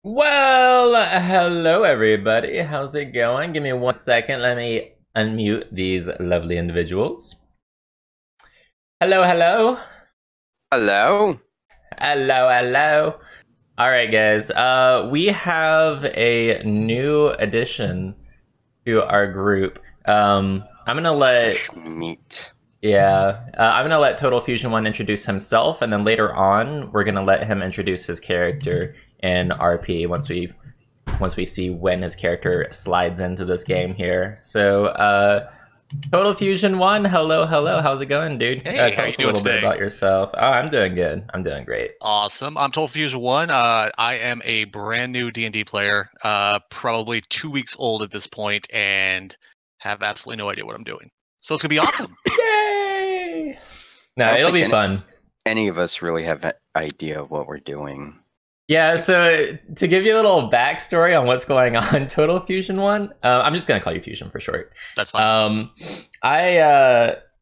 Well, hello everybody. How's it going? Give me 1 second. Let me unmute these lovely individuals. Hello, hello. Hello. Hello, hello. All right, guys. We have a new addition to our group. I'm gonna let Fish meat. I'm gonna let Total Fusion One introduce himself, and then later on, we're gonna let him introduce his character in RP once we see when his character slides into this game here. So, Total Fusion One, hello, hello. How's it going, dude? Hey, how Tell you us a doing little bit today? about yourself. Oh, I'm doing good. I'm doing great. Awesome. I'm Total Fusion One. I am a brand new D&D player, probably 2 weeks old at this point, and have absolutely no idea what I'm doing. So it's gonna be awesome. Yay! No, I don't it'll think be fun. any of us really have an idea of what we're doing. Yeah, so to give you a little backstory on what's going on, Total Fusion One, I'm just gonna call you Fusion for short. That's fine.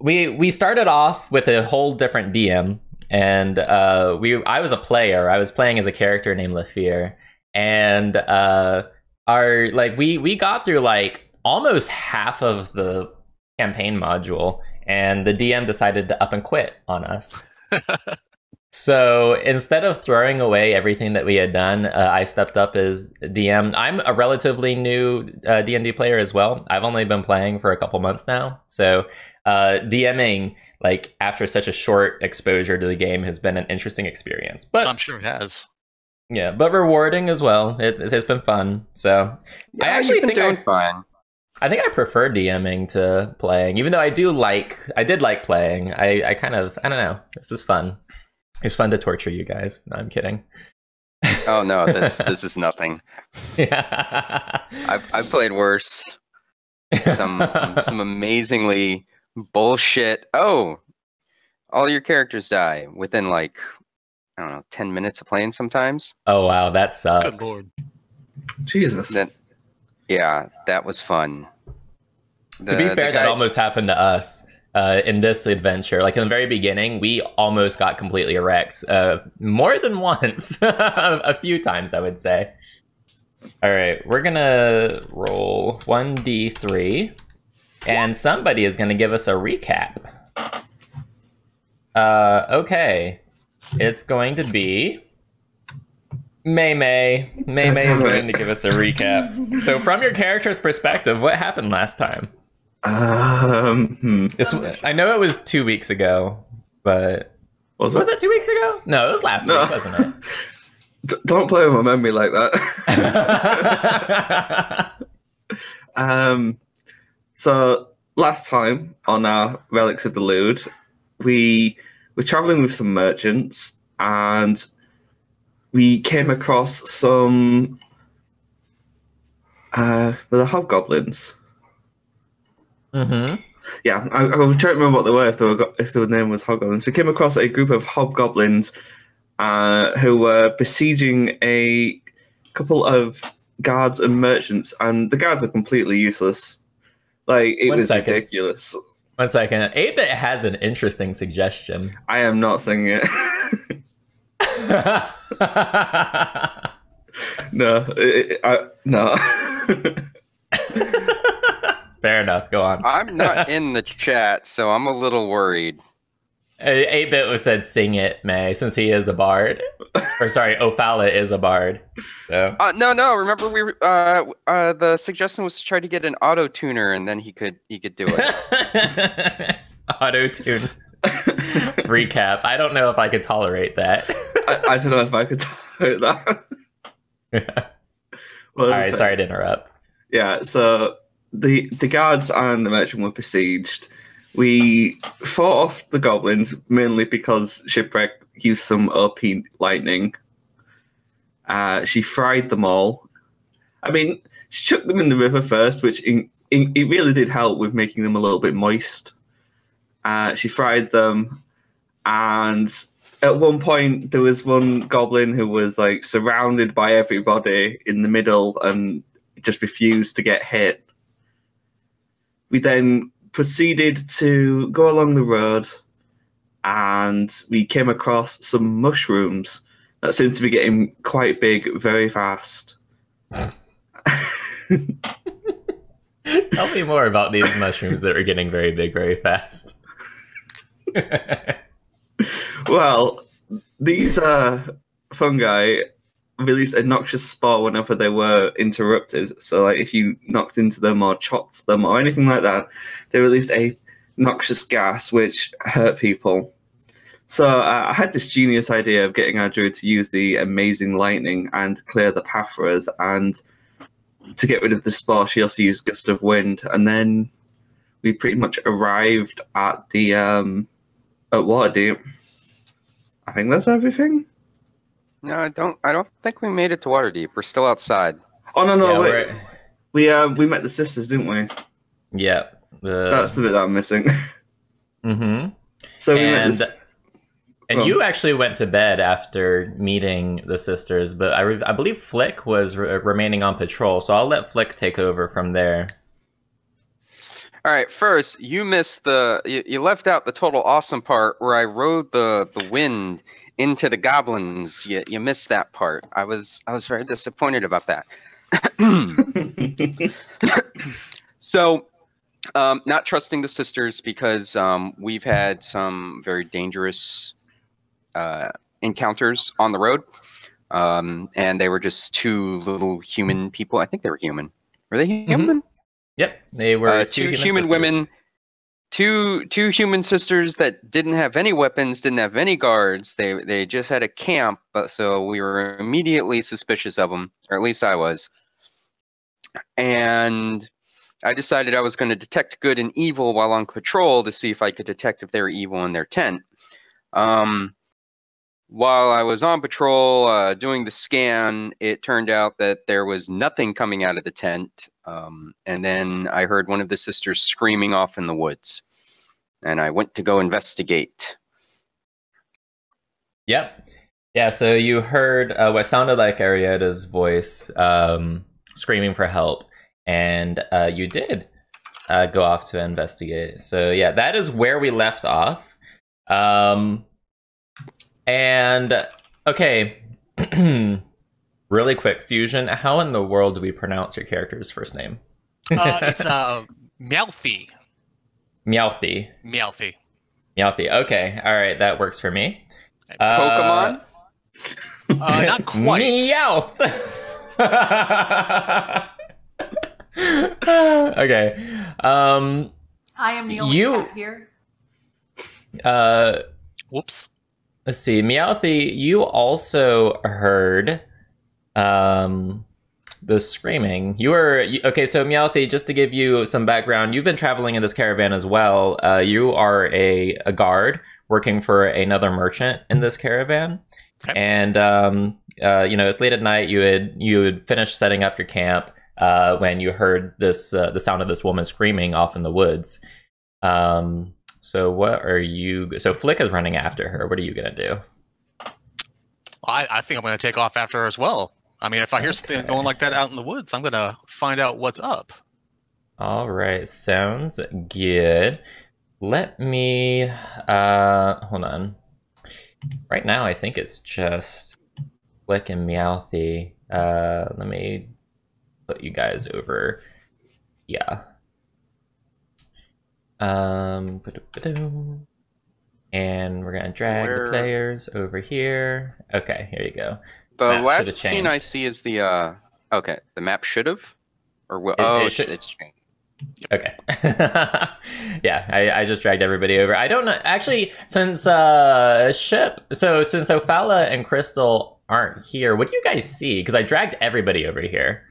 We started off with a whole different DM, and I was a player. I was playing as a character named Lafir, and we got through like almost half of the campaign module, and the DM decided to up and quit on us. So instead of throwing away everything that we had done, I stepped up as DM. I'm a relatively new D&D player as well. I've only been playing for a couple months now. So DMing, like after such a short exposure to the game, has been an interesting experience. But I'm sure it has. yeah, but rewarding as well. It's been fun. So Yeah, I actually you've been think doing fine. I think I prefer DMing to playing, even though I did like playing. I don't know. This is fun. It's fun to torture you guys. No, I'm kidding. Oh no, this is nothing. Yeah. I've played worse. Some amazingly bullshit. Oh, all your characters die within like I don't know 10 minutes of playing. Sometimes. Oh wow, that sucks. Good lord. Jesus. Yeah, that was fun. To be fair, that almost happened to us in this adventure. Like in the very beginning, we almost got completely wrecked. More than once. A few times, I would say. All right, we're gonna roll 1d3, and somebody is gonna give us a recap. Okay. It's going to be May May. May May is going to give us a recap. So, from your character's perspective, what happened last time? I know it was 2 weeks ago, but was it 2 weeks ago? No, it was last week, wasn't it? Don't play with my memory like that. So last time on our Relics of the Lude, we were traveling with some merchants, and we came across some the hobgoblins. Mm-hmm. Yeah, I was trying to remember what they were, if their name was hobgoblins. We came across a group of hobgoblins who were besieging a couple of guards and merchants, and the guards are completely useless. Like, it was ridiculous. 1 second. 8-Bit has an interesting suggestion. I am not saying it. No. No. Fair enough. Go on. I'm not in the chat, so I'm a little worried. 8-Bit was said sing it, May, since he is a bard. Or sorry, Ophala is a bard. So. No. Remember, the suggestion was to try to get an auto tuner, and then he could do it. Auto tune. Recap. I don't know if I could tolerate that. I don't know if I could tolerate that. All right, sorry to interrupt. Yeah, so the guards and the merchant were besieged. We fought off the goblins mainly because Shipwreck used some OP lightning. She fried them all. I mean, she chucked them in the river first, which it really did help with making them a little bit moist. She fried them, and at one point there was one goblin who was like surrounded by everybody in the middle and just refused to get hit. We then proceeded to go along the road, and we came across some mushrooms that seem to be getting quite big very fast. Tell me more about these mushrooms that are getting very big very fast. Well, these fungi released a noxious spore whenever they were interrupted. So, like, if you knocked into them or chopped them or anything like that, they released a noxious gas which hurt people. So I had this genius idea of getting our druid to use the amazing lightning and clear the path for us, and to get rid of the spore, she also used gust of wind, and then we pretty much arrived at the at Waterdeep. I think that's everything. No, I don't think we made it to Waterdeep. We're still outside. Oh no, Yeah, wait. We met the sisters, didn't we? Yeah. That's the bit that I'm missing. Mm-hmm. So we met the And you actually went to bed after meeting the sisters, but I believe Flick was remaining on patrol, so I'll let Flick take over from there. All right, first, you missed you left out the total awesome part where I rode the wind into the goblins. You missed that part. I was very disappointed about that. So, not trusting the sisters because we've had some very dangerous encounters on the road, and they were just two little human people. I think they were human. Were they human? Mm-hmm. Yep, they were two human women, two human sisters that didn't have any weapons, didn't have any guards. They just had a camp, but so we were immediately suspicious of them, or at least I was. And I decided I was going to detect good and evil while on patrol to see if I could detect if they were evil in their tent. While I was on patrol doing the scan, it turned out that there was nothing coming out of the tent. And then I heard one of the sisters screaming off in the woods. And I went to go investigate. Yep. Yeah, so you heard what sounded like Arietta's voice screaming for help. And you did go off to investigate. So yeah, that is where we left off. And okay, really quick, Fusion, how in the world do we pronounce your character's first name? It's Meowthy. Meowthy. Meowthy. Meowthy. Okay, all right, that works for me. Pokemon? Not quite. Meowth. Okay. I am the only cat here. Whoops. Let's see, Meowthy, you also heard the screaming. Okay, so Meowthy, just to give you some background, you've been traveling in this caravan as well. You are a guard working for another merchant in this caravan. Okay. And it's late at night. You had finished setting up your camp when you heard this the sound of this woman screaming off in the woods. So what are you... So Flick is running after her. What are you going to do? I think I'm going to take off after her as well. I mean, if I hear something going like that out in the woods, I'm going to find out what's up. All right. Sounds good. Let me... hold on. Right now, I think it's just Flick and Meowthy. Let me put you guys over. Yeah. And we're gonna drag the players over here. Okay, here you go. The last scene I see is the okay. The map should have, or it's changed. Okay. Yeah, I just dragged everybody over. I don't know. Actually, since since Ophala and Crystal aren't here, what do you guys see? Because I dragged everybody over here.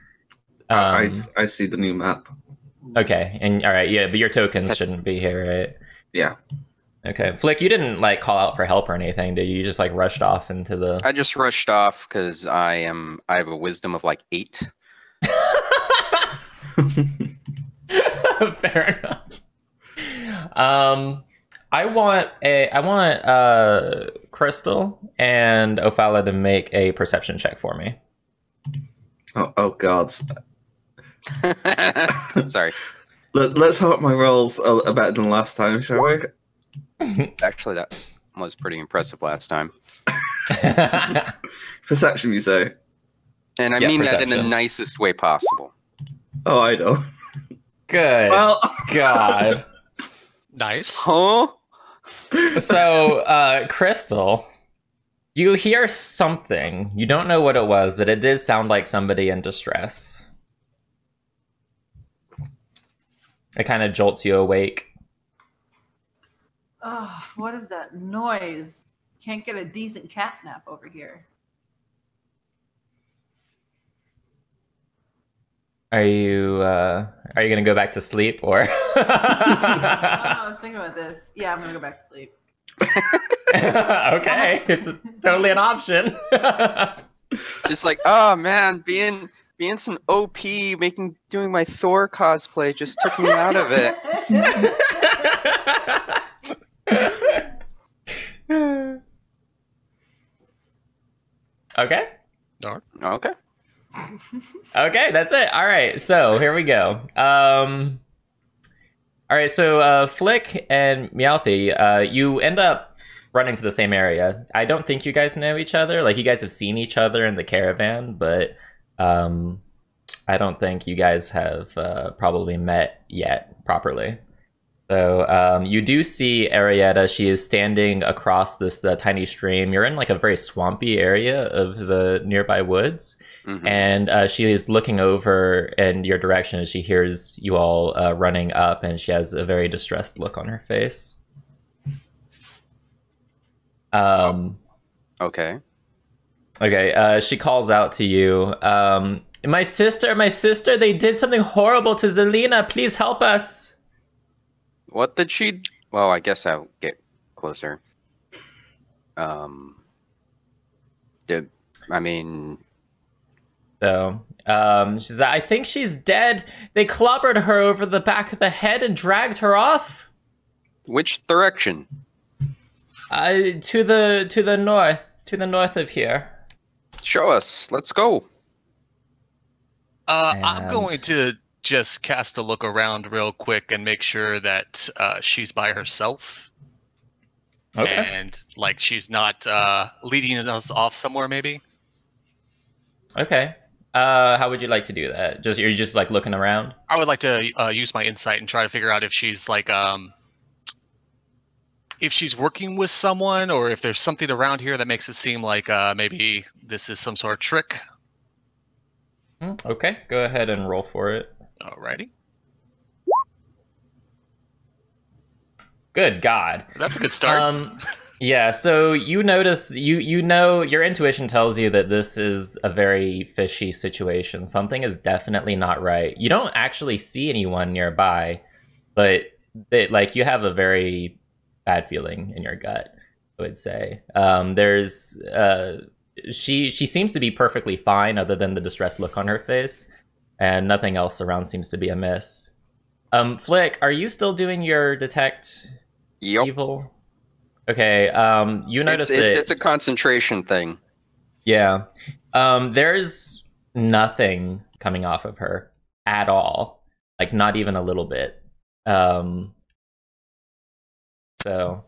I see the new map. Okay, and all right, yeah, but your tokens shouldn't be here, right? Yeah. Okay, Flick, you didn't like call out for help or anything, did you? You just like rushed off into the... I just rushed off because I have a wisdom of like 8. Fair enough. I want Crystal and Ophala to make a perception check for me. Oh God. Sorry. Let's hope my rolls are better than last time, shall we? Actually, that was pretty impressive last time. Perception, you say? And I mean that in the nicest way possible. Oh, I know. Good. Well, God. Nice. Huh? So, Crystal, you hear something. You don't know what it was, but it did sound like somebody in distress. It kind of jolts you awake. Oh, what is that noise? Can't get a decent cat nap over here. Are you gonna go back to sleep or? I was thinking about this. Yeah, I'm gonna go back to sleep. Okay, it's totally an option. Just like, oh man, being some OP, doing my Thor cosplay just took me out of it. Okay. Okay. Okay, that's it. All right, so here we go. All right, so Flick and Meowth, you end up running to the same area. I don't think you guys know each other. Like, you guys have seen each other in the caravan, but I don't think you guys have probably met yet properly. So you do see Arietta. She is standing across this tiny stream. You're in like a very swampy area of the nearby woods. Mm-hmm. And she is looking over in your direction as she hears you all running up, and she has a very distressed look on her face. Okay. Okay, she calls out to you. My sister, they did something horrible to Zelina. Please help us. What did she... Well, I guess I'll get closer. So, she said, I think she's dead. They clobbered her over the back of the head and dragged her off. Which direction? To the north of here. Show us. Let's go. I'm going to just cast a look around real quick and make sure that she's by herself. Okay. And like she's not leading us off somewhere, maybe. Okay. How would you like to do that? You're just like looking around? I would like to use my insight and try to figure out if she's like if she's working with someone, or if there's something around here that makes it seem like maybe this is some sort of trick. Okay, go ahead and roll for it. Alrighty. Good God. That's a good start. Yeah, so you notice, you know, your intuition tells you that this is a very fishy situation. Something is definitely not right. You don't actually see anyone nearby, but like you have a very bad feeling in your gut, I would say. She seems to be perfectly fine other than the distressed look on her face, and nothing else around seems to be amiss. Flick, are you still doing your detect evil? Okay, you notice it's a concentration thing. Yeah. There's nothing coming off of her at all. Like, not even a little bit. So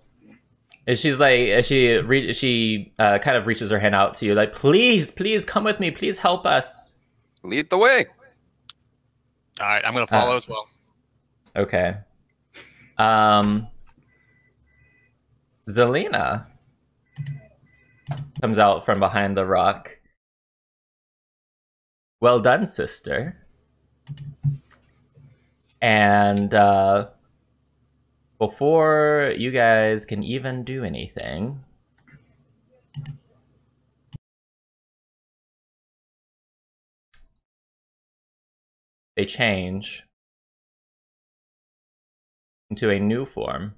she's like, she kind of reaches her hand out to you, like, please come with me, please help us. Lead the way. All right, I'm gonna follow as well. Okay. Zelina comes out from behind the rock. Well done, sister. And before you guys can even do anything, they change into a new form.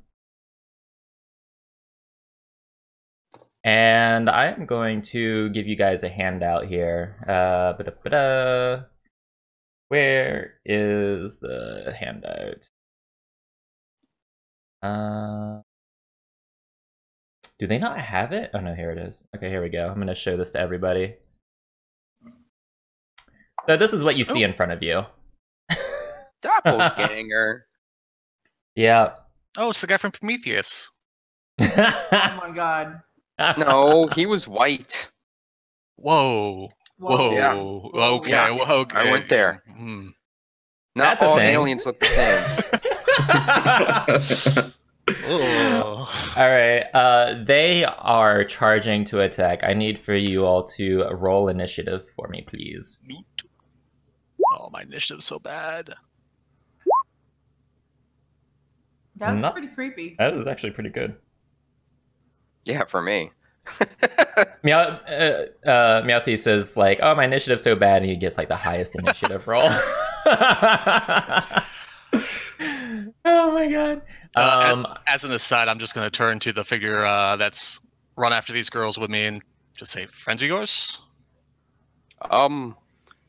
And I am going to give you guys a handout here. Where is the handout? Do they not have it? Oh no, here it is. Okay, here we go. I'm going to show this to everybody. So this is what you see in front of you. Doppelganger. Yeah. Oh, it's the guy from Prometheus. Oh my god. No, he was white. Whoa. Whoa. Whoa. Yeah. Okay. Yeah, Well, okay. I went there. Hmm. Not That's a all thing. aliens look the same. Oh. All right. They are charging to attack. I need for you all to roll initiative for me, please. Oh, my initiative's so bad. That was Not- pretty creepy. That was actually pretty good. Yeah, for me. Meowthy says like, "Oh, my initiative's so bad," and he gets like the highest initiative roll. Oh my god. As an aside, I'm just going to turn to the figure that's run after these girls with me and just say, "Friends of yours?"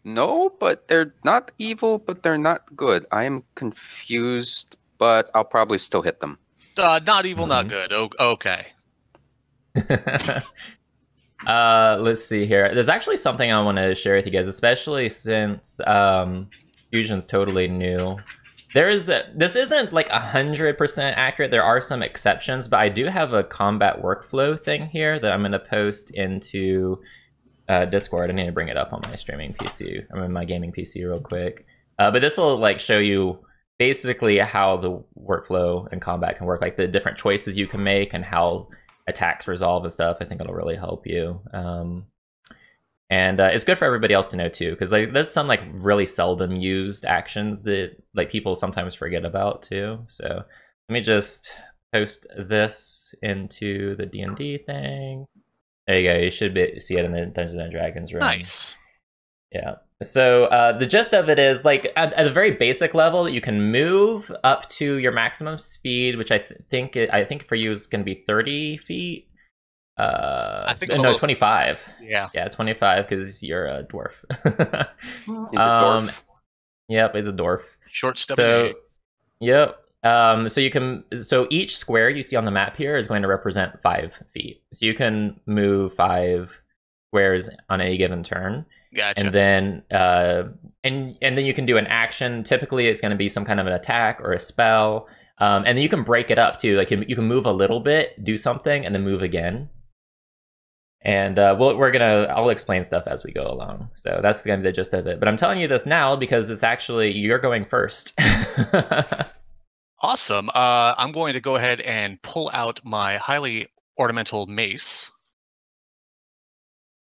No, but they're not evil, but they're not good. I am confused, but I'll probably still hit them. Not evil, not Mhm. good. Okay. Let's see here. There's actually something I want to share with you guys, especially since Fusion's totally new. This isn't like 100% accurate. There are some exceptions, but I do have a combat workflow thing here that I'm going to post into Discord. I need to bring it up on my streaming PC. I'm in my gaming PC real quick. But this will like show you basically how the workflow and combat can work, like the different choices you can make and how attacks resolve and stuff. I think it'll really help you. And it's good for everybody else to know too, because like there's some like really seldom used actions that like people sometimes forget about too. So let me just post this into the D&D thing. There you go. You should see it in the Dungeons and Dragons room. Nice. Yeah. So the gist of it is like at a very basic level, you can move up to your maximum speed, which I think for you is going to be 30 feet. I think no, almost- 25. Yeah. Yeah, 25 because you're a dwarf. He's a dwarf. Yep, he's a dwarf. Short step. So, yep. So each square you see on the map here is going to represent 5 feet. So you can move 5 squares on any given turn. Gotcha. And then and then you can do an action. Typically it's going to be some kind of an attack or a spell. And then you can break it up too. Like you can move a little bit, do something, and then move again. And I'll explain stuff as we go along. So that's going to be the gist of it. But I'm telling you this now because it's actually, you're going first. Awesome. I'm going to go ahead and pull out my highly ornamental mace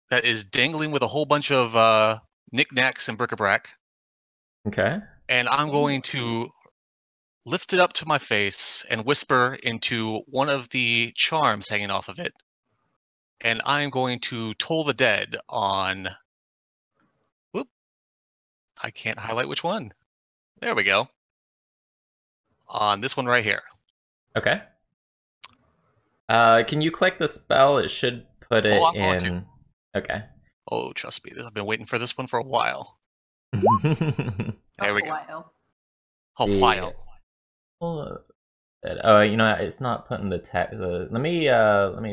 that is dangling with a whole bunch of knickknacks and bric-a-brac. Okay. And I'm going to lift it up to my face and whisper into one of the charms hanging off of it. And I'm going to toll the dead on... Whoop. I can't highlight which one. There we go. On this one right here. Okay. Can you click the spell? It should put it I'm going in. Okay. Oh, trust me. I've been waiting for this one for a while. There we A go. while. A Yeah. while. You know, it's not putting the text. Let me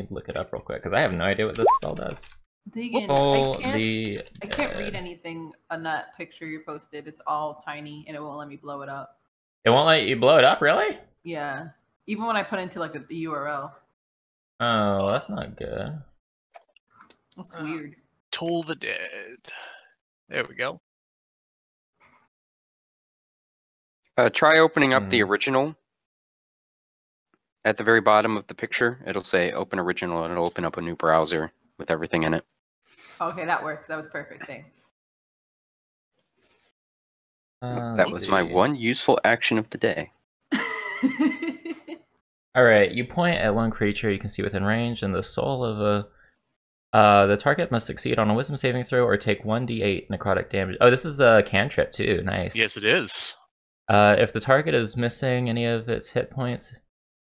look it up real quick because I have no idea what this spell does. Deegan, I can't read anything on that picture you posted. It's all tiny and it won't let me blow it up. It won't let you blow it up, really? Yeah. Even when I put into like the URL. Oh, that's not good. That's weird. Toll the dead. There we go. Try opening up the original. At the very bottom of the picture, it'll say open original and it'll open up a new browser with everything in it. Okay, that works. That was perfect. Thanks. That was my one useful action of the day. Alright, you point at one creature you can see within range, and the soul of the target must succeed on a wisdom saving throw or take 1d8 necrotic damage. Oh, this is a cantrip too. Nice. Yes, it is. If the target is missing any of its hit points.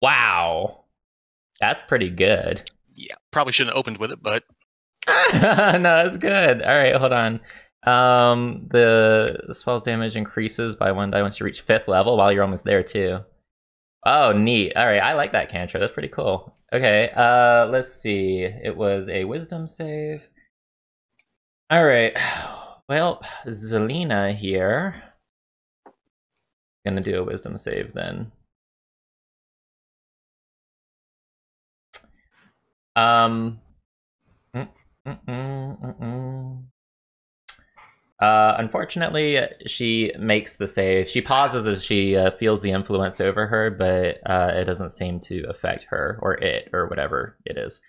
Wow. That's pretty good. Yeah, probably shouldn't have opened with it, but No, that's good. Alright, hold on. The spell's damage increases by 1 die once you reach 5th level. While you're almost there too. Oh, neat. Alright, I like that cantrip. That's pretty cool. Okay, let's see. It was a wisdom save. Alright. Well, Zelina here. Gonna do a wisdom save then. Um. Unfortunately, she makes the save. She pauses as she feels the influence over her, but it doesn't seem to affect her or it or whatever it is.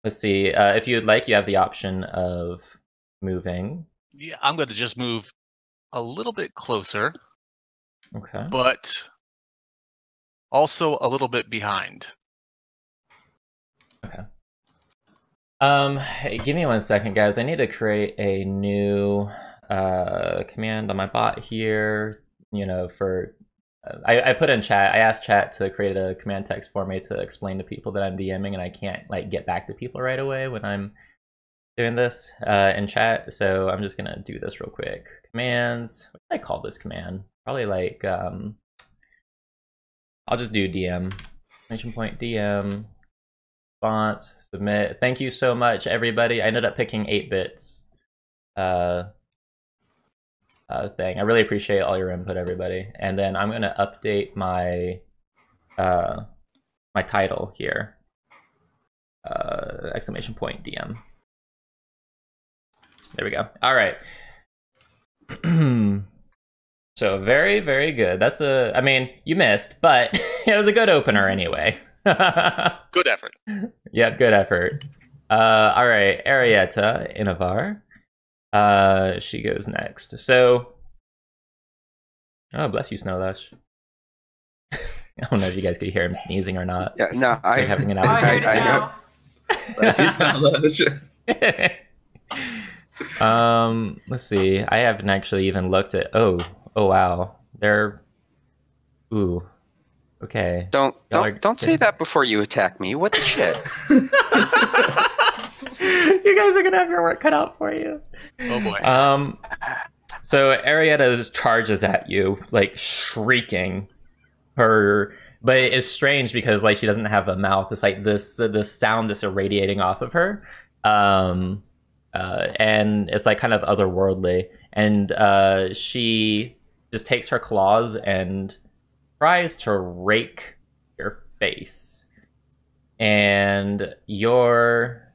Let's see. If you'd like, you have the option of moving. Yeah, I'm going to just move a little bit closer. Okay. But also a little bit behind. Okay. Hey, give me 1 second, guys. I need to create a new command on my bot here. You know, for I put in chat. I asked chat to create a command text for me to explain to people that I'm DMing, and I can't like get back to people right away when I'm doing this in chat. So I'm just gonna do this real quick. Commands. What did I call this command? Probably like I'll just do DM. Exclamation point DM. Response. Submit. Thank you so much, everybody. I ended up picking 8-bits. Thing. I really appreciate all your input, everybody. And then I'm gonna update my my title here. Exclamation point DM. There we go. All right. So very, very good. That's I mean, you missed, but it was a good opener anyway. Good effort. Yep, good effort. All right, Arietta Inavar. She goes next. So, oh, bless you, Snowlash. I don't know if you guys could hear him sneezing or not. Yeah, no, You're having an I heard it now. Let's see. I haven't actually even looked at. Oh wow. They're. Ooh. Okay. Don't say that before you attack me. What the shit? You guys are gonna have your work cut out for you. Oh boy. So Arietta just charges at you, like shrieking. But it's strange because like she doesn't have a mouth. It's like this sound that's irradiating off of her, and it's like kind of otherworldly. And she just takes her claws and tries to rake your face. And your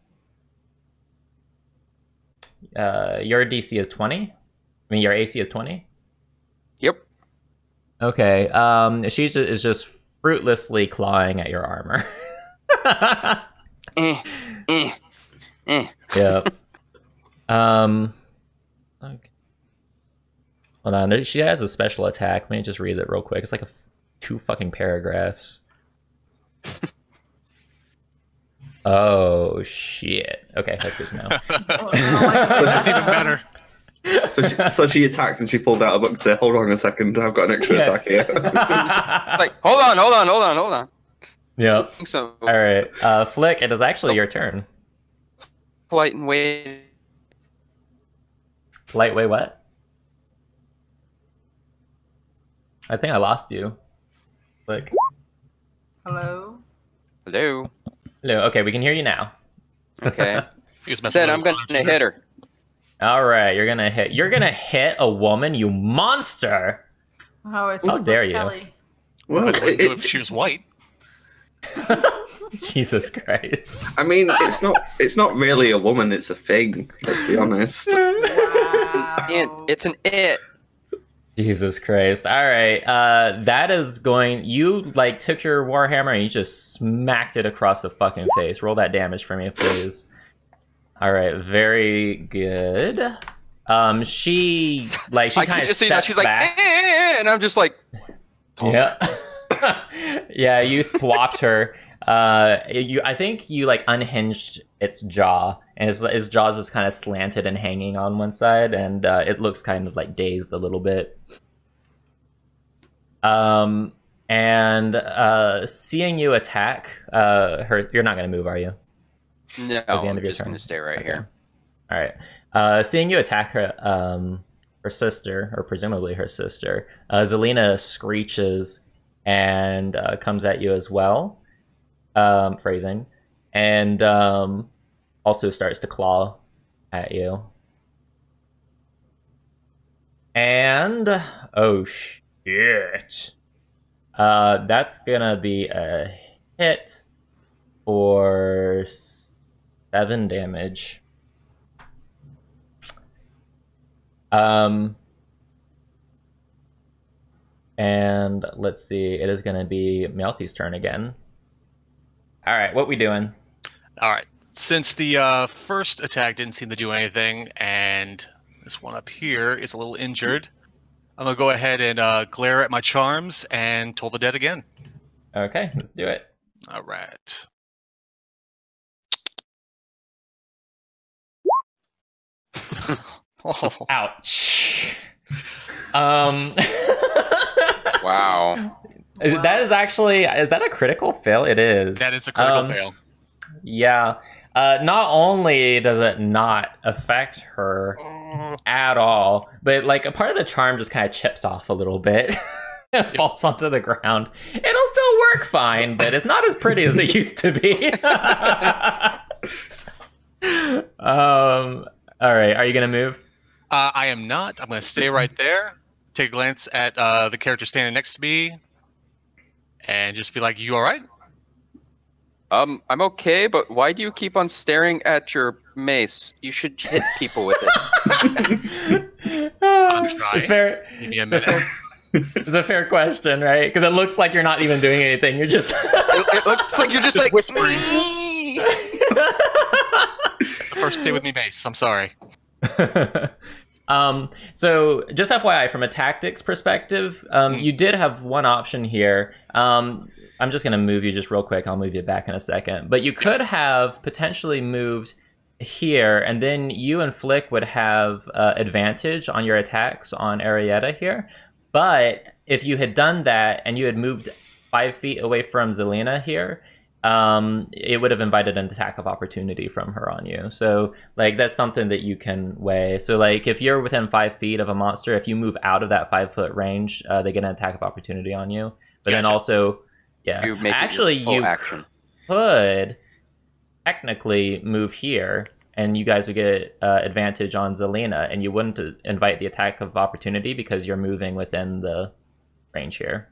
DC is 20. I mean, your AC is 20. Yep. Okay. She is just fruitlessly clawing at your armor. Yep. Okay. Hold on. She has a special attack. Let me just read it real quick. It's like 2 fucking paragraphs. Oh shit. Okay, that's good to know. That's even better. So she attacked and she pulled out a book and said, "Hold on a second, I've got an extra attack here." Like, hold on. Yep. So, All right, Flick. It is actually your turn. polite and wait. Lightweight what? I think I lost you. Flick. Hello. Hello. Hello. Okay, we can hear you now. Okay. He was messing Said with I'm his gonna monitor. hit her. All right, you're gonna hit a woman, you monster. Oh, it's How just dare like you. Kelly. Well, But it wouldn't do if she was white. Jesus Christ. I mean, it's not really a woman; it's a thing. Let's be honest. Wow. It's an it. Jesus Christ. All right. That is going. You like took your warhammer and you just smacked it across the fucking face. Roll that damage for me, please. All right. Very good. She I kind can of just see that steps she's like, back. and I'm just like, Yeah. Yeah. You thwopped her. I think you like unhinged its jaw, and its jaw's just kind of slanted and hanging on one side, and it looks kind of like dazed a little bit. And seeing you attack her, you're not gonna move, are you? no, That's the end I'm of your just turn. gonna stay right Okay. here. All right. Seeing you attack her, her sister, or presumably her sister, Zelina screeches and comes at you as well. Phrasing, and also starts to claw at you. And oh shit! That's gonna be a hit for 7 damage. And let's see, it is gonna be Melty's turn again. All right, what we doing? All right. Since the first attack didn't seem to do anything, and this one up here is a little injured, I'm gonna go ahead and glare at my charms and Toll the Dead again. Okay, let's do it. All right. Oh. Ouch. Wow. Is that a critical fail? It is. That is a critical fail. Yeah. Not only does it not affect her at all, but like a part of the charm just kind of chips off a little bit and falls onto the ground. It'll still work fine, but it's not as pretty as it used to be. All right, are you gonna move? I am not. I'm going to stay right there, take a glance at the character standing next to me, and just be like, "You all right?" I'm okay, but why do you keep on staring at your mace? You should hit people with it. I'm trying. It's fair. Give me a minute. It's a fair question, right? Because it looks like you're not even doing anything. You're just. It looks like you're just like whispering. First, stay with me, mace. I'm sorry. So just FYI, from a tactics perspective, you did have one option here. I'm just going to move you just real quick. I'll move you back in a second. But you could have potentially moved here, and then you and Flick would have advantage on your attacks on Arietta here. But if you had done that and you had moved 5 feet away from Zelina here, it would have invited an attack of opportunity from her on you. So like that's something that you can weigh. So like if you're within 5 feet of a monster, if you move out of that 5-foot range, they get an attack of opportunity on you. But then also, yeah, you make actually you action. could technically move here, and you guys would get advantage on Zelina, and you wouldn't invite the attack of opportunity because you're moving within the range here.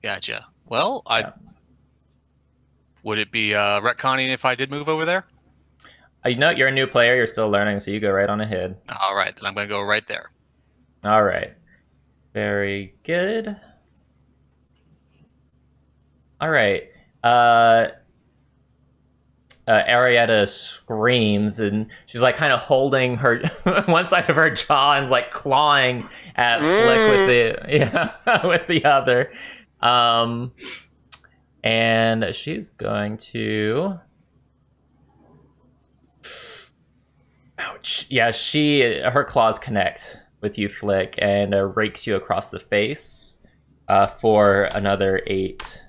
Gotcha. Well, Yeah. Would it be retconning if I did move over there? You know, you're a new player, you're still learning, so you go right on ahead. All right, then I'm going to go right there. All right. Very good. All right. Arietta screams, and she's like kind of holding her one side of her jaw and like clawing at Flick with the other. And she's going to... Ouch. Yeah, her claws connect with you, Flick, and rakes you across the face for another 8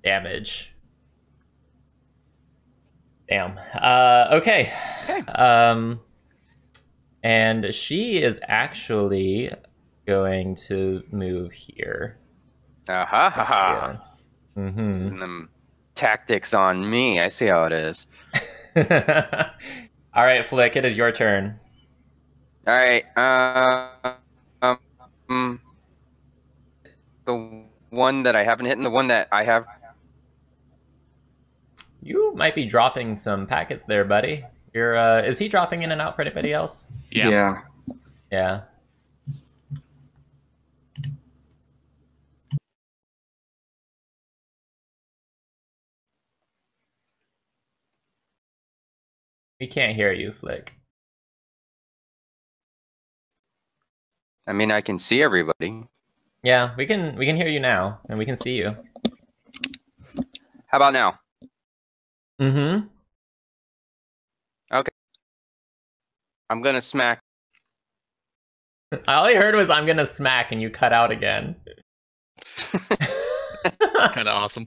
damage. Damn. Okay. And she is actually going to move here. Ha. Mm-hmm. Using them tactics on me. I see how it is. All right, Flick, it is your turn. All right. The one that I haven't hit and the one that I have. You might be dropping some packets there, buddy. Is he dropping in and out for anybody else? Yeah. Yeah. We can't hear you, Flick. I mean, I can see everybody. Yeah, we can hear you now, and we can see you. How about now? Mm-hmm. Okay. I'm gonna smack. All I heard was "I'm gonna smack," and you cut out again. Kind of awesome.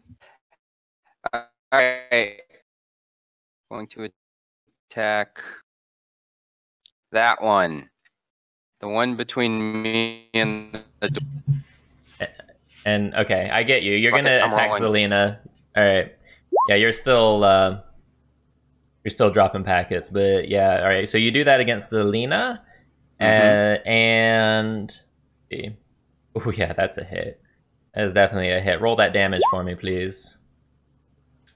All right. Going to attack that one. The one between me and the door. And okay, I get you. You're Fuck gonna it, I'm attack rolling. Zelina. All right. Yeah, you're still dropping packets, but yeah. All right. So you do that against Zelina, and oh yeah, that's a hit. That is definitely a hit. Roll that damage for me, please.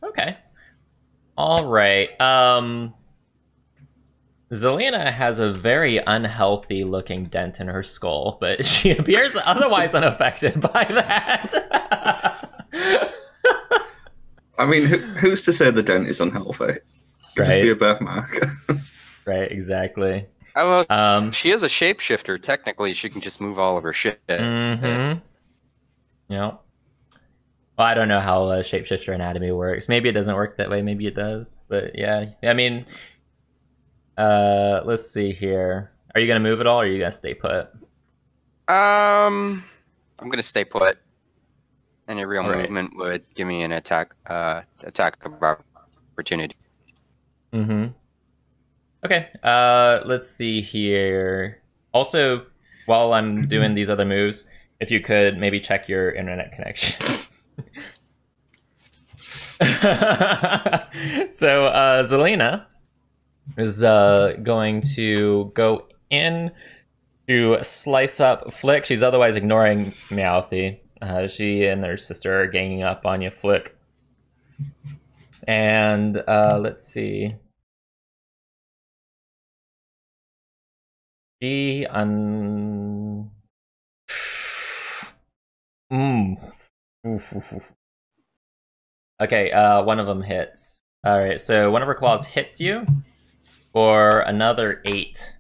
Okay. All right. Zelina has a very unhealthy looking dent in her skull, but she appears otherwise unaffected by that. I mean, who's to say the dent is unhealthy? It could just be a birthmark. Right, exactly. Oh, well, she is a shapeshifter. Technically, she can just move all of her shit. Mm-hmm. Yeah. Well, I don't know how shapeshifter anatomy works. Maybe it doesn't work that way. Maybe it does. But yeah, I mean, let's see here. Are you gonna move at all, or are you gonna stay put? I'm gonna stay put. Any real movement would give me an attack of opportunity. Mm-hmm. Okay. Let's see here. Also, while I'm doing these other moves, if you could maybe check your internet connection. So Zelina is going to go in to slice up Flick. She's otherwise ignoring Meowthy. She and her sister are ganging up on you, Flick. And let's see. She Okay, one of them hits. Alright, so one of her claws hits you for another 8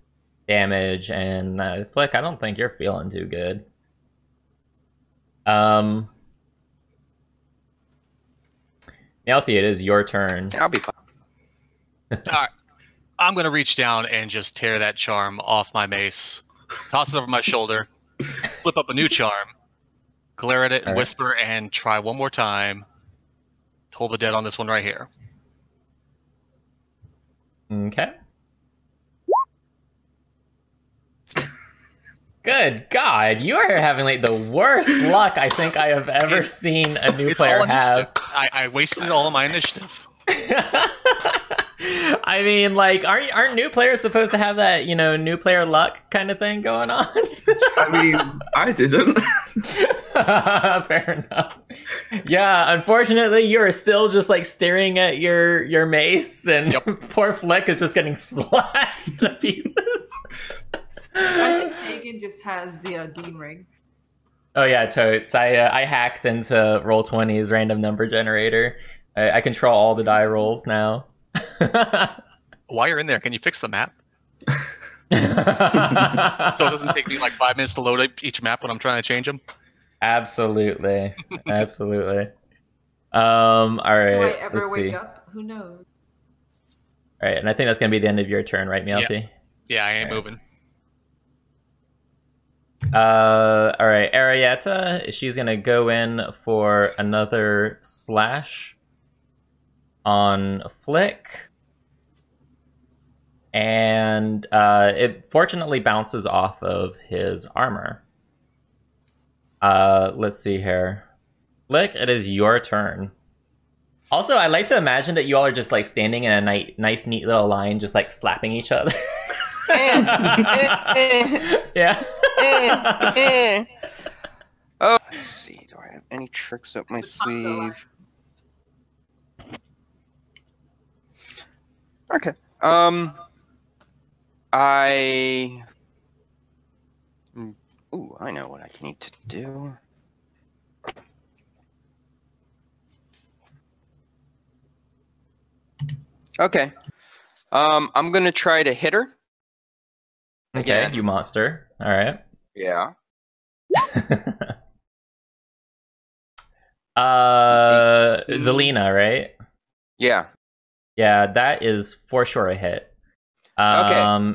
damage, and Flick, I don't think you're feeling too good. Meowthy, it is your turn. I'll be fine. Alright. I'm gonna reach down and just tear that charm off my mace, toss it over my shoulder, flip up a new charm, glare at it and whisper, and try one more time. Toll the dead on this one right here. Okay. Good God, you are having like the worst luck I think I have ever seen a new player have. I wasted all of my initiative. I mean, like, aren't new players supposed to have that, you know, new player luck kind of thing going on? I mean, I didn't. Fair enough. Yeah, unfortunately, you are still just like staring at your mace, and poor Flick is just getting slashed to pieces. I think Megan just has the Dean ring. Oh yeah, totes. I hacked into Roll20's random number generator. I control all the die rolls now. While you're in there, can you fix the map? So it doesn't take me like 5 minutes to load up each map when I'm trying to change them? Absolutely. Absolutely. All right. Will I ever let's wake see. up? Who knows? All right, and I think that's going to be the end of your turn, right, Meowthy? Yeah, I ain't moving. All right, Arietta, she's going to go in for another slash on Flick. And it fortunately bounces off of his armor. Let's see here. Flick, it is your turn. Also, I like to imagine that you all are just like standing in a nice, neat little line, just like slapping each other. Yeah. Oh, let's see. Do I have any tricks up my sleeve? Okay. Ooh, I know what I need to do. Okay. I'm gonna try to hit her. Okay, Again. you monster. All right. Yeah. Zelina, right? Yeah. Yeah, that is for sure a hit. Okay.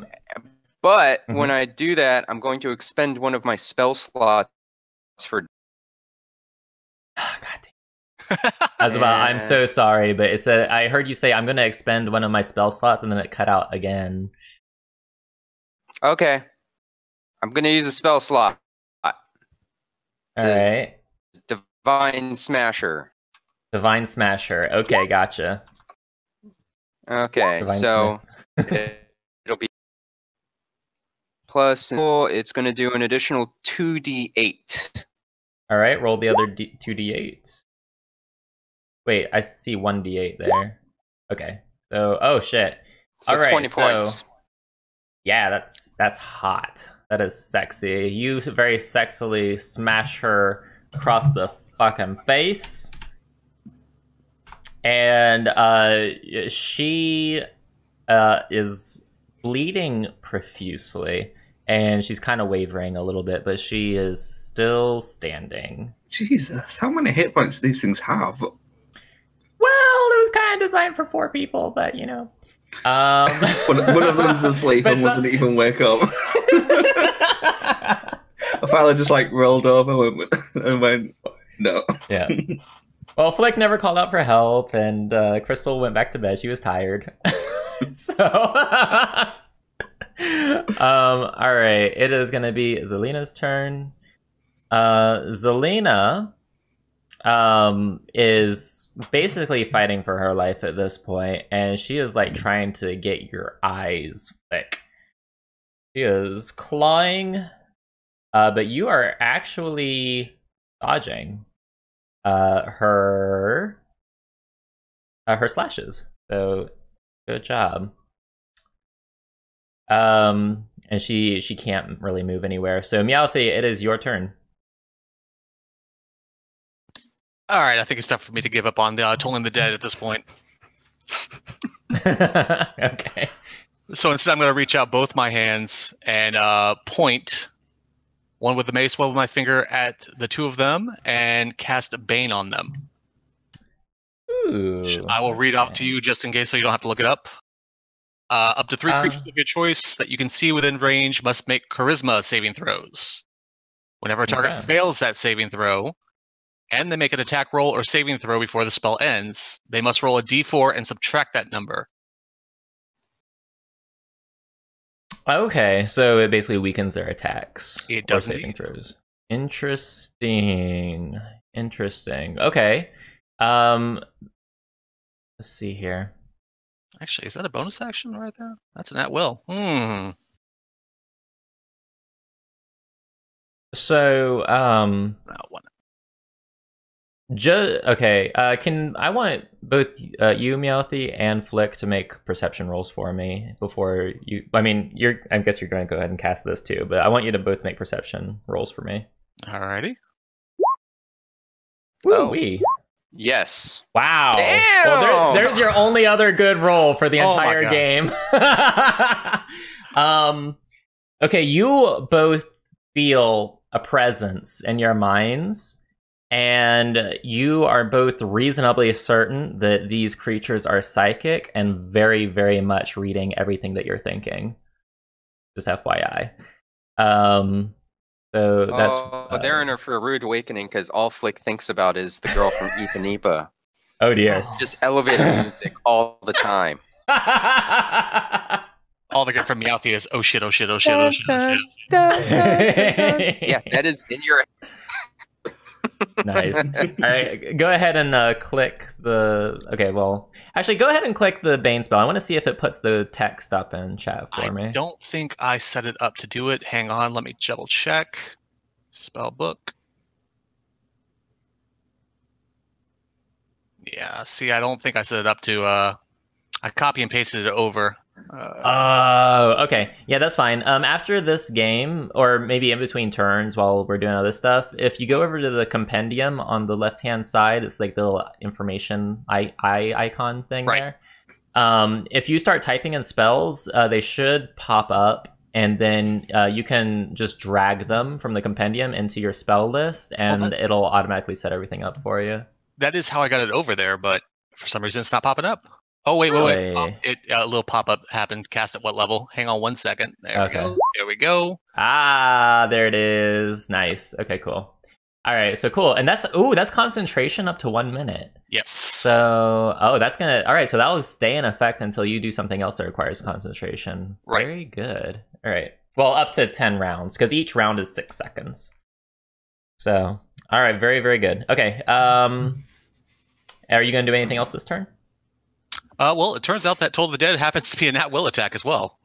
But when I do that, I'm going to expend one of my spell slots for. God damn. I'm so sorry, but it said I heard you say I'm going to expend one of my spell slots, and then it cut out again. Okay. I'm going to use a spell slot. All right. Divine Smasher. Divine Smasher. Okay, gotcha. Okay, Divine so it'll be plus. It's going to do an additional 2d8. All right, roll the other 2d8. Wait, I see 1d8 there. Okay, so oh shit. So All right, 20 points. So, yeah, that's hot. That is sexy. You very sexily smash her across the fucking face. And she is bleeding profusely. And she's kind of wavering a little bit, but she is still standing. Jesus, how many hit points do these things have? Well, it was kind of designed for 4 people, but you know. One of them's asleep and wasn't even wake up. I finally just like rolled over and went, no. Yeah. Well, Flick never called out for help, and Crystal went back to bed. She was tired. So, all right. It is going to be Zelina's turn. Zelina is basically fighting for her life at this point, and she is like trying to get your eyes, Flick. She is clawing, but you are actually dodging her slashes. So good job. And she can't really move anywhere. So Meowthy, it is your turn. All right, I think it's time for me to give up on the tolling the dead at this point. Okay. So instead, I'm going to reach out both my hands and point, one with the mace, one with my finger, at the 2 of them and cast Bane on them. Ooh, I will read out to you just in case so you don't have to look it up. Up to 3 creatures of your choice that you can see within range must make Charisma saving throws. Whenever a target fails that saving throw, and they make an attack roll or saving throw before the spell ends, they must roll a d4 and subtract that number. Okay, so it basically weakens their attacks. It does saving throws. Interesting. Okay. Let's see here. Actually, is that a bonus action right there? That's an at-will. So, one. Okay. I want both you, Meowthy, and Flick to make perception rolls for me before you. I mean, I guess you're going to go ahead and cast this too, but I want you to both make perception rolls for me. Alrighty. Woo-wee. Yes. Wow. Damn! Well, there's your only other good roll for the entire game. Okay, you both feel a presence in your minds, and you are both reasonably certain that these creatures are psychic and very, very much reading everything that you're thinking. Just FYI. So that's they're in for a rude awakening because all Flick thinks about is the girl from Ethanipa. Oh dear. Just elevator music all the time. All they get from Meowthy is oh shit, oh shit, oh shit, oh shit, oh shit. Yeah, that is in your. Nice. All right, go ahead and click the. Okay, well, actually, go ahead and click the Bane spell. I want to see if it puts the text up in chat for me. I don't think I set it up to do it. Hang on, let me double check. Spell book. Yeah, see, I don't think I set it up to. I copy and pasted it over. Okay. Yeah, that's fine. After this game, or maybe in between turns while we're doing other stuff, if you go over to the compendium on the left-hand side, it's like the little information icon thing there. If you start typing in spells, they should pop up, and then you can just drag them from the compendium into your spell list, and it'll automatically set everything up for you. That is how I got it over there, but for some reason it's not popping up. Oh, wait. A little pop-up happened. Cast at what level? Hang on 1 second. There we go. There we go. Ah, there it is. Nice. Okay, cool. All right, so cool. And that's concentration up to 1 minute. Yes. So, that's going to... All right, so that will stay in effect until you do something else that requires concentration. Right. Very good. All right. Well, up to 10 rounds, because each round is 6 seconds. So, all right, very, very good. Okay, are you going to do anything else this turn? Well, it turns out that Toll the Dead happens to be an at-will attack as well.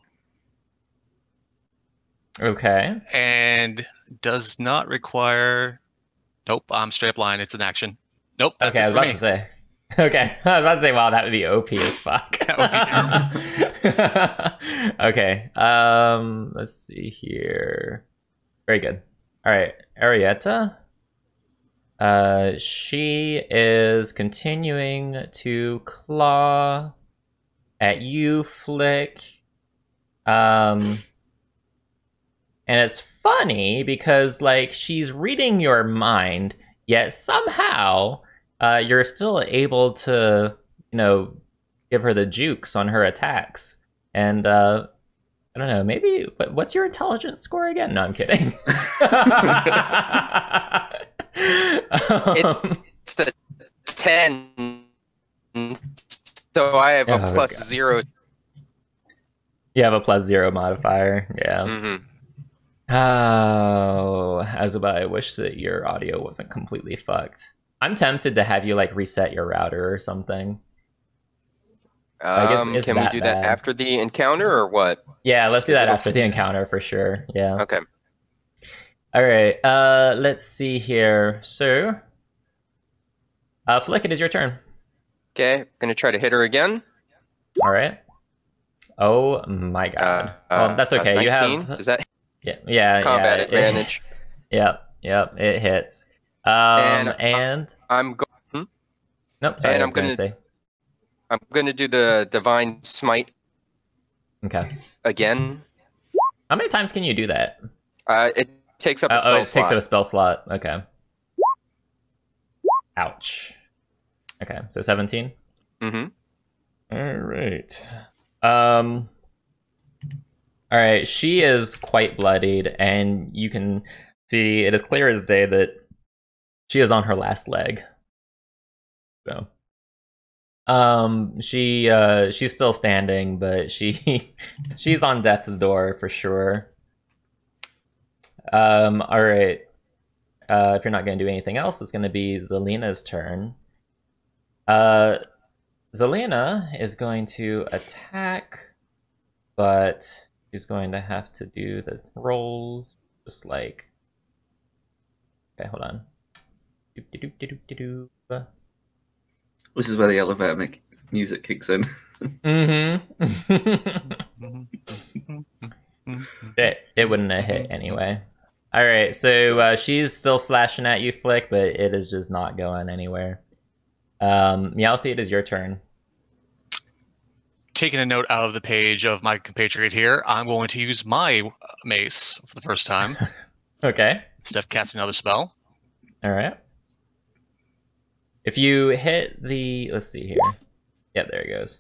Okay. And does not require Nope, I'm straight up lying. It's an action. Nope, that's Okay, I it was for about me. to say. Okay, I was about to say, wow, that would be OP as fuck. That would be Okay, let's see here. Very good. All right, Arietta. She is continuing to claw at you, Flick. And it's funny because, like, she's reading your mind, yet somehow you're still able to, give her the jukes on her attacks. And I don't know, maybe, what's your intelligence score again? No, I'm kidding. It's a 10, so I have a plus God. 0. You have a +0 modifier, yeah. Mm-hmm. Oh, Azubah, I wish that your audio wasn't completely fucked. I'm tempted to have you like reset your router or something. I guess it's Can we that do that bad. after the encounter or what? Yeah, let's do Is that it after the encounter for sure. Yeah. Okay. All right. Let's see here. So, Flick, it is your turn. Okay, gonna try to hit her again. All right. Oh my god. Well, that's okay. 19? You have Does that yeah. combat It advantage? hits. Yep. It hits. And I'm going. nope. Sorry, and I was going to say. I'm gonna do the divine smite Okay. again. How many times can you do that? It takes up a spell it takes slot. up a spell slot. Okay. Ouch. Okay, so 17. Mm-hmm. All right. All right. She is quite bloodied, and you can see it is clear as day that she is on her last leg. So, she's still standing, but she's on death's door for sure. All right. If you're not going to do anything else, it's going to be Zelina's turn. Zelina is going to attack, but she's going to have to do the rolls just like. Okay, hold on. This is where the elevator music kicks in. It wouldn't have hit anyway. All right, so she's still slashing at you, Flick, but it is just not going anywhere. Meowth, it is your turn. Taking a note out of the page of my compatriot here, I'm going to use my mace for the first time. Okay. Instead of casting another spell. All right. If you hit the, let's see here. Yep, there it goes.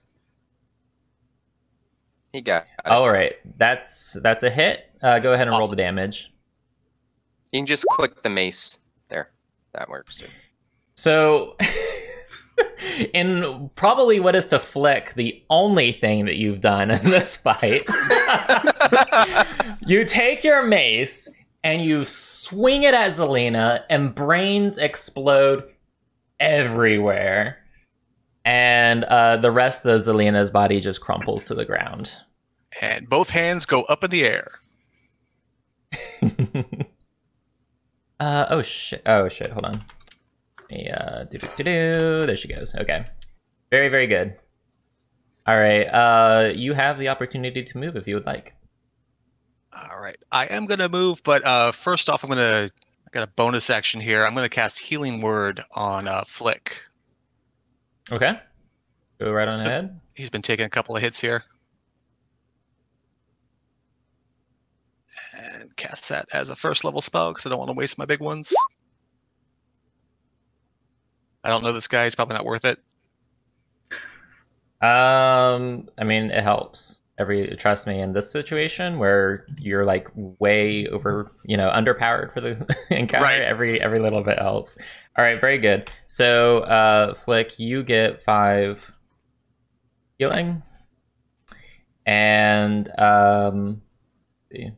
He got it. All right, that's a hit. Go ahead and roll Awesome. the damage. You can just click the mace there. That works too. So, in probably what is to Flick the only thing that you've done in this fight, you take your mace and you swing it at Zelina, and brains explode everywhere. And the rest of Zelina's body just crumples to the ground. And both hands go up in the air. Oh shit, hold on. There she goes. Okay. Very, very good. All right, you have the opportunity to move if you would like. All right, I am going to move, but first off, I got a bonus action here. I'm going to cast Healing Word on Flick. Okay. Go right on So- ahead. He's been taking a couple of hits here. And cast that as a first level spell because I don't want to waste my big ones. I don't know this guy. He's probably not worth it. I mean, it helps. Trust me, in this situation where you're like way over, underpowered for the encounter, Right. every little bit helps. All right, very good. So, Flick, you get 5 healing, and let's see.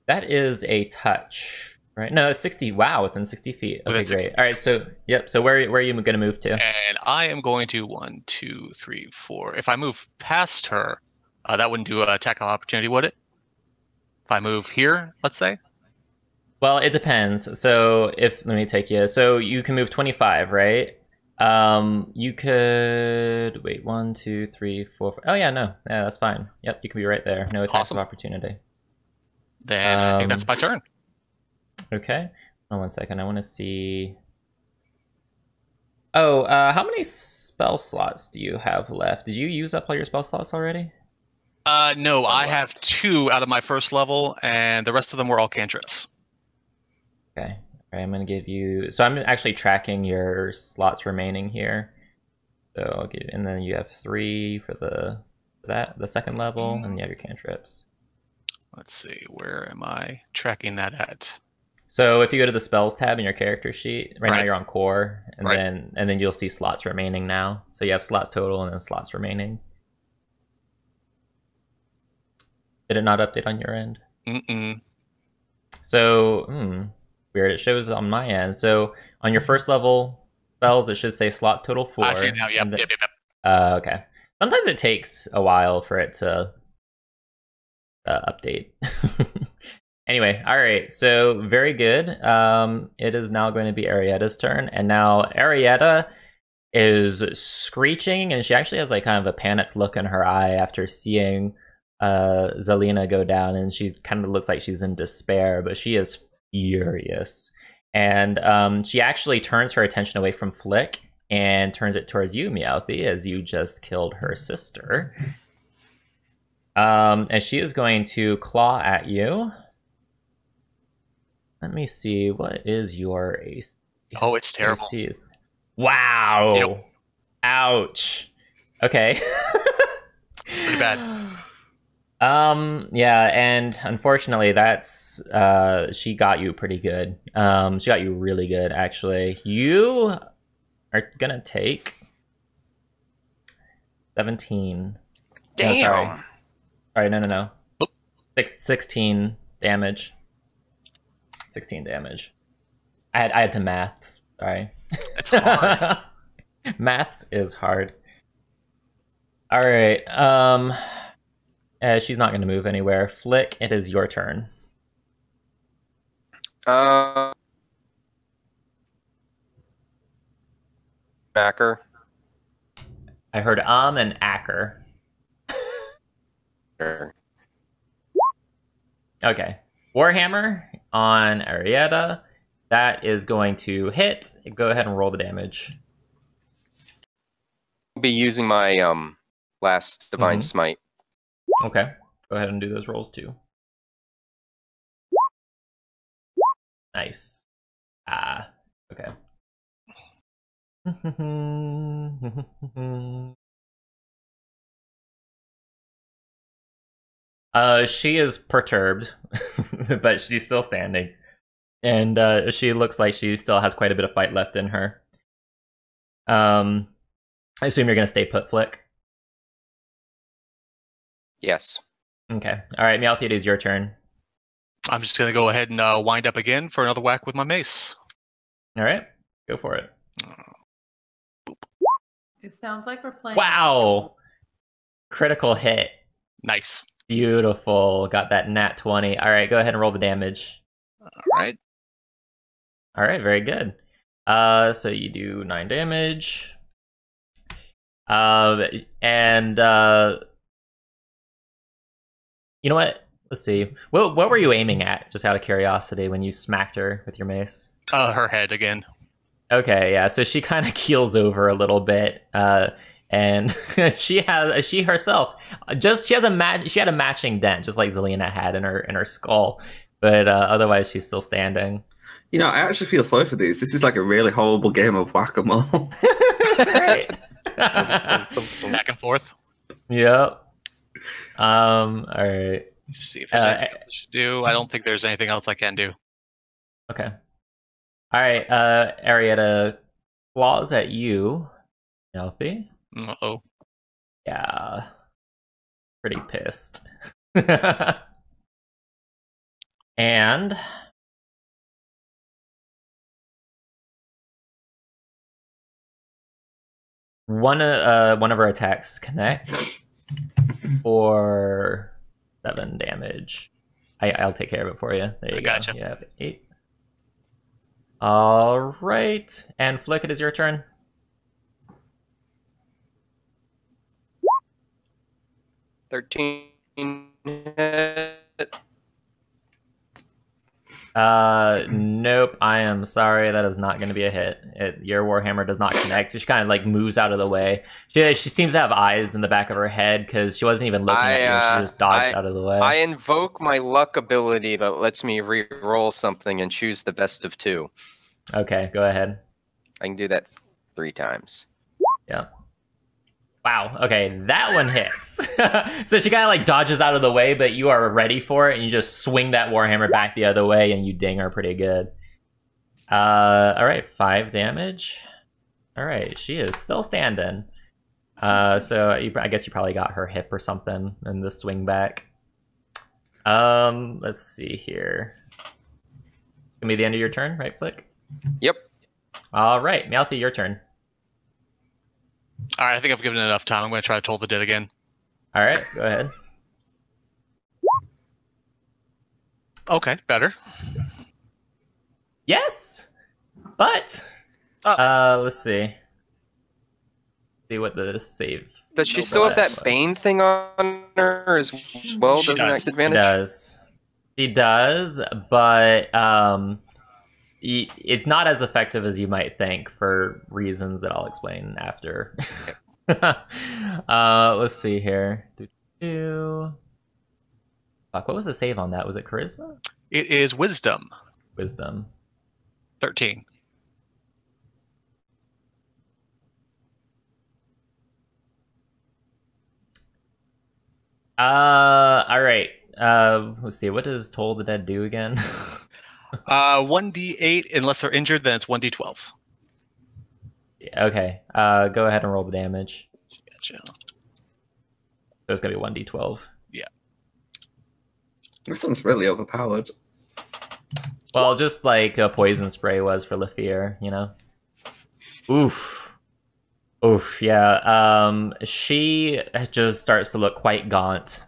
That is a touch, right? No, it's 60. Wow, within 60 feet. Okay, Within 60. great. All right, so yep. So where are you going to move to? And I am going to 1, 2, 3, 4. If I move past her, that wouldn't do an attack of opportunity, would it? If I move here, let's say. Well, it depends. So let me take you. So you can move 25, right? You could wait 1, 2, 3, 4. Oh yeah, no, yeah, that's fine. Yep, you can be right there. No attacks Awesome. of opportunity. Then I think that's my turn. Okay. Oh, 1 second. I want to see. Oh, how many spell slots do you have left? Did you use up all your spell slots already? No, I have 2 out of my first level, and the rest of them were all cantrips. Okay. All right, I'm going to give you... So I'm actually tracking your slots remaining here. So I'll give... And then you have 3 for the second level, and you have your cantrips. Let's see, where am I tracking that at? So if you go to the spells tab in your character sheet, right now you're on core, and Right. then you'll see slots remaining now. So you have slots total and then slots remaining. Did it not update on your end? Mm-mm. So, weird. It shows on my end. So on your first level spells, it should say slots total 4. I see it now. Yep, and then- yep. Okay. Sometimes it takes a while for it to update. Anyway, all right. So very good. It is now going to be Arietta's turn, and now Arietta is screeching, and she actually has like kind of a panicked look in her eye after seeing Zelina go down, and she kind of looks like she's in despair, but she is furious. And she actually turns her attention away from Flick and turns it towards you, Meowth, as you just killed her sister. And she is going to claw at you. Let me see, what is your AC? Oh, it's terrible. AC is... Wow! Yep. Ouch. Okay. It's pretty bad. Yeah, and unfortunately that's she got you pretty good. She got you really good, actually. You are gonna take 17. Damn. No, sorry, no. 16 damage. 16 damage. I had to maths. Sorry. It's hard. Maths is hard. All right. She's not going to move anywhere. Flick, it is your turn. Backer. I heard and acker. Sure. Okay. Warhammer on Arietta. That is going to hit. Go ahead and roll the damage. I'll be using my last divine smite. Okay. Go ahead and do those rolls too. Nice. Okay. She is perturbed, but she's still standing. And she looks like she still has quite a bit of fight left in her. I assume you're going to stay put, Flick? Yes. Okay. All right, Meowth, it is your turn. I'm just going to go ahead and wind up again for another whack with my mace. All right, go for it. It sounds like we're playing. Wow! Critical hit. Nice. Beautiful. Got that nat 20. All right, go ahead and roll the damage. All right. All right, very good. So you do 9 damage. And you know what? Let's see. What were you aiming at, just out of curiosity, when you smacked her with your mace? Her head again. Okay, yeah. So she kind of keels over a little bit, and she herself she had a matching dent, just like Zelina had in her skull, but otherwise she's still standing. You know, I actually feel sorry for these. This is like a really horrible game of whack-a-mole. Right. Back and forth. Yep. All right. Let's see if there's anything else I should do. I don't think there's anything else I can do. Okay. All right. Arietta claws at you, Meowth. Uh-oh. Yeah. Pretty pissed. And one of our attacks connect for 7 damage. I'll take care of it for you. There you go. Gotcha. You have 8. All right, and Flick, it is your turn. $13 hit. Nope. I am sorry. That is not going to be a hit. Your Warhammer does not connect. She kind of like moves out of the way. She seems to have eyes in the back of her head because she wasn't even looking at you. She just dodged out of the way. I invoke my luck ability that lets me re-roll something and choose the best of 2. Okay, go ahead. I can do that 3 times. Yeah. Wow. Okay, that one hits. So she kind of like dodges out of the way, but you are ready for it, and you just swing that Warhammer back the other way, and you ding her pretty good. All right, 5 damage. All right, she is still standing. So I guess you probably got her hip or something in the swing back. Let's see here. Gonna be the end of your turn, right, Flick? Yep. All right, Meowthy, your turn. All right, I think I've given it enough time. I'm going to try to Toll the Dead again. All right, go ahead. Okay, better. Yes, but let's see. See what the save. Does she still have that Bane thing on her as well? She Doesn't does. that advantage? She does, but it's not as effective as you might think for reasons that I'll explain after. Let's see here. Fuck, what was the save on that? Was it Charisma? It is Wisdom. Wisdom. 13. All right. Let's see. What does Toll the Dead do again? 1d8, unless they're injured, then it's 1d12. Yeah, okay. Go ahead and roll the damage. Gotcha. So it's gonna be 1d12. Yeah. This one's really overpowered. Well, just like a poison spray was for Lafir, you know? Oof. Oof, yeah. She just starts to look quite gaunt.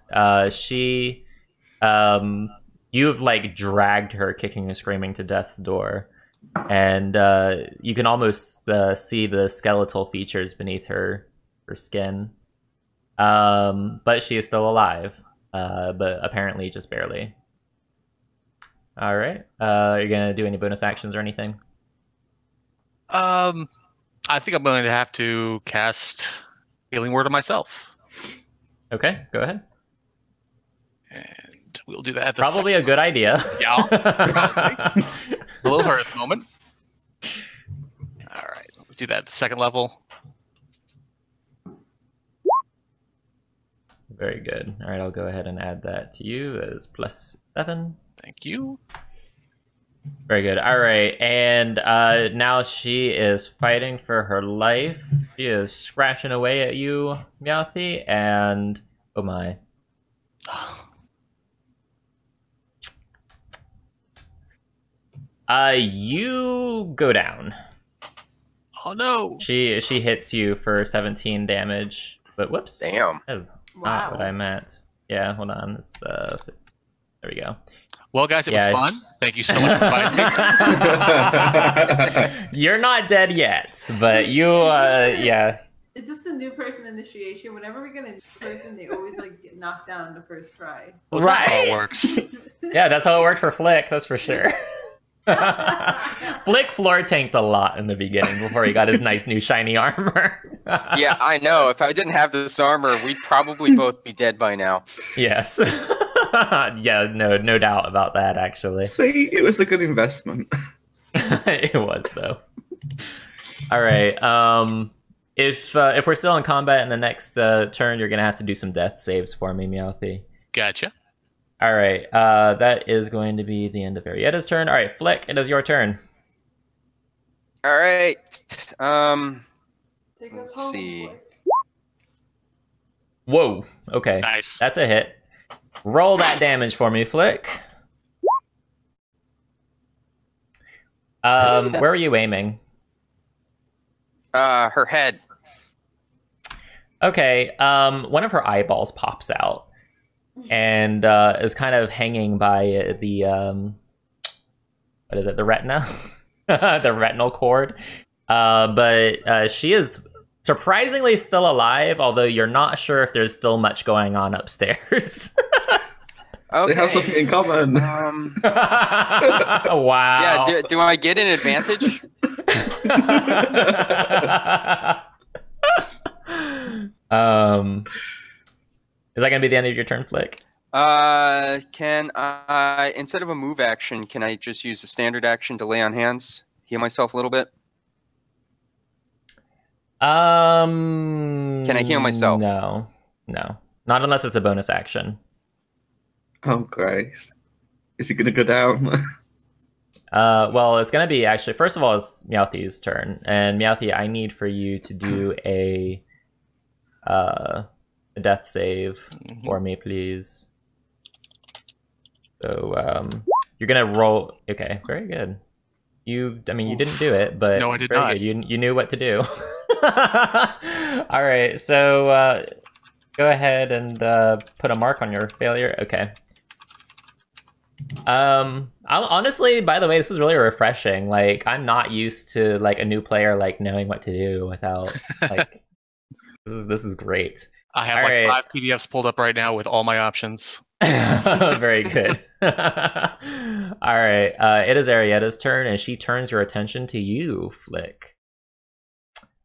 You've like dragged her kicking and screaming to death's door, and you can almost see the skeletal features beneath her skin. But she is still alive, but apparently just barely. All right. Are you gonna do any bonus actions or anything? I think I'm going to have to cast Healing Word on myself. Okay, go ahead. And we'll do that at the Probably a good idea. Yeah, probably. A little hurt at the moment. All right, let's do that at the second level. Very good. All right, I'll go ahead and add that to you as +7. Thank you. Very good. All right, and now she is fighting for her life. She is scratching away at you, Meowthy, and oh my. You go down. Oh no! She hits you for 17 damage, but whoops. Damn. That's not what I meant. Yeah, hold on. It's there we go. Well, guys, it was fun. Thank you so much for fighting me. You're not dead yet, but you, yeah. Is this the new person initiation? Whenever we get a new person, they always like get knocked down the first try. Well, right? That's how it works. Yeah, that's how it worked for Flick. That's for sure. Flick floor tanked a lot in the beginning before he got his nice new shiny armor. Yeah, I know. If I didn't have this armor, we'd probably both be dead by now. Yes. Yeah, no doubt about that, actually. See, it was a good investment. It was, though. All right. If we're still in combat in the next turn, you're gonna have to do some death saves for me, Meowthy. Gotcha. All right. That is going to be the end of Arietta's turn. All right, Flick, it is your turn. All right. Take us Let's home, see. Flick. Whoa. Okay. Nice. That's a hit. Roll that damage for me, Flick. Where are you aiming? Her head. Okay. One of her eyeballs pops out and is kind of hanging by the what is it? The retina. the retinal cord. But she is surprisingly still alive, although you're not sure if there's still much going on upstairs. Okay. They have something in common. Wow. Yeah, do I get an advantage? Is that gonna be the end of your turn, Flick? Can I, instead of a move action, can I just use a standard action to lay on hands? Heal myself a little bit? Can I heal myself? No. Not unless it's a bonus action. Oh, Christ. Is he going to go down? Well, it's going to be actually, first of all, it's Meowthie's turn. And Meowthie, I need for you to do a death save for me, please. So, you're going to roll. Okay, very good. You didn't do it, but no, I did very not. Good. You knew what to do. All right, so go ahead and put a mark on your failure. Okay. Honestly, by the way, this is really refreshing. Like, I'm not used to like a new player like knowing what to do without like. This is great. I have All 5 PDFs pulled up right now with all my options. Very good. All right, it is Arietta's turn, and she turns her attention to you, Flick.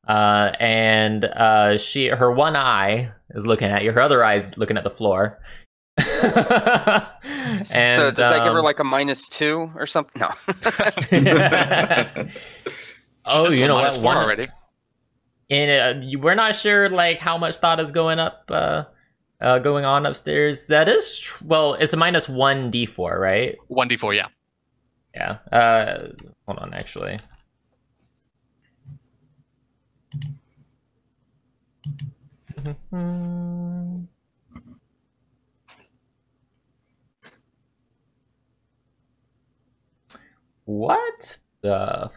And her one eye is looking at you. Her other eye is looking at the floor. And so does that give her like a -2 or something? No. Oh, you know what? -4 already. And we're not sure like how much thought is going on upstairs. That is well, it's a -1d4, right? 1d4, yeah. Yeah. Hold on, actually. What the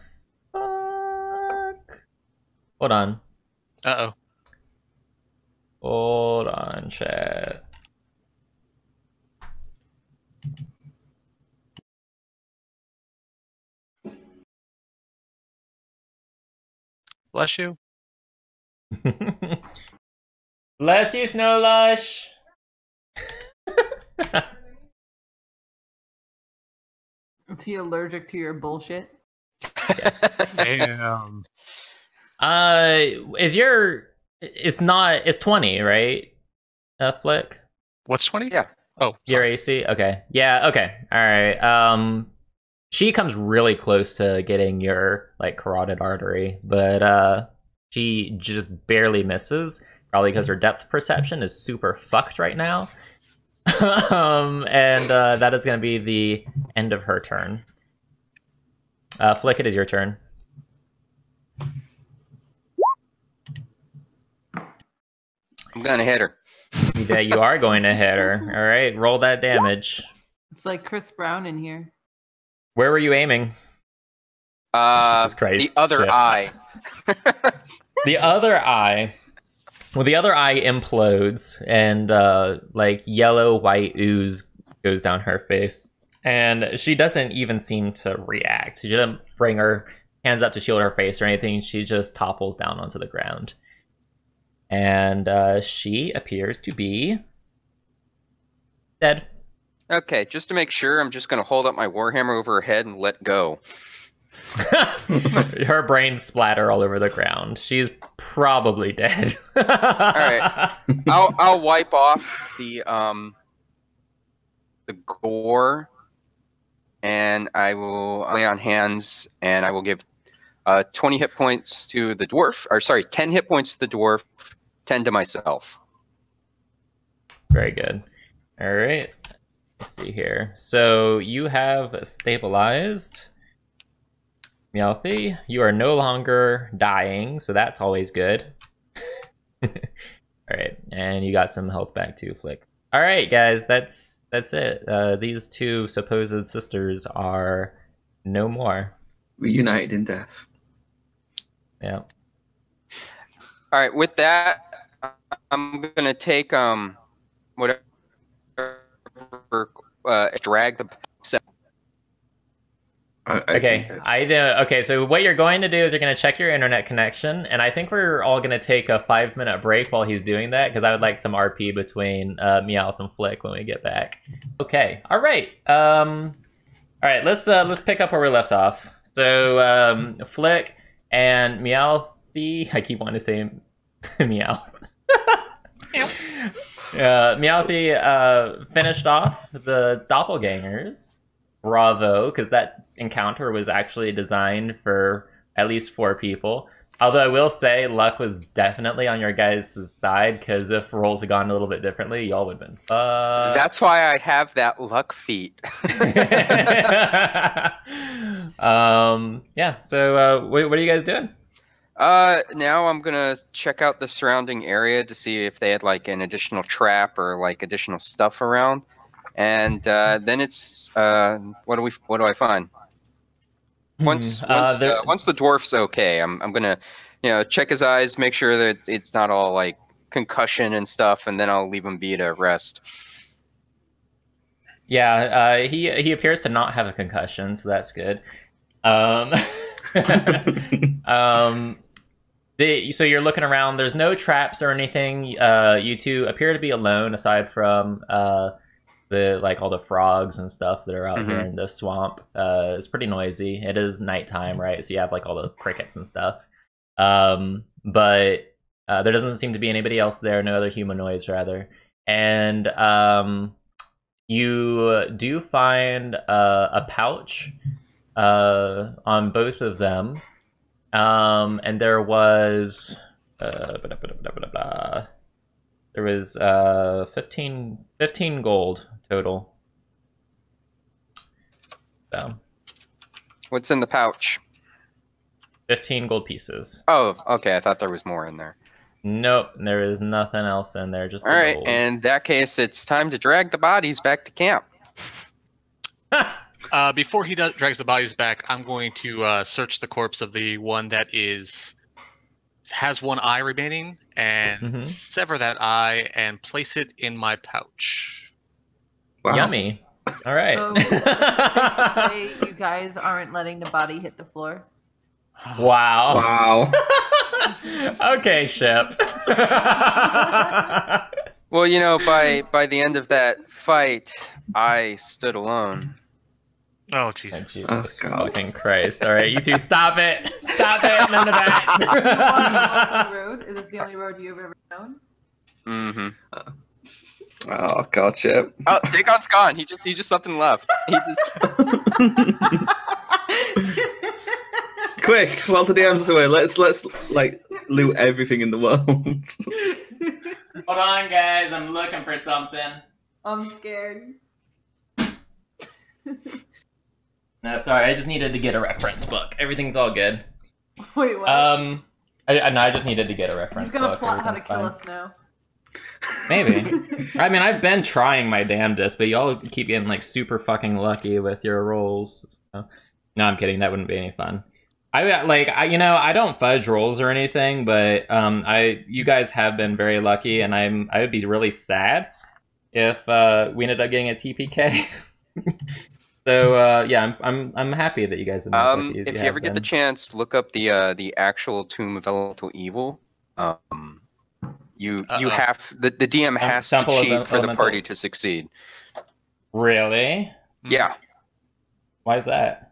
fuck? Hold on. Uh-oh. Hold on, chat. Bless you. Bless you, Snowlush. Is he allergic to your bullshit? Yes. Damn. It's 20, right? Flick? What's 20? Yeah. Oh, Your sorry. AC? Okay. Yeah, okay. Alright. She comes really close to getting your like carotid artery, but she just barely misses, probably because her depth perception is super fucked right now. And that is gonna be the end of her turn. Flick, it is your turn. I'm gonna hit her. You are going to hit her. All right, roll that damage. It's like Chris Brown in here. Where were you aiming? Jesus Christ, The other shit. eye. The other eye. Well, the other eye implodes, and like yellow-white ooze goes down her face, and she doesn't even seem to react. She didn't bring her hands up to shield her face or anything. She just topples down onto the ground, and she appears to be dead. Okay, just to make sure, I'm just gonna hold up my warhammer over her head and let go. Her brains splatter all over the ground. She's probably dead. All right, I'll wipe off the gore, and I will lay on hands, and I will give 20 hit points to the dwarf, or sorry, 10 hit points to the dwarf, 10 to myself. Very good. All right. Let's see here. So you have stabilized. Meowthie, you are no longer dying, so that's always good. Alright, and you got some health back too, Flick. Alright, guys, that's it. These two supposed sisters are no more. Reunited in death. Yeah. Alright, with that, I'm gonna take whatever drag the I Okay, think I do. Okay, so what you're going to do is you're going to check your internet connection, and I think we're all going to take a 5-minute break while he's doing that because I would like some RP between Meowth and Flick when we get back. Okay, all right. All right, let's pick up where we left off. So Flick and Meowthy, I keep wanting to say Meow. Meowthy finished off the doppelgangers. Bravo, because that encounter was actually designed for at least 4 people. Although I will say luck was definitely on your guys' side, because if rolls had gone a little bit differently, y'all would have been fucked. That's why I have that luck feat. Yeah, so what are you guys doing? Now I'm gonna check out the surrounding area to see if they had like an additional trap or like additional stuff around. And then it's what do I find? Once the dwarf's okay, I'm gonna check his eyes, make sure that it's not all like concussion and stuff, and then I'll leave him be to rest. Yeah, he appears to not have a concussion, so that's good. So you're looking around. There's no traps or anything. You two appear to be alone, aside from all the frogs and stuff that are out here in the swamp. It's pretty noisy. It is nighttime, right? So you have like all the crickets and stuff. But there doesn't seem to be anybody else there. No other humanoids, rather. And you do find a pouch on both of them. And there was there was 15 gold total. So what's in the pouch? 15 gold pieces. Oh, okay. I thought there was more in there. Nope, there is nothing else in there. Just all right. gold. In that case, it's time to drag the bodies back to camp. Before he drags the bodies back, I'm going to search the corpse of the one that has one eye remaining and sever that eye and place it in my pouch. Wow. Yummy. All right. So, safe to say you guys aren't letting the body hit the floor. Wow. Okay, Ship. Well, by the end of that fight, I stood alone. Oh, Jesus. Oh, fucking Christ. All right, you two, stop it. Stop it. None of that. Road? Is this the only road you've ever known? Mm-hmm. Oh, God, Chip. Oh, Dagon's gone. He just something left. He just... Quick, while the DM's away, let's like loot everything in the world. Hold on, guys. I'm looking for something. I'm scared. No, sorry. I just needed to get a reference book. Everything's all good. Wait, what? I just needed to get a reference book. He's gonna plot how to kill us now. Maybe. I mean, I've been trying my damnedest, but y'all keep getting like super fucking lucky with your rolls. So. No, I'm kidding. That wouldn't be any fun. I don't fudge rolls or anything, but you guys have been very lucky, and I would be really sad if we ended up getting a TPK. So yeah, I'm happy that you guys have been lucky. If you ever get the chance, look up the actual Tomb of Elemental Evil. You have the DM has to cheat for the party to succeed. Really? Yeah. Why is that?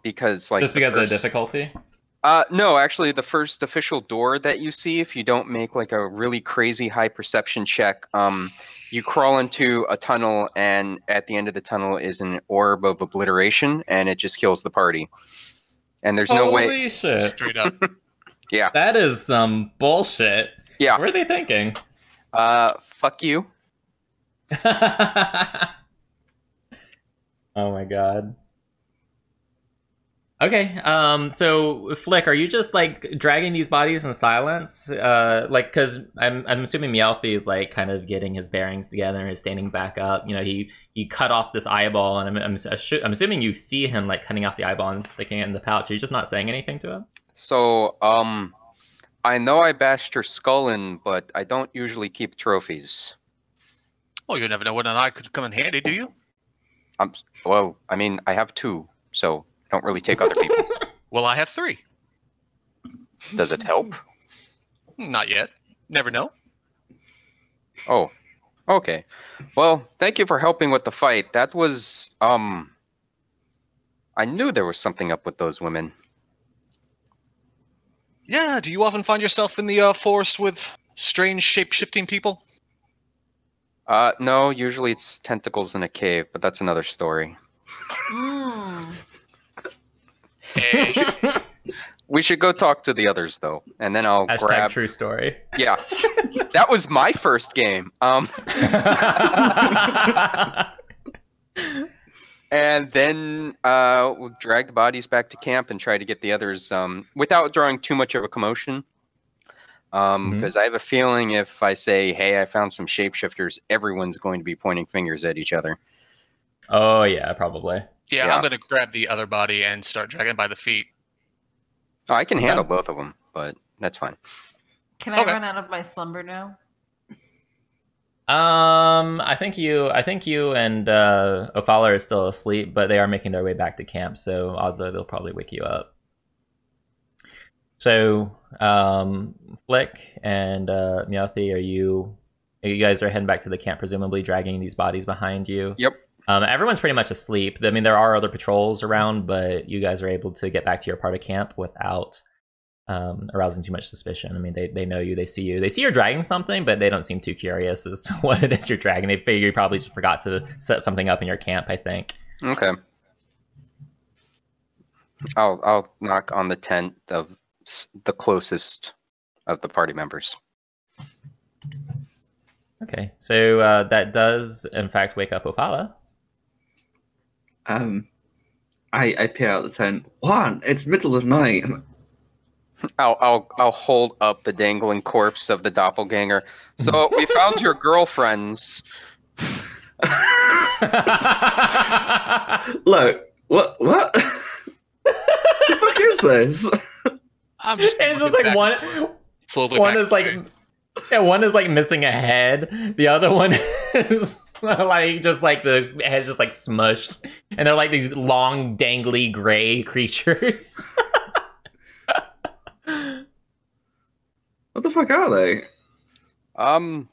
Because like just because of the difficulty? No, actually, the first official door that you see, if you don't make like a really crazy high perception check, you crawl into a tunnel, and at the end of the tunnel is an orb of obliteration, and it just kills the party. And there's no way. Holy shit! Straight up. Yeah. That is some bullshit. Yeah. What are they thinking? Fuck you. Oh my god. Okay, so Flick, are you just like dragging these bodies in silence? Because I'm assuming Meowthy is like kind of getting his bearings together and is standing back up. He cut off this eyeball, and I'm assuming you see him like cutting off the eyeball and sticking it in the pouch. Are you just not saying anything to him? So, I know I bashed her skull in, but I don't usually keep trophies. Oh, you never know when an eye could come in handy, do you? Well, I mean, I have 2, so don't really take other people's. Well, I have 3. Does it help? Not yet. Never know. Oh, okay. Well, thank you for helping with the fight. That was, I knew there was something up with those women. Yeah, do you often find yourself in the forest with strange shape-shifting people? No, usually it's tentacles in a cave, but that's another story. Hey. We should go talk to the others, though, and then I'll Hashtag grab... true story. Yeah. That was my first game. And then we'll drag the bodies back to camp and try to get the others without drawing too much of a commotion. Because I have a feeling if I say, hey, I found some shapeshifters, everyone's going to be pointing fingers at each other. Oh, yeah, probably. Yeah, Yeah. I'm going to grab the other body and start dragging it by the feet. Oh, I can Okay. handle both of them, but that's fine. Can I Okay. run out of my slumber now? I think you and Ophala are still asleep, but they are making their way back to camp, so odds are they'll probably wake you up. So, Flick and Meowthy, you guys are heading back to the camp, presumably dragging these bodies behind you. Yep. Everyone's pretty much asleep. I mean, there are other patrols around, but you guys are able to get back to your part of camp without arousing too much suspicion. I mean, they know you, they see you're dragging something, but they don't seem too curious as to what it is you're dragging. They figure you probably just forgot to set something up in your camp, I think. Okay. I'll knock on the tent of the closest of the party members. Okay, so that does in fact wake up Ophala. I peer out the tent. Juan, it's middle of night. I'll hold up the dangling corpse of the doppelganger. So we found your girlfriends. Look, what? The fuck is this? I'm just It's just looking like back, slowly one back is like, away. yeah, one is like missing a head. The other one is like just like the head's just like smushed, and they're like these long, dangly gray creatures. What the fuck are they? I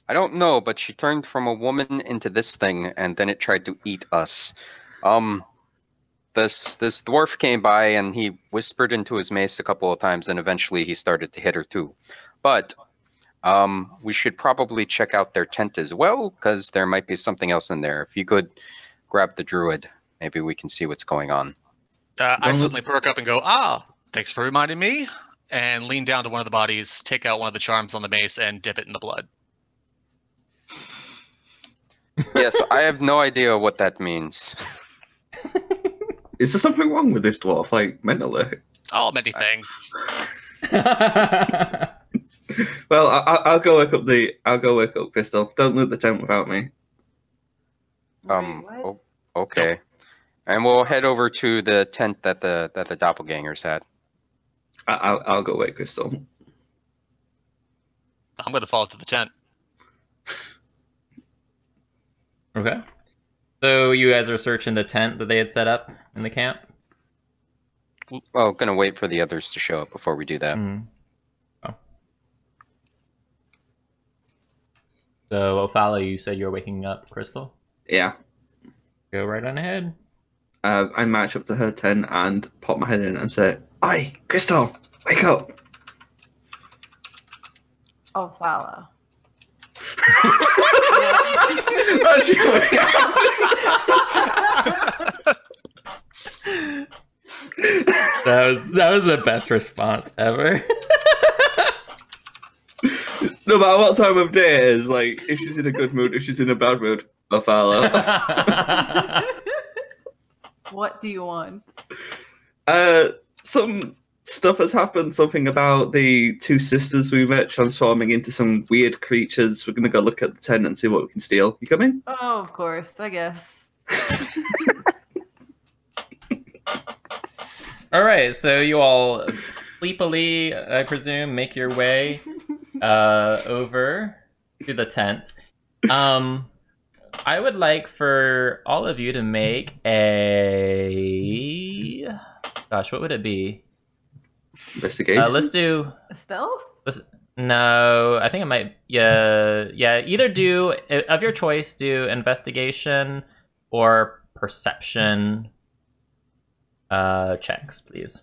don't know, but she turned from a woman into this thing, and then it tried to eat us. This dwarf came by, and he whispered into his mace a couple of times, and eventually he started to hit her too. But we should probably check out their tent as well, because there might be something else in there. If you could grab the druid, maybe we can see what's going on. I suddenly perk up and go, thanks for reminding me, and lean down to one of the bodies, take out one of the charms on the mace, and dip it in the blood. Yes, I have no idea what that means. Is there something wrong with this dwarf, like mentally? Oh, many things. Well, I'll go wake up Crystal. Don't loot the tent without me. What? Okay. And we'll head over to the tent that the doppelgangers had. I'll go wake Crystal. I'm going to fall to the tent. Okay. So you guys are searching the tent that they had set up in the camp? Well, gonna wait for the others to show up before we do that. Oh. So, Ophala, you said you're waking up Crystal? Yeah. Go right on ahead. I march up to her tent and pop my head in and say, "Oi, Crystal, wake up!" Oh, Fala. That's you. That was the best response ever. No matter what time of day it is, like, if she's in a good mood, if she's in a bad mood, I'll follow. What do you want? Some stuff has happened, something about the two sisters we met transforming into some weird creatures. We're gonna go look at the tent and see what we can steal. You coming? Oh, of course, I guess. All right, so you all sleepily, I presume, make your way over to the tent. I would like for all of you to make a... Gosh, what would it be? Investigation? Let's do... Stealth? No, I think it might... Yeah, either do, of your choice, do investigation or perception checks, please.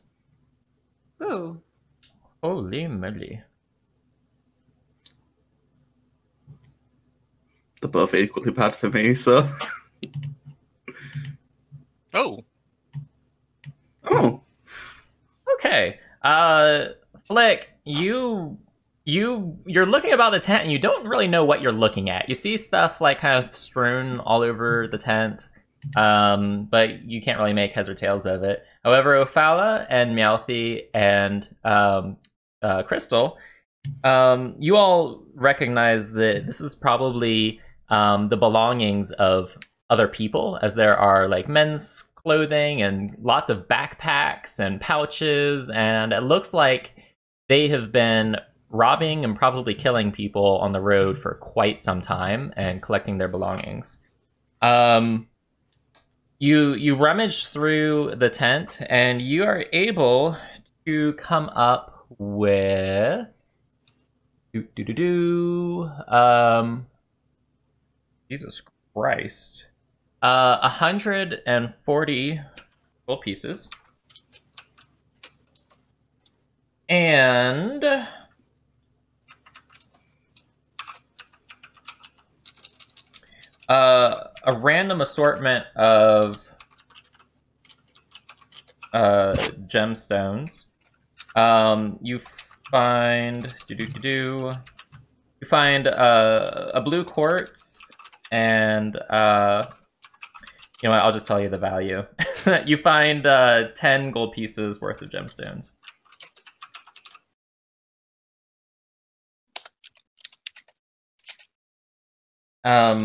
Ooh. Holy moly. They're both equally bad for me, so... Oh. Oh. Okay. Flick, you're looking about the tent and you don't really know what you're looking at. You see stuff like kind of strewn all over the tent, but you can't really make heads or tails of it. However, Ophala and Meowthy and Crystal, you all recognize that this is probably the belongings of other people, as there are like men's clothing and lots of backpacks and pouches, and it looks like they have been robbing and probably killing people on the road for quite some time and collecting their belongings. You rummage through the tent and you are able to come up with Jesus Christ. 140 gold pieces. And a random assortment of gemstones. You find you find a blue quartz and you know what, I'll just tell you the value. You find 10 gold pieces worth of gemstones. Now,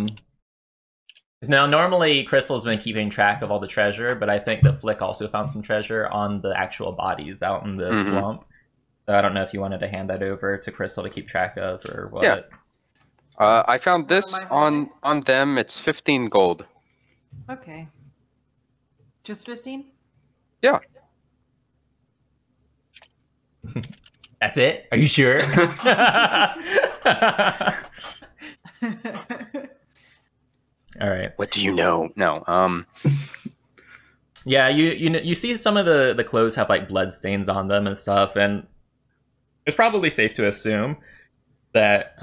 normally Crystal's been keeping track of all the treasure, but I think that Flick also found some treasure on the actual bodies out in the swamp. So I don't know if you wanted to hand that over to Crystal to keep track of or what. Yeah. I found this on them. It's 15 gold. Okay. Just 15? Yeah. That's it? Are you sure? All right. What do you know? No. Yeah, you see some of the clothes have like blood stains on them and stuff, and it's probably safe to assume that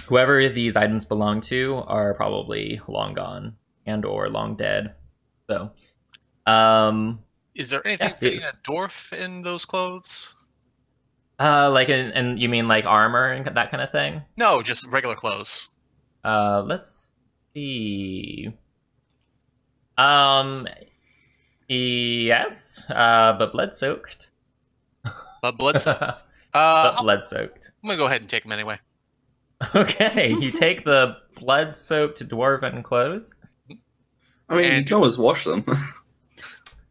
whoever these items belong to are probably long gone and or long dead. So, is there anything fitting a dwarf in those clothes? Like and you mean like armor and that kind of thing? No, just regular clothes. Let's see. Yes, but blood soaked. But blood soaked. Blood soaked. I'm gonna go ahead and take them anyway. Okay, you take the blood soaked dwarven clothes. I mean, you can always wash them.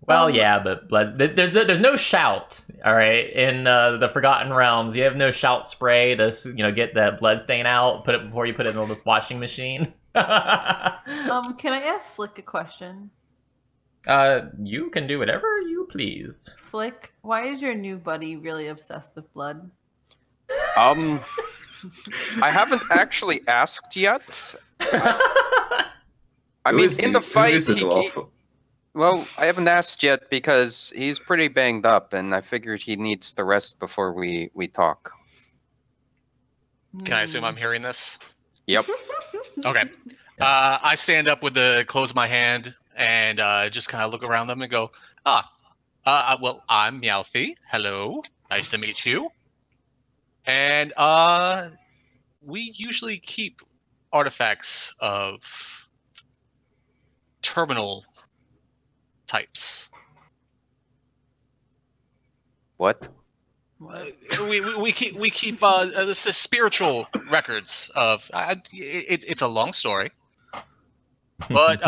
Well, yeah, but blood. There's no shout. All right, in the Forgotten Realms, you have no shout spray to get that blood stain out. Put it before you put it in the washing machine. Can I ask Flick a question? You can do whatever you please. Flick, why is your new buddy really obsessed with blood? I haven't actually asked yet. I mean, in the fight, well, I haven't asked yet because he's pretty banged up, and I figured he needs the rest before we talk. Can I assume I'm hearing this? Yep. Okay. I stand up with the clothes in my hand and just kind of look around them and go, well, I'm Meowthy. Hello. Nice to meet you. And we usually keep artifacts of terminal types. What? We keep spiritual records of. It's a long story, but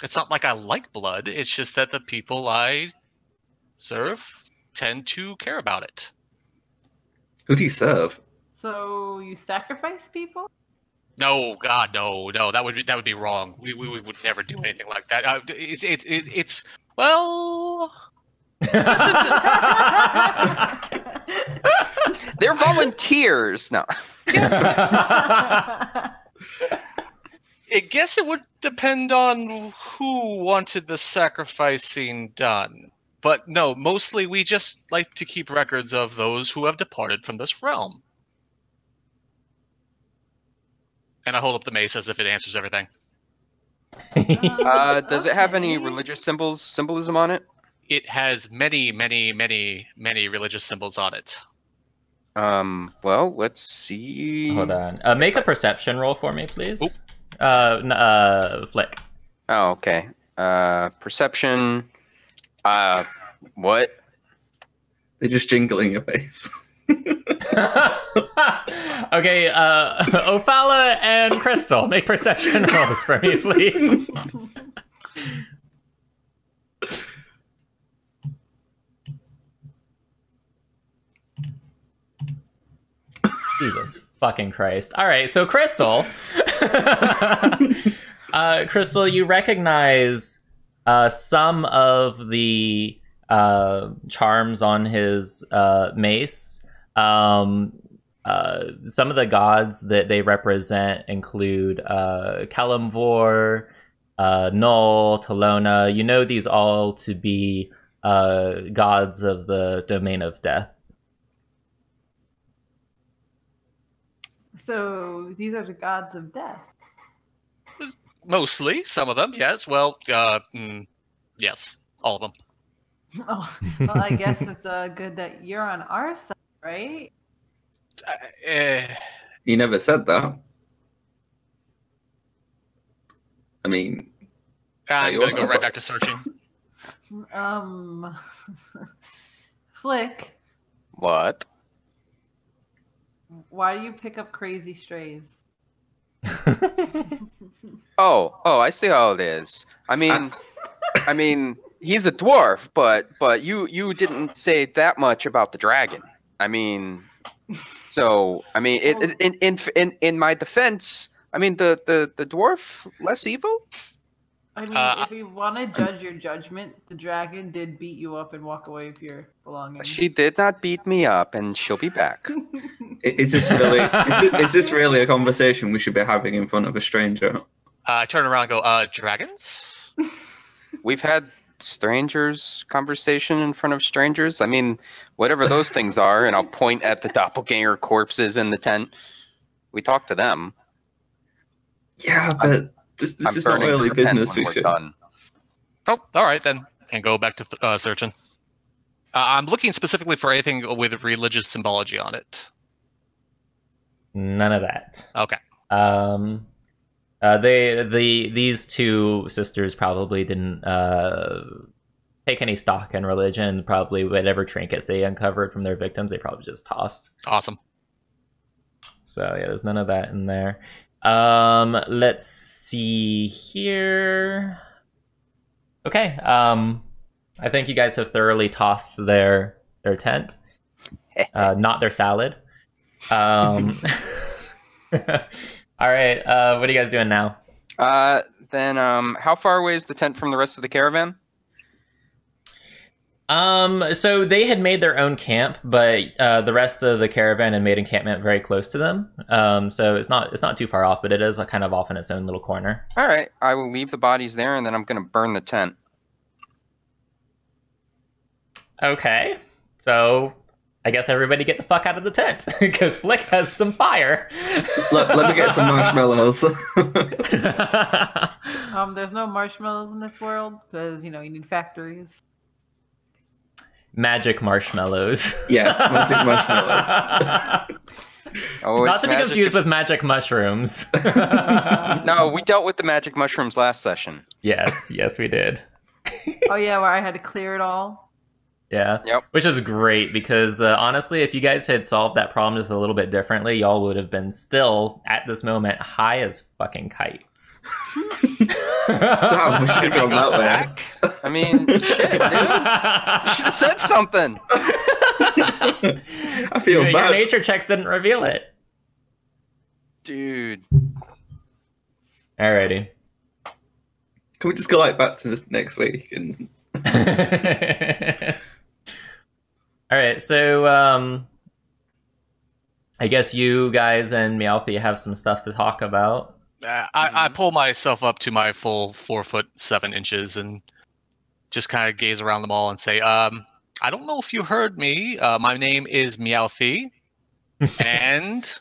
it's not like I like blood. It's just that the people I serve tend to care about it. Who do you serve? So you sacrifice people? No, God, no. That would be wrong. We would never do anything like that. It's well. They're volunteers. No. I guess it would depend on who wanted the sacrificing done. But no, mostly we just like to keep records of those who have departed from this realm. And I hold up the mace as if it answers everything. Does it have any religious symbolism on it? It has many religious symbols on it. Well, let's see. Hold on. Make a perception roll for me, please. Oop. Flick. Oh, okay. Perception. What? They're just jingling your face. Okay, Ophala and Crystal, make perception rolls for me, please. Jesus fucking Christ. All right, so Crystal. Crystal, you recognize some of the charms on his mace. Some of the gods that they represent include Kalimvor, Null, Talona. You know these all to be gods of the domain of death. So these are the gods of death. Mostly, some of them, yes. Well, yes, all of them. Oh, well, I guess it's good that you're on our side, right? You never said that. I mean, I'm gonna go right back to searching. Flick. What? Why do you pick up crazy strays? Oh, I see how it is. I mean, he's a dwarf, but you didn't say that much about the dragon. I mean, so I mean, in my defense, I mean the dwarf less evil. I mean, if you want to judge your judgment, the dragon did beat you up and walk away with your belongings. She did not beat me up, and she'll be back. Is this really? Is this really a conversation we should be having in front of a stranger? I turn around and go, dragons? We've had strangers conversation in front of strangers. I mean, whatever those things are, and I'll point at the doppelganger corpses in the tent. We talk to them. Yeah, but this is not really business we should. Done. Oh, all right then, and go back to searching. I'm looking specifically for anything with religious symbology on it. None of that. Okay. These two sisters probably didn't take any stock in religion. Probably whatever trinkets they uncovered from their victims, they probably just tossed. Awesome. So yeah, there's none of that in there. Let's see here. Okay. I think you guys have thoroughly tossed their tent, not their salad. All right. What are you guys doing now? Then how far away is the tent from the rest of the caravan? So they had made their own camp, but the rest of the caravan had made encampment very close to them. So it's not too far off, but it is kind of off in its own little corner. All right, I will leave the bodies there, and then I'm gonna burn the tent. Okay, so I guess everybody get the fuck out of the tent because Flick has some fire. Let me get some marshmallows. There's no marshmallows in this world because you need factories. Magic marshmallows. Yes, magic marshmallows. Oh, not to be confused with magic mushrooms. No, we dealt with the magic mushrooms last session. Yes, we did. Oh yeah, where I had to clear it all. Yeah. Yep. Which is great because honestly, if you guys had solved that problem just a little bit differently, y'all would have been still at this moment high as fucking kites. Damn, we should have gone that way. I mean, shit, dude. You should have said something. I feel bad. Your nature checks didn't reveal it. Dude. Alrighty. Can we just go like back to next week? And All right, so I guess you guys and Meowth have some stuff to talk about. I pull myself up to my full 4'7" and just kind of gaze around them all and say, I don't know if you heard me. My name is Meowth, and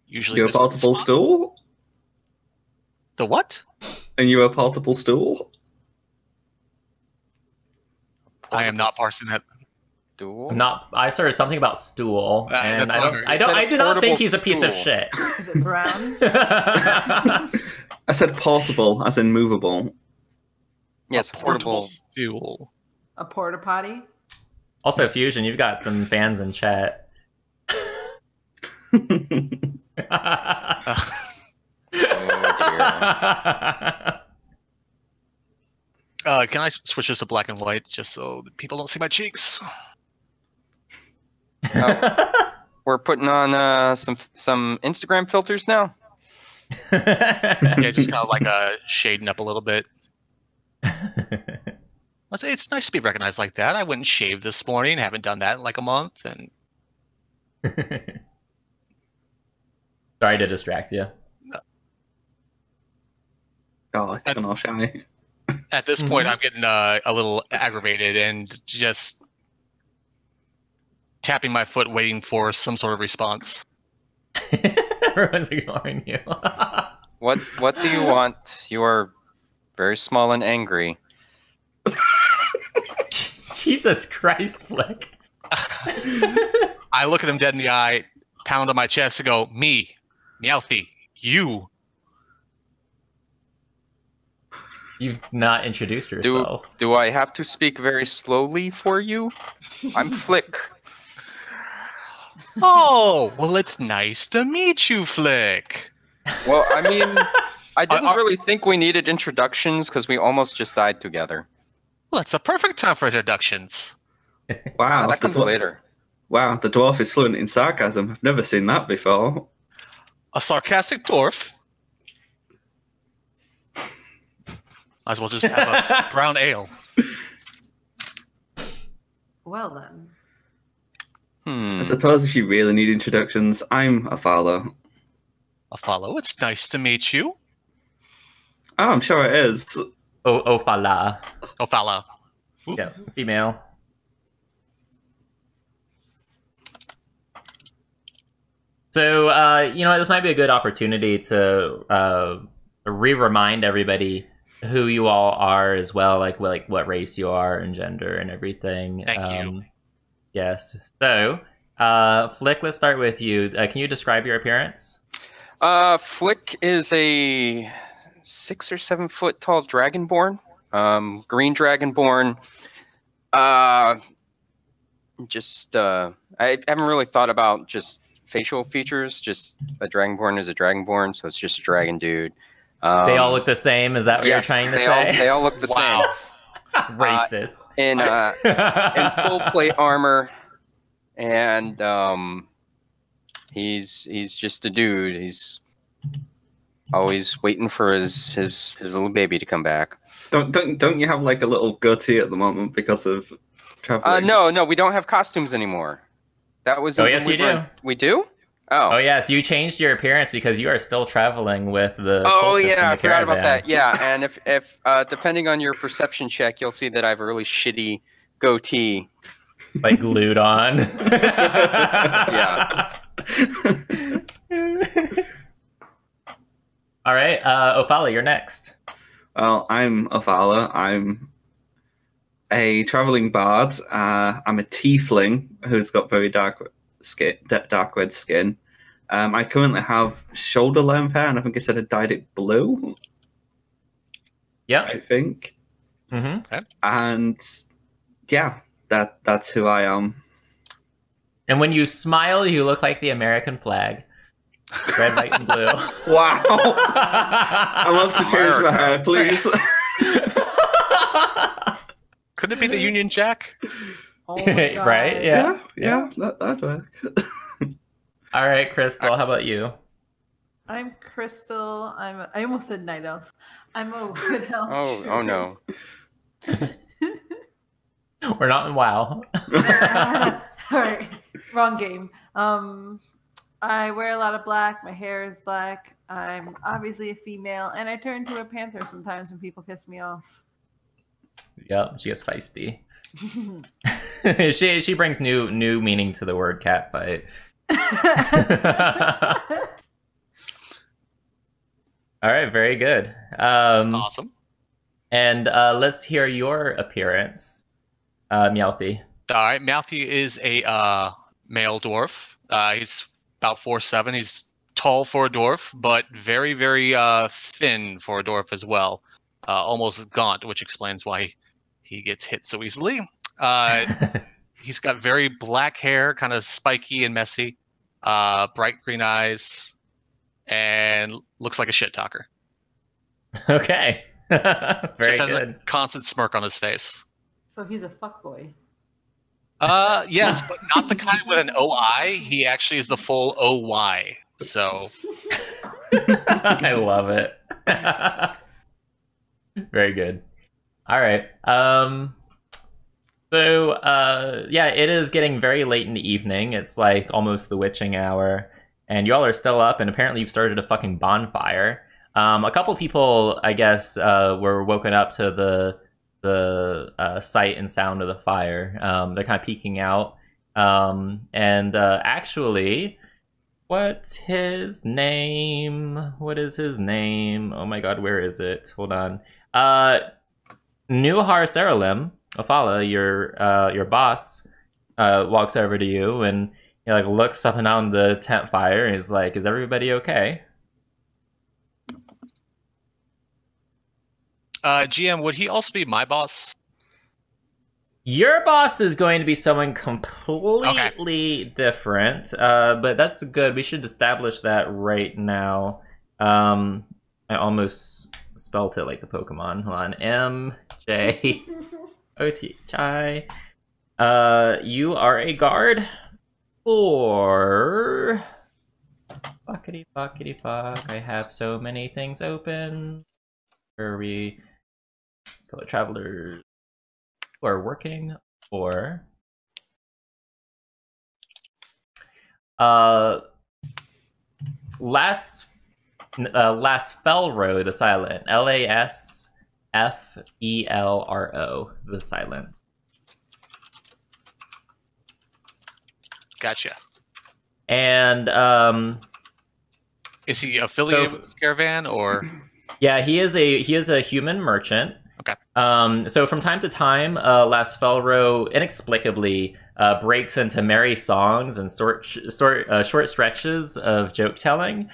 usually you're a portable stool? The what? And you're a portable stool? I am not parsing that. Stool? I started something about stool, and that's what I I do not think he's a portable piece of stool. shit. Is it brown? I said portable, as in movable. Yes, A portable portable. stool. A porta potty? Also, Fusion, you've got some fans in chat. Oh dear. Can I switch this to black and white just so that people don't see my cheeks? We're putting on some Instagram filters now. Yeah, just kind of like shading up a little bit. I'd say it's nice to be recognized like that. I went and shaved this morning. Haven't done that in like a month, and Sorry to distract you. Oh, it's gone all shiny. at this point, I'm getting a little aggravated and just tapping my foot, waiting for some sort of response. Everyone's ignoring you. What do you want? You are very small and angry. Jesus Christ, Flick. I look at him dead in the eye, pound on my chest, and go, "Me, Meowth, you." You've not introduced yourself. Do I have to speak very slowly for you? I'm Flick. Oh, well, it's nice to meet you, Flick. Well, I mean, I didn't really think we needed introductions because we almost just died together. Well, it's a perfect time for introductions. Wow, That comes later. Wow, the dwarf is fluent in sarcasm. I've never seen that before. A sarcastic dwarf. Might as well just have a brown ale. Well then. I suppose if you really need introductions, I'm Afala. Afala, it's nice to meet you. Oh, I'm sure it is. Ofala. Afala. Yeah, female. So, this might be a good opportunity to re-remind everybody who you all are as well, like what race you are and gender and everything. Thank you. Yes. So, Flick, let's start with you. Can you describe your appearance? Flick is a 6 or 7 foot tall dragonborn. Green dragonborn. I haven't really thought about just facial features. Just a dragonborn is a dragonborn, so it's just a dragon dude. They all look the same. Is that what you're trying to say? They all look the same. Racist. In full plate armor, and he's just a dude. He's always waiting for his little baby to come back. Don't you have like a little goatee at the moment because of traveling? No, we don't have costumes anymore. That was. Oh yes, you do. We do. Oh yes, you changed your appearance because you are still traveling with the. Oh cultists in yeah, the I forgot about caravan. that. Yeah, and if depending on your perception check, you'll see that I have a really shitty goatee. Like glued on. Yeah. All right, Ophala, you're next. Well, I'm Afala. I'm a traveling bard. I'm a tiefling who's got very dark red skin. I currently have shoulder length hair, and I think I said I dyed it blue. Yep. I think. Mm-hmm. And yeah, that's who I am. And when you smile, you look like the American flag. Red, white, and blue. Wow. I want to change my hair, please. Couldn't it be the Union Jack? Oh my God. Right? Yeah. Yeah, that'd work. All right, Crystal, how about you? I'm Crystal. I almost said Night Elf. I'm a Wood Elf. Oh no. We're not in WoW. All right, wrong game. I wear a lot of black. My hair is black. I'm obviously a female, and I turn to a panther sometimes when people piss me off. Yep, she gets feisty. she brings new meaning to the word catfight. All right, very good. Awesome. And let's hear your appearance, Meowthy. All right, Meowthy is a male dwarf. He's about 4'7". He's tall for a dwarf, but very, very thin for a dwarf as well. Almost gaunt, which explains why he gets hit so easily. He's got very black hair, kind of spiky and messy, bright green eyes, and looks like a shit talker. Okay. Very Just has good. a constant smirk on his face. So he's a fuckboy. Yes, but not the kind with an OI. He actually is the full OY. So I love it. Very good. All right. So yeah, it is getting very late in the evening. It's like almost the witching hour, and y'all are still up, and apparently you've started a fucking bonfire. A couple people, I guess, were woken up to the sight and sound of the fire. They're kind of peeking out, and actually, what's his name? What is his name? Oh my god, where is it? Hold on. Nuhar Seralim, Afala, your boss, walks over to you and he like looks up and down the tent fire and he's like, "Is everybody okay?" GM, would he also be my boss? Your boss is going to be someone completely different, but that's good. We should establish that right now. I almost spelled it like the Pokemon. Hold on. MJOTHI. You are a guard for... Fuckity fuckity fuck. I have so many things open. Where we... Fellow travelers who are working for... Lasfelro, the silent. Lasfelo, the silent. Gotcha. And is he affiliated with this caravan, or? Yeah, he is a human merchant. Okay. So from time to time, Lasfelro inexplicably breaks into merry songs and short stretches of joke telling.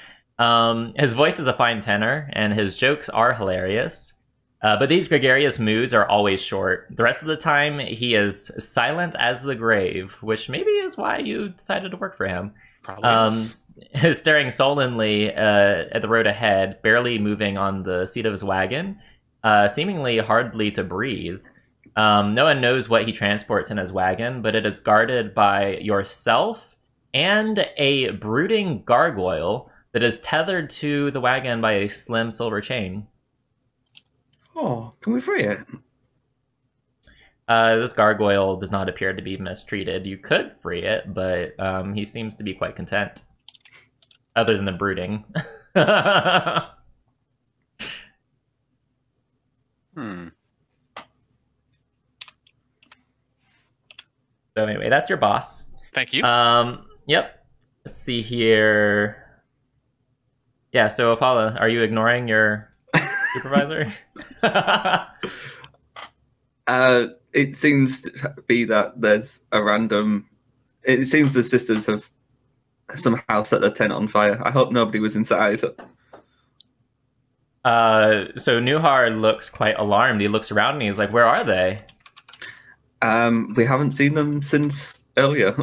His voice is a fine tenor, and his jokes are hilarious. But these gregarious moods are always short. The rest of the time, he is silent as the grave, which maybe is why you decided to work for him. Probably. Staring sullenly at the road ahead, barely moving on the seat of his wagon, seemingly hardly to breathe. No one knows what he transports in his wagon, but it is guarded by yourself and a brooding gargoyle that is tethered to the wagon by a slim silver chain. Oh, can we free it? This gargoyle does not appear to be mistreated. You could free it, but he seems to be quite content. Other than the brooding. So anyway, that's your boss. Thank you. Yep. Let's see here. Yeah, so Afala, are you ignoring your supervisor? It seems to be that there's a random... It seems the sisters have somehow set the tent on fire. I hope nobody was inside. So Nuhar looks quite alarmed. He looks around and he's like, "Where are they?" We haven't seen them since earlier.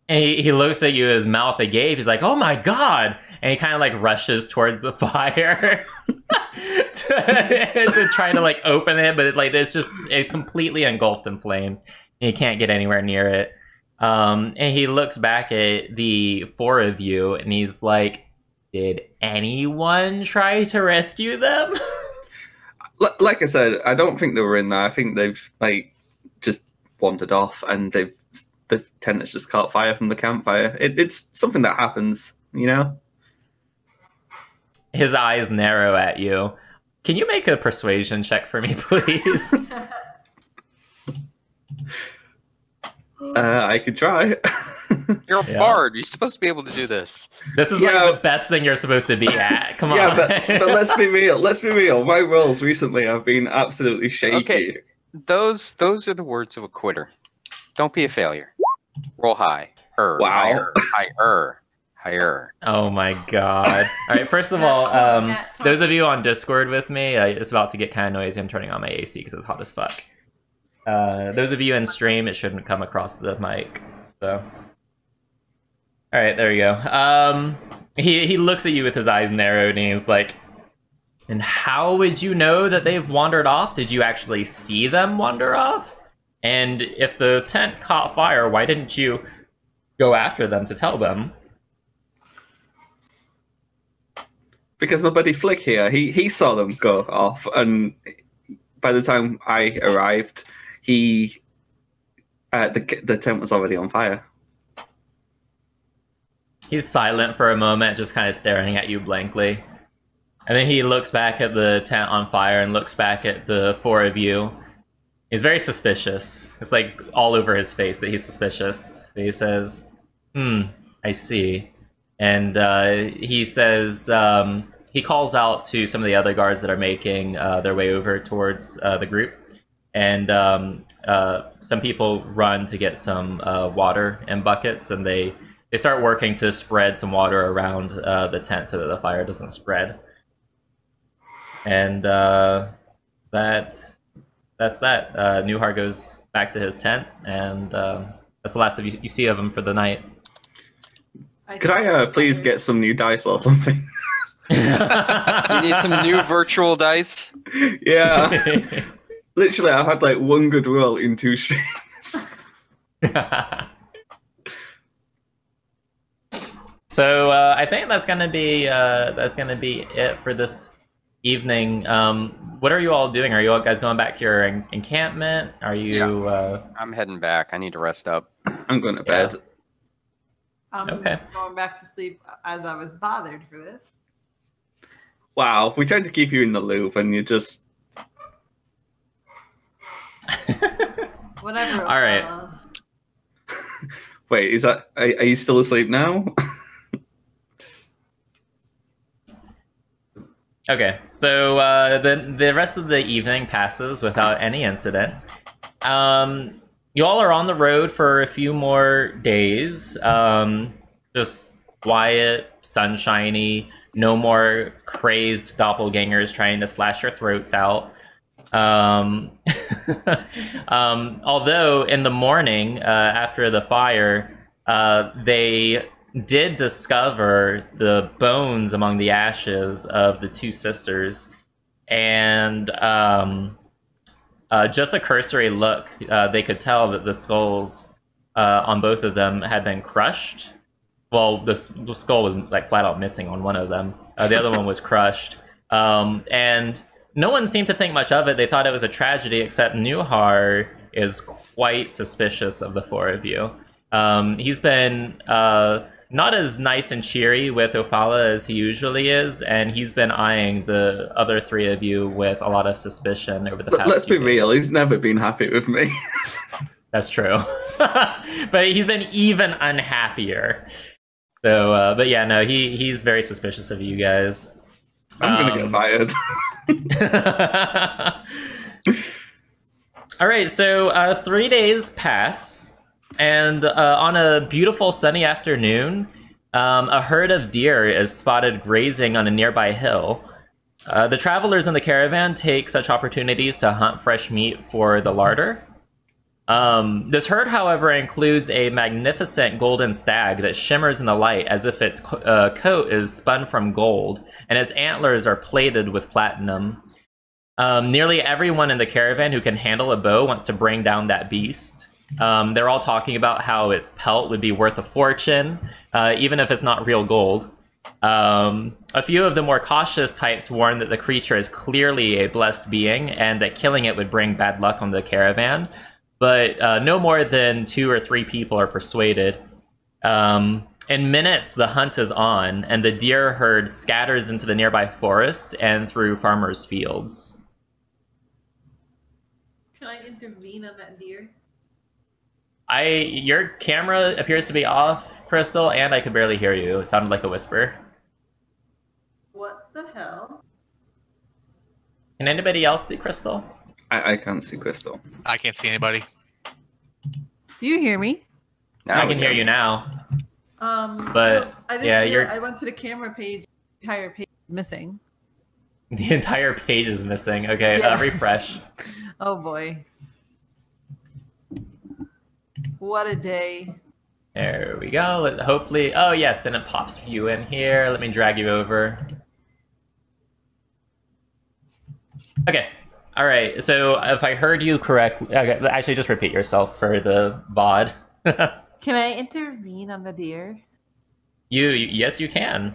And he looks at you, his mouth agape. He's like, "Oh my god!" And he kind of like rushes towards the fire to try to like open it, but it's just completely engulfed in flames. And he can't get anywhere near it. And he looks back at the four of you, and he's like, Did anyone try to rescue them? Like I said, I don't think they were in there. I think they've like just wandered off, and the tent has just caught fire from the campfire. It's something that happens, you know. His eyes narrow at you. Can you make a persuasion check for me, please? I could try. You're a bard. You're supposed to be able to do this. This is like the best thing you're supposed to be at. Come on. Yeah, but let's be real. Let's be real. My rolls recently have been absolutely shaky. Okay, those are the words of a quitter. Don't be a failure. Roll high. Wow. Higher. Oh my god. Alright, first of all, those of you on Discord with me, it's about to get kind of noisy. I'm turning on my AC because it's hot as fuck. Those of you in stream, it shouldn't come across the mic. So, alright, there we go. He looks at you with his eyes narrowed and he's like, and how would you know that they've wandered off? Did you actually see them wander off? And if the tent caught fire, why didn't you go after them to tell them? Because my buddy Flick here, he saw them go off, and by the time I arrived, the tent was already on fire. He's silent for a moment, just kind of staring at you blankly. And then he looks back at the tent on fire and looks back at the four of you. He's very suspicious. It's like all over his face that he's suspicious. He says, I see. And he says, he calls out to some of the other guards that are making their way over towards the group. And some people run to get some water in buckets, and they start working to spread some water around the tent so that the fire doesn't spread. And that's that. Newhar goes back to his tent, and that's the last of you see of him for the night. Could I please get some new dice or something? You need some new virtual dice? Yeah. Literally, I've had like one good roll in 2 streams. So I think that's gonna be it for this evening. What are you all doing? Are you all guys going back to your encampment? Are you? Yeah. I'm heading back. I need to rest up. I'm going to bed. I'm going back to sleep as I was bothered for this. Wow, we tried to keep you in the loop, and you just. Whatever. All right. Wait, is that? Are you still asleep now? Okay, so the rest of the evening passes without any incident. You all are on the road for a few more days. Just quiet, sunshiny, no more crazed doppelgangers trying to slash your throats out. Although in the morning, after the fire, they did discover the bones among the ashes of the 2 sisters, and just a cursory look, they could tell that the skulls on both of them had been crushed. Well, the skull was like flat out missing on one of them. The other one was crushed, and no one seemed to think much of it. They thought it was a tragedy, except Newhar is quite suspicious of the 4 of you. He's been not as nice and cheery with Ophala as he usually is, and he's been eyeing the other 3 of you with a lot of suspicion over the past Let's few be real, days. he's never been happy with me. That's true. But he's been even unhappier. So, but yeah, no, he's very suspicious of you guys. I'm gonna get fired. All right, so 3 days pass, and on a beautiful sunny afternoon, a herd of deer is spotted grazing on a nearby hill. The travelers in the caravan take such opportunities to hunt fresh meat for the larder. This herd, however, includes a magnificent golden stag that shimmers in the light as if its coat is spun from gold, and its antlers are plated with platinum. Nearly everyone in the caravan who can handle a bow wants to bring down that beast. They're all talking about how its pelt would be worth a fortune, even if it's not real gold. A few of the more cautious types warn that the creature is clearly a blessed being and that killing it would bring bad luck on the caravan. But no more than 2 or 3 people are persuaded. In minutes, the hunt is on, and the deer herd scatters into the nearby forest and through farmers' fields. Can I intervene on that deer? Your camera appears to be off, Crystal, and I could barely hear you. It sounded like a whisper. What the hell? Can anybody else see Crystal? I can't see Crystal. I can't see anybody. Do you hear me? Now I we can hear go. you now. But I just yeah, I went to the camera page. The entire page is missing. The entire page is missing. Okay, Yeah. refresh. Oh boy. What a day. There we go. Hopefully, oh yes, and it pops you in here. Let me drag you over. Okay. All right. So if I heard you correctly, okay, actually, just repeat yourself for the VOD. Can I intervene on the deer? Yes, you can.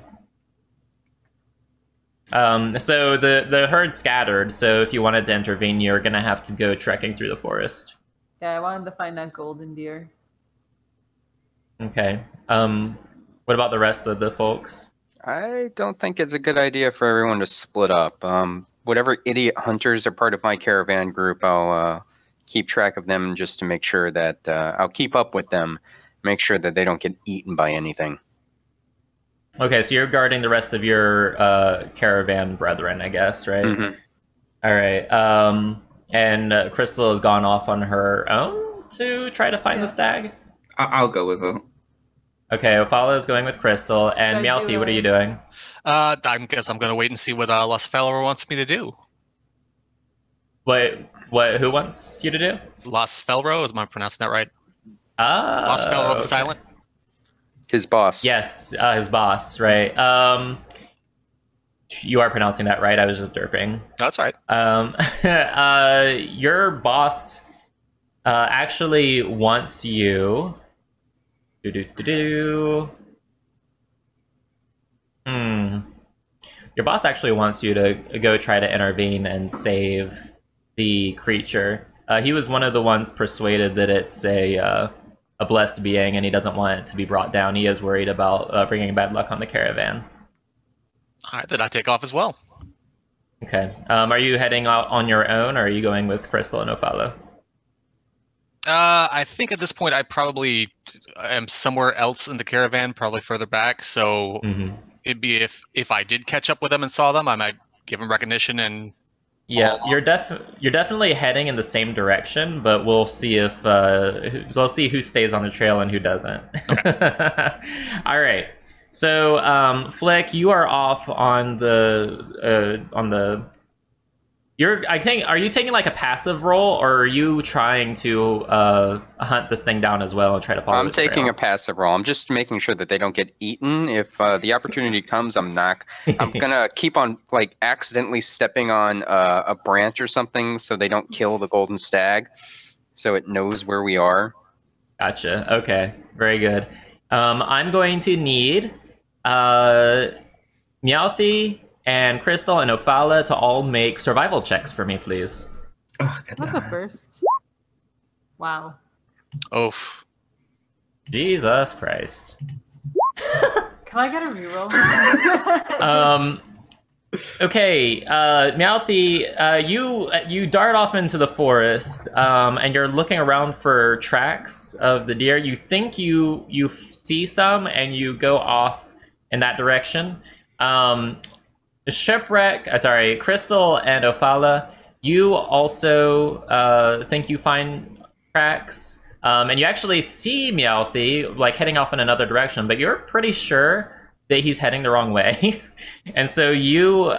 So the herd scattered. So if you wanted to intervene, you're gonna have to go trekking through the forest. Yeah, I wanted to find that golden deer. Okay. What about the rest of the folks? I don't think it's a good idea for everyone to split up. Whatever idiot hunters are part of my caravan group, I'll keep track of them just to make sure that I'll keep up with them, make sure that they don't get eaten by anything. Okay, so you're guarding the rest of your caravan brethren, I guess, right? Mhm. All right. And Crystal has gone off on her own to try to find Yeah. the stag. I'll go with her. Okay, Ophala is going with Crystal, and Should I do Meowthy, what are a- you doing? I guess I'm gonna wait and see what Lost Fellower wants me to do. What? Who wants you to do? Lost Felrow, am I pronouncing that right? Lost Lost Felrow the Silent. His boss. Yes, his boss, right? You are pronouncing that right. I was just derping. No, that's all right. Your boss actually wants you. Your boss actually wants you to go try to intervene and save the creature. He was one of the ones persuaded that it's a blessed being, and he doesn't want it to be brought down. He is worried about bringing bad luck on the caravan. All right, then I take off as well. Okay. Are you heading out on your own, or are you going with Crystal and Ophala? I think at this point I probably am somewhere else in the caravan, probably further back. So it'd be if I did catch up with them and saw them, I might give them recognition and. Yeah, you're definitely heading in the same direction, but we'll see if we'll see who stays on the trail and who doesn't. All right. So, Flick, you are off on the. I think. Are you taking like a passive role, or are you trying to hunt this thing down as well and try to follow? I'm taking a passive role. I'm just making sure that they don't get eaten. If the opportunity comes, I'm gonna keep on like accidentally stepping on a branch or something so they don't kill the golden stag, so it knows where we are. Gotcha. Okay. Very good. I'm going to need Meowthy and Crystal and Ophala to all make survival checks for me, please. Oh, God That's damn a it. first. Wow. Oof. Jesus Christ. Can I get a reroll? Okay, Meowthy, you dart off into the forest, and you're looking around for tracks of the deer. You think you see some, and you go off in that direction. Crystal and Ophala, you also think you find tracks, and you actually see Meowthy like heading off in another direction, but you're pretty sure that he's heading the wrong way. And so you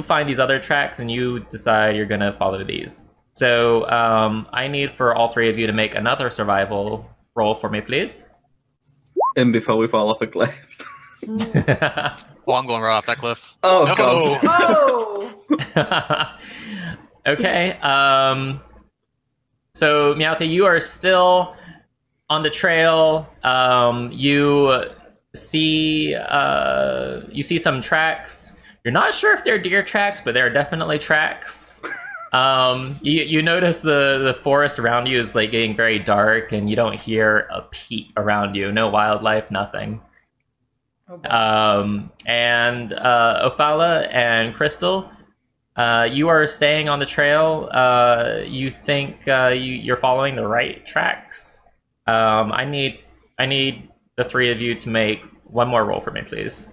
find these other tracks and you decide you're gonna follow these. So I need for all three of you to make another survival roll for me, please. And before we fall off a cliff. Oh, I'm going right off that cliff. Oh, No. God. Oh! Okay. So Meowthy, you are still on the trail. You see some tracks. You're not sure if they're deer tracks, but they're definitely tracks. You notice the forest around you is like getting very dark, and you don't hear a peep around you. No wildlife, nothing. Okay. And Ophala and Crystal, you are staying on the trail. You think you're following the right tracks. I need the three of you to make one more roll for me, please.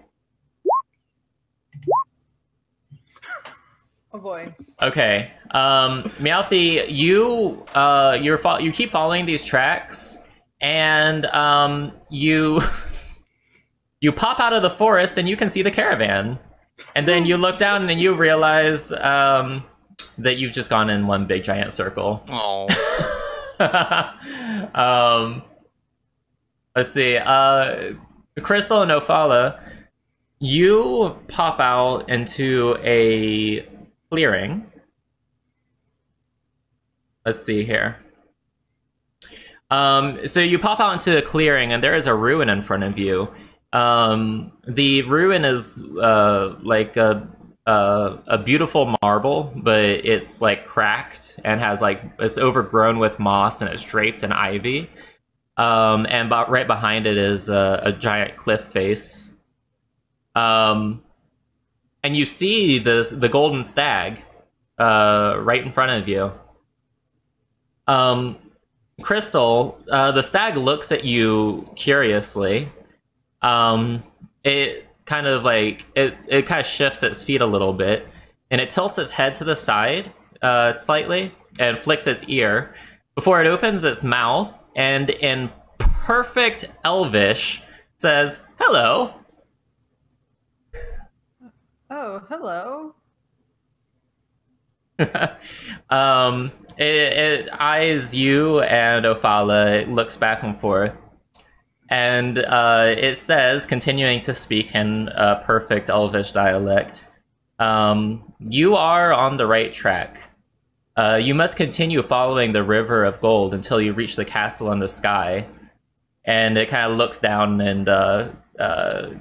Oh boy. Okay. Meowthy, you keep following these tracks, and you you pop out of the forest and you can see the caravan. And then you look down and you realize that you've just gone in one big giant circle. Oh. Let's see. Crystal and Ophala, you pop out into a clearing. Let's see here. So you pop out into a clearing, and there is a ruin in front of you. The ruin is like a beautiful marble, but it's like cracked and has like it's overgrown with moss, and it's draped in ivy. And right behind it is a giant cliff face. And you see the golden stag right in front of you. Crystal, the stag looks at you curiously. It kind of like it kind of shifts its feet a little bit, and it tilts its head to the side slightly and flicks its ear before it opens its mouth, and in perfect Elvish says, "Hello." Oh, hello. It eyes you and Ophala. It looks back and forth, and it says, continuing to speak in a perfect Elvish dialect, "You are on the right track. You must continue following the river of gold until you reach the castle in the sky." And it kind of looks down and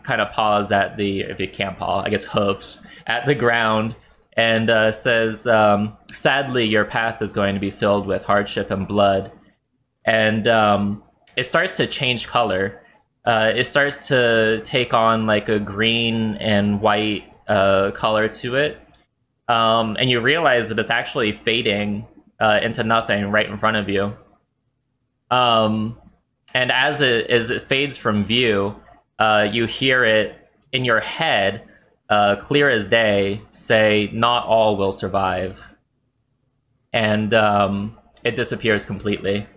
kind of paws at the, if it can't paw, I guess hoofs, at the ground, and says, "Sadly, your path is going to be filled with hardship and blood." And it starts to change color. It starts to take on like a green and white color to it. And you realize that it's actually fading into nothing right in front of you. And as it fades from view, you hear it in your head, clear as day, say, "Not all will survive." And it disappears completely.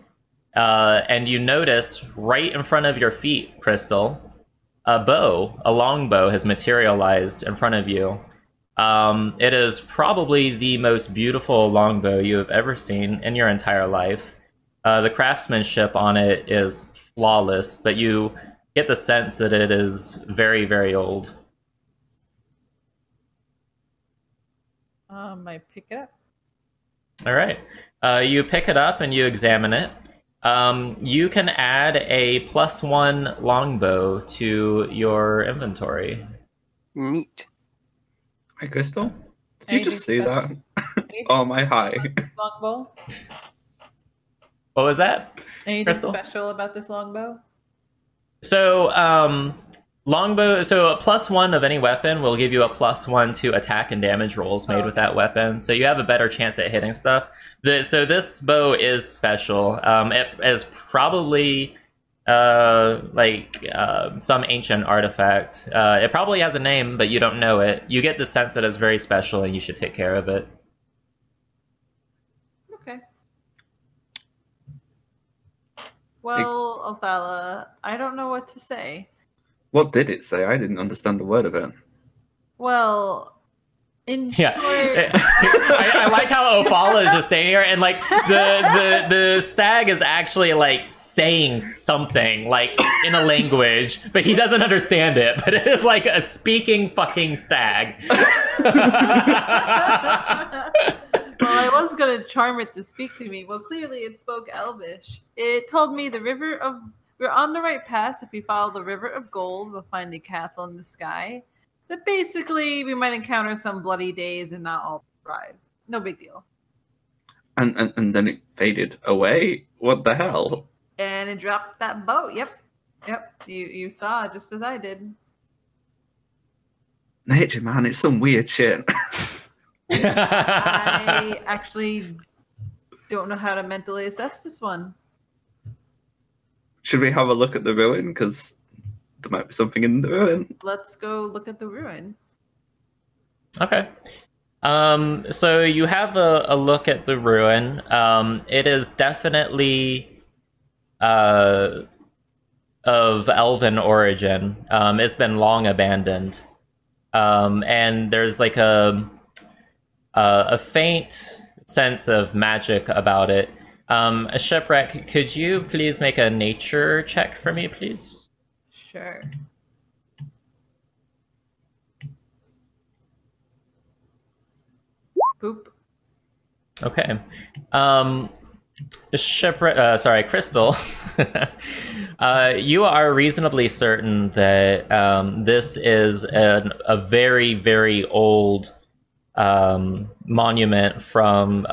And you notice right in front of your feet, Crystal, a longbow has materialized in front of you. It is probably the most beautiful longbow you have ever seen in your entire life. The craftsmanship on it is flawless, but you get the sense that it is very, very old. I pick it up. All right. You pick it up and you examine it. You can add a +1 longbow to your inventory. Neat. Hi, Crystal. Did you Anything just say that? Anything Oh, my hi. special about this longbow? What was that? Anything Crystal? special about this longbow? So, longbow, so a +1 of any weapon will give you a +1 to attack and damage rolls made with that weapon. So you have a better chance at hitting stuff. So this bow is special. It is probably some ancient artifact. It probably has a name, but you don't know it. You get the sense that it's very special and you should take care of it. Okay. Well, Ophala, I don't know what to say. What did it say? I didn't understand a word of it. Well, in Yeah, short, I like how Ophala is just staying here, and like the stag is actually like saying something like in a language, but he doesn't understand it. But it is like a speaking fucking stag. well, I was gonna charm it to speak to me. Well, clearly it spoke Elvish. It told me the river we're on the right path. If we follow the river of gold, we'll find a castle in the sky. But basically, we might encounter some bloody days and not all thrive. No big deal. And then it faded away. What the hell? And it dropped that boat. Yep. You saw it just as I did. Nature, man, it's some weird shit. I actually don't know how to mentally assess this one. Should we have a look at the ruin? Because there might be something in the ruin. Let's go look at the ruin. Okay. So you have a look at the ruin. It is definitely of elven origin. It's been long abandoned. And there's like a faint sense of magic about it. Shipwreck, could you please make a nature check for me, please? Sure. Boop. Okay. Crystal. You are reasonably certain that this is a very, very old monument from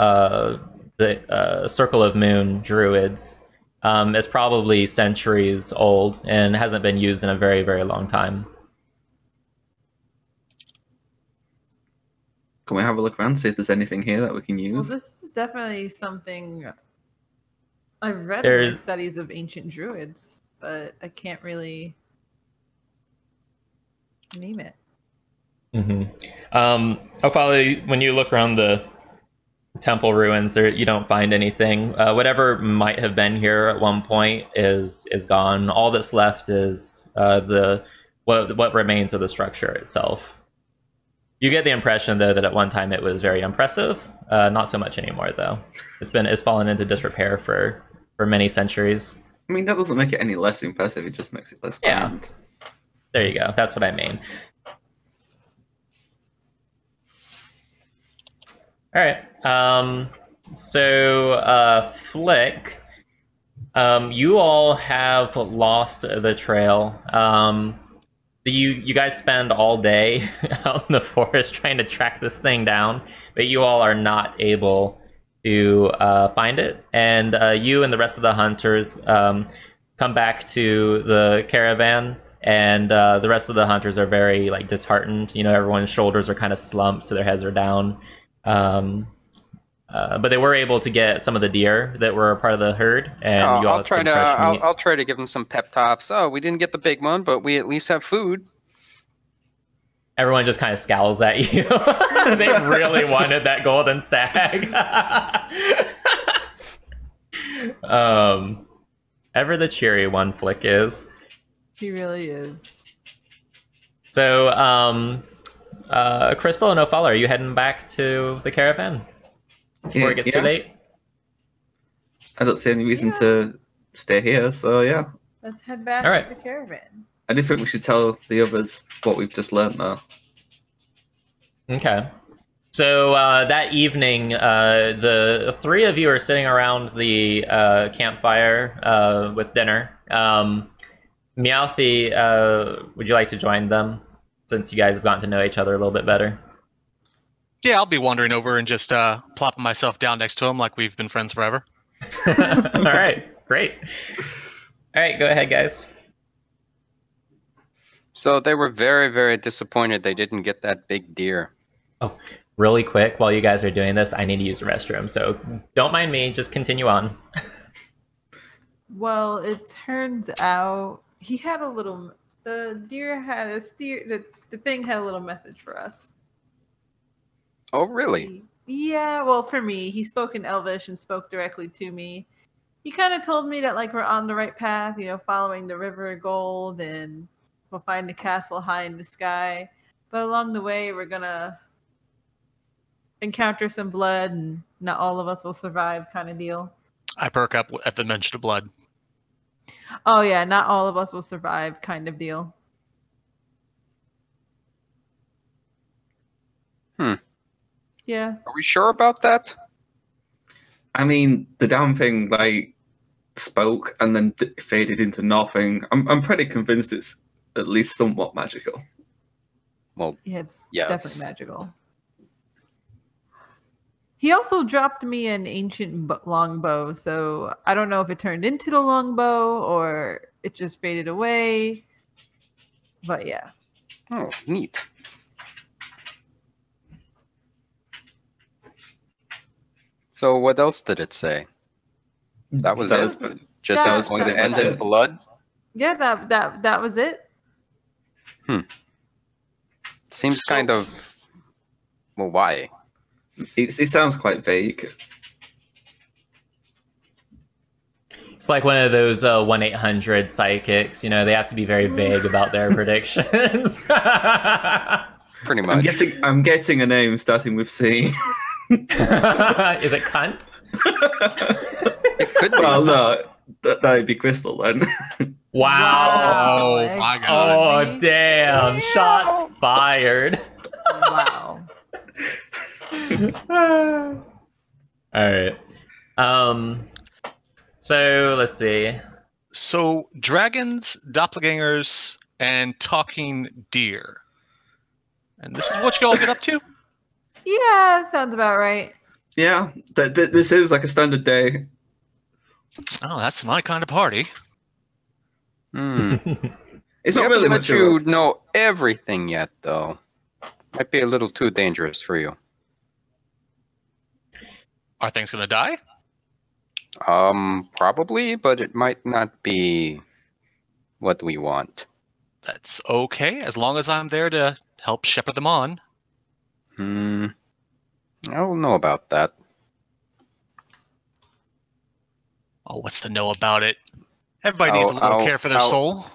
the Circle of Moon druids. It's probably centuries old and hasn't been used in a very, very long time. Can we have a look around, see if there's anything here that we can Well, use? this is definitely something I've read in There's- my studies of ancient druids, but I can't really name it. Ophalia, when you look around the temple ruins, there you don't find anything. Whatever might have been here at one point is gone. All that's left is what remains of the structure itself. You get the impression, though, that at one time it was very impressive. Not so much anymore, though. It's fallen into disrepair for many centuries. I mean, that doesn't make it any less impressive. It just makes it less Yeah. grand. There you go. That's what I mean. All right. Flick, you all have lost the trail. You guys spend all day out in the forest trying to track this thing down, but you all are not able to find it. And you and the rest of the hunters come back to the caravan, and the rest of the hunters are very disheartened. You know, everyone's shoulders are kind of slumped, so their heads are down. But they were able to get some of the deer that were a part of the herd, and you all have some fresh meat. I'll try to give them some pep talks. Oh, we didn't get the big one, but we at least have food. Everyone just kind of scowls at you. They really wanted that golden stag. Ever the cheery one, Flick is. He really is. So, Crystal and Ophala, are you heading back to the caravan before it gets too late? I don't see any reason to stay here, so yeah. Let's head back All right. to the caravan. I do think we should tell the others what we've just learned, though. Okay. So that evening, the three of you are sitting around the campfire with dinner. Meowthy, would you like to join them, since you guys have gotten to know each other a little bit better? Yeah, I'll be wandering over and just plopping myself down next to him like we've been friends forever. All right, great. All right, go ahead, guys. So they were very, very disappointed they didn't get that big deer. Oh, really quick, while you guys are doing this, I need to use the restroom, so don't mind me, just continue on. Well, it turns out he had a little. The deer had a steer. The thing had a little message for us. Oh, really? Yeah, well, for me, he spoke in Elvish and spoke directly to me. He kind of told me that we're on the right path, following the river of gold, and we'll find a castle high in the sky. But along the way, we're gonna encounter some blood, and not all of us will survive, kind of deal. I perk up at the mention of blood. Oh yeah, not all of us will survive, kind of deal. Yeah. Are we sure about that? I mean, the damn thing, spoke and then faded into nothing. I'm pretty convinced it's at least somewhat magical. Well, Yeah, it's yes. definitely magical. He also dropped me an ancient longbow, so I don't know if it turned into the longbow or it just faded away. But yeah. Oh, neat. So what else did it say? That was it? Just That it was was going to pretty end much in it. blood? Yeah, that was it. Seems So- kind of... Well, why? It sounds quite vague. It's like one of those 1-800 psychics. You know, they have to be very vague about their predictions. Pretty much. I'm getting a name starting with C. Is it cunt? It could be. Well, no, that'd be Crystal then. Wow. Oh my God. Oh, damn. Shots fired. Wow. All right. So let's see. So dragons, doppelgangers, and talking deer. And this is what you all get up to? Yeah, sounds about right. Yeah, this seems like a standard day. Oh, that's my kind of party. Hmm. It's We not haven't really let much you of know everything yet, though. Might be a little too dangerous for you. Are things going to die? Probably, but it might not be what we want. That's okay, as long as I'm there to help shepherd them on. I don't know about that. Oh, what's to know about it? Everybody needs a little I'll- care for their I'll- soul.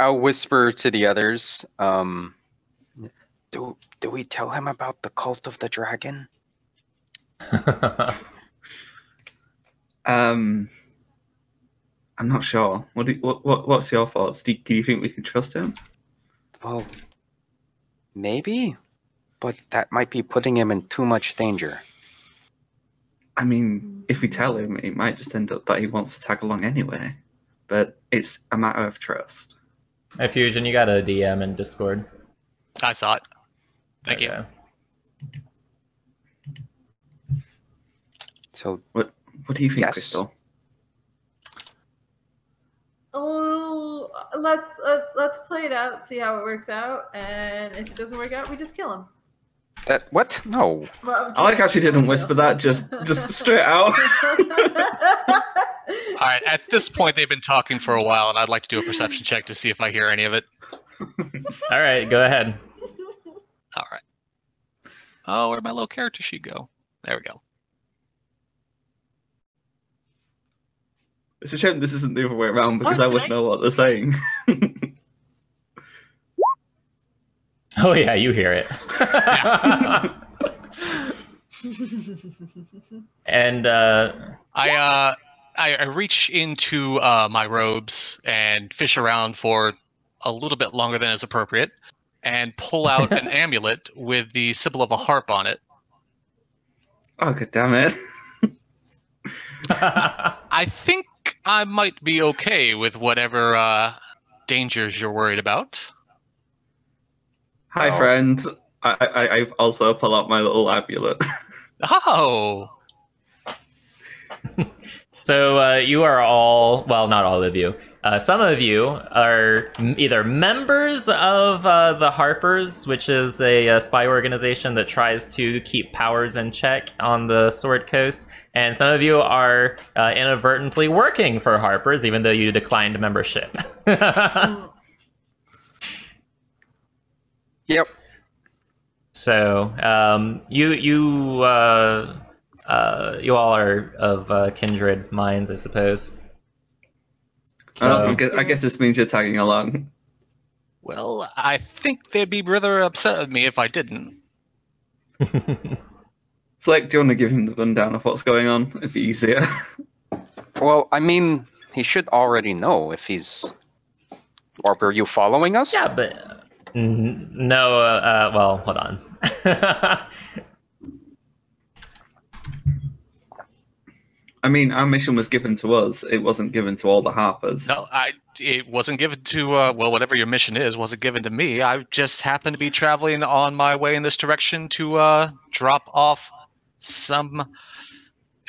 I'll whisper to the others. Do we tell him about the cult of the dragon? I'm not sure. What's your thoughts? Do you think we can trust him? Well, maybe, but that might be putting him in too much danger. I mean, if we tell him, it might just end up that he wants to tag along anyway. But it's a matter of trust. Hey, Fusion, you got a DM in Discord. I saw it. Thank you. Okay. So What do you think, Yes. Crystal? Oh, let's play it out, see how it works out, and if it doesn't work out, we just kill him. that what? No. Well, I'm I like how she kidding. didn't whisper that, just straight out. All right, at this point, they've been talking for a while, and I'd like to do a perception check to see if I hear any of it. All right, go ahead. All right. Oh, where'd my little character sheet go? There we go. It's a shame this isn't the other way around because Oh, I wouldn't know what they're saying. Oh yeah, you hear it. And I reach into my robes and fish around for a little bit longer than is appropriate, and pull out an amulet with the symbol of a harp on it. Oh, god damn it. I think I might be okay with whatever dangers you're worried about. Hi, Oh. friend. I also pull out my little amulet. Oh, So you are all, well, not all of you. Some of you are either members of the Harpers, which is a spy organization that tries to keep powers in check on the Sword Coast, and some of you are inadvertently working for Harpers, even though you declined membership. Yep. So you all are of kindred minds, I suppose. So- I guess this means you're tagging along. well, I think they'd be rather upset with me if I didn't. Fleck, do you want to give him the rundown of what's going on? It'd be easier. Well, I mean, he should already know if he's. Or were you following us? Yeah, but no. Well, hold on. I mean, our mission was given to us. It wasn't given to all the Harpers. No, it wasn't given to, well, whatever your mission is, wasn't given to me. I just happened to be traveling on my way in this direction to drop off some,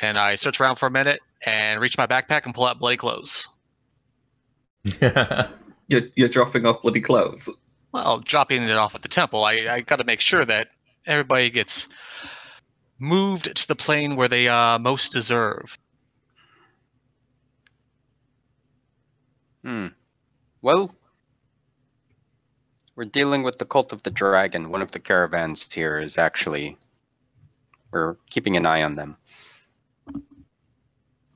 and I search around for a minute and reach my backpack and pull out bloody clothes. You're dropping off bloody clothes. Well, dropping it off at the temple, I got to make sure that everybody gets moved to the plane where they most deserve. Well, we're dealing with the Cult of the Dragon. One of the caravans here is actually... We're keeping an eye on them.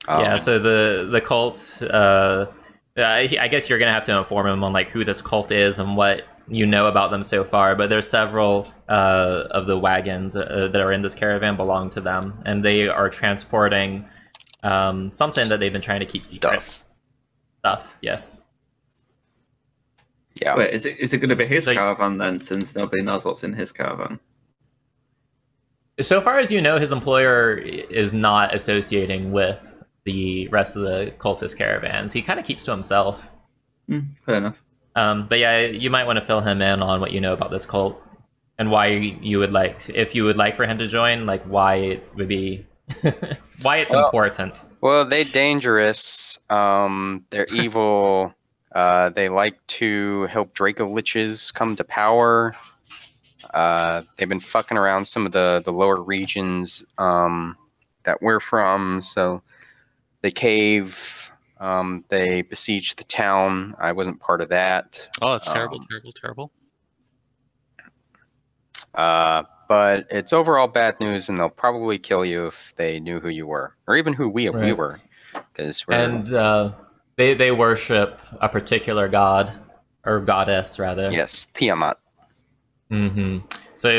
Yeah, so the cult, I guess you're going to have to inform him on like who this cult is and what you know about them so far, but there's several of the wagons that are in this caravan belong to them, and they are transporting something that they've been trying to keep secret. Stuff, yes. Yeah. Wait, is it going to be his So- caravan then, since nobody knows what's in his caravan? So far as you know, his employer is not associating with the rest of the cultist caravans. He kind of keeps to himself. Fair enough. But yeah, you might want to fill him in on what you know about this cult and why you would like, if you would like for him to join, like why it would be, why it's important. Well, they're dangerous. They're evil. They like to help Draco Liches come to power. They've been fucking around some of the lower regions that we're from, so they cave. They besieged the town. I wasn't part of that. Oh, it's terrible, terrible, terrible. But it's overall bad news, and they'll probably kill you if they knew who you were, or even who we Right. were, because we're And they worship a particular god, or goddess rather. yes, Tiamat. So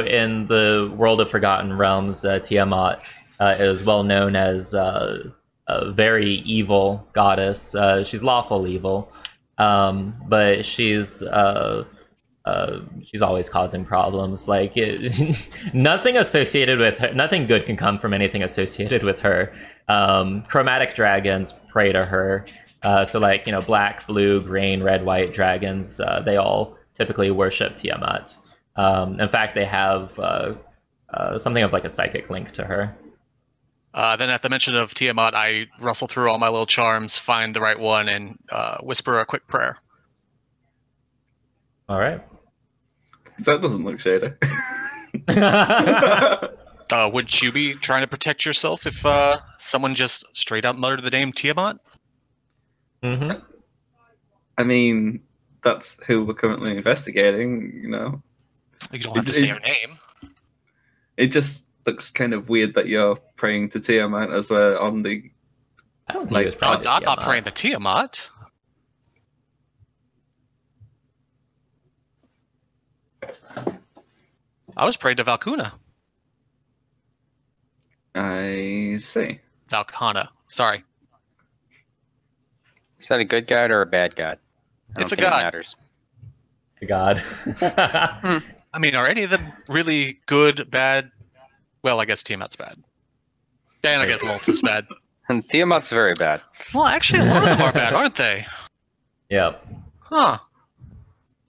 in the world of Forgotten Realms, Tiamat is well known as a very evil goddess. She's lawful evil, but she's always causing problems. Like nothing associated with her, nothing good can come from anything associated with her. Chromatic dragons pray to her. So like, you know, black, blue, green, red, white dragons, they all typically worship Tiamat. In fact, they have something of like a psychic link to her. Then at the mention of Tiamat, I rustle through all my little charms, find the right one, and whisper a quick prayer. All right. That doesn't look shady. Would you be trying to protect yourself if someone just straight up muttered the name Tiamat? Mm-hmm. I mean, that's who we're currently investigating, you know. You don't have to say her name. It just looks kind of weird that you're praying to Tiamat as we're on the... I don't think Like, it was probably I'm not Tiamat. praying to Tiamat. I was praying to Valkuna. I see. Valkana. Sorry. Is that a good god or a bad god? I It's don't a think god. It matters. God. I mean, are any of them really good, bad? Well, I guess Tiamat's bad. And I guess Lolth is bad. And Tiamat's very bad. Well, actually, a lot of them are bad, aren't they? Yep. Huh.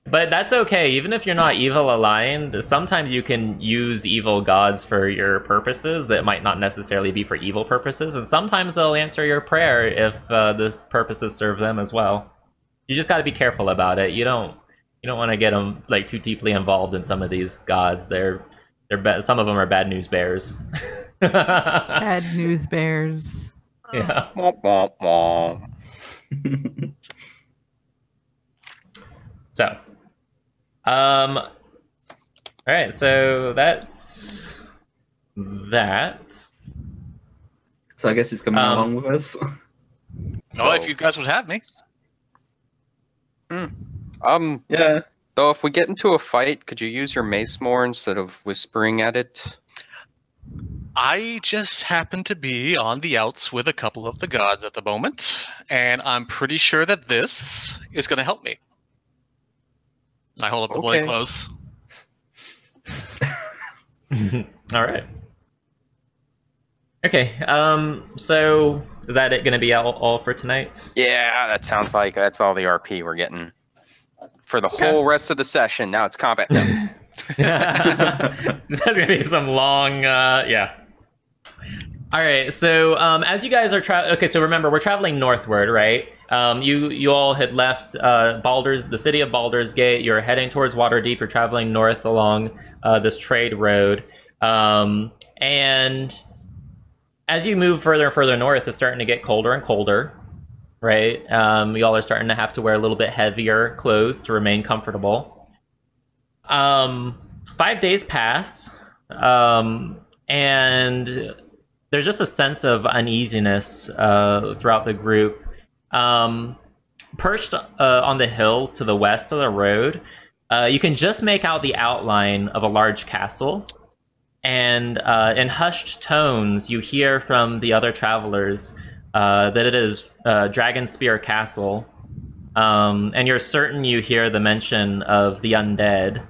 But that's okay. Even if you're not evil aligned, sometimes you can use evil gods for your purposes that might not necessarily be for evil purposes, and sometimes they'll answer your prayer if those purposes serve them as well. You just got to be careful about it. You don't want to get them like too deeply involved in some of these gods. Some of them are bad news bears. Bad news bears. Yeah. Womp, womp, womp. So, all right. So that's that. So I guess he's coming along with us. Oh, if you guys would have me. Yeah. Though if we get into a fight, could you use your mace more instead of whispering at it? I just happen to be on the outs with a couple of the gods at the moment, and I'm pretty sure that this is going to help me. I hold up the bloody Okay. clothes. All right. Okay. So is that it? Going to be all for tonight? Yeah, that sounds like that's all the RP we're getting for the whole rest of the session. Now it's combat. No. That's gonna be some long. Yeah. All right. So as you guys are okay. So remember, we're traveling northward, right? You all had left the city of Baldur's Gate. You're heading towards Waterdeep. You're traveling north along this trade road, and as you move further and further north, it's starting to get colder and colder, right? Y'all are starting to have to wear a little bit heavier clothes to remain comfortable. 5 days pass, and there's just a sense of uneasiness throughout the group. Perched on the hills to the west of the road, you can just make out the outline of a large castle. And in hushed tones, you hear from the other travelers that it is Dragonspear Castle, and you're certain you hear the mention of the undead.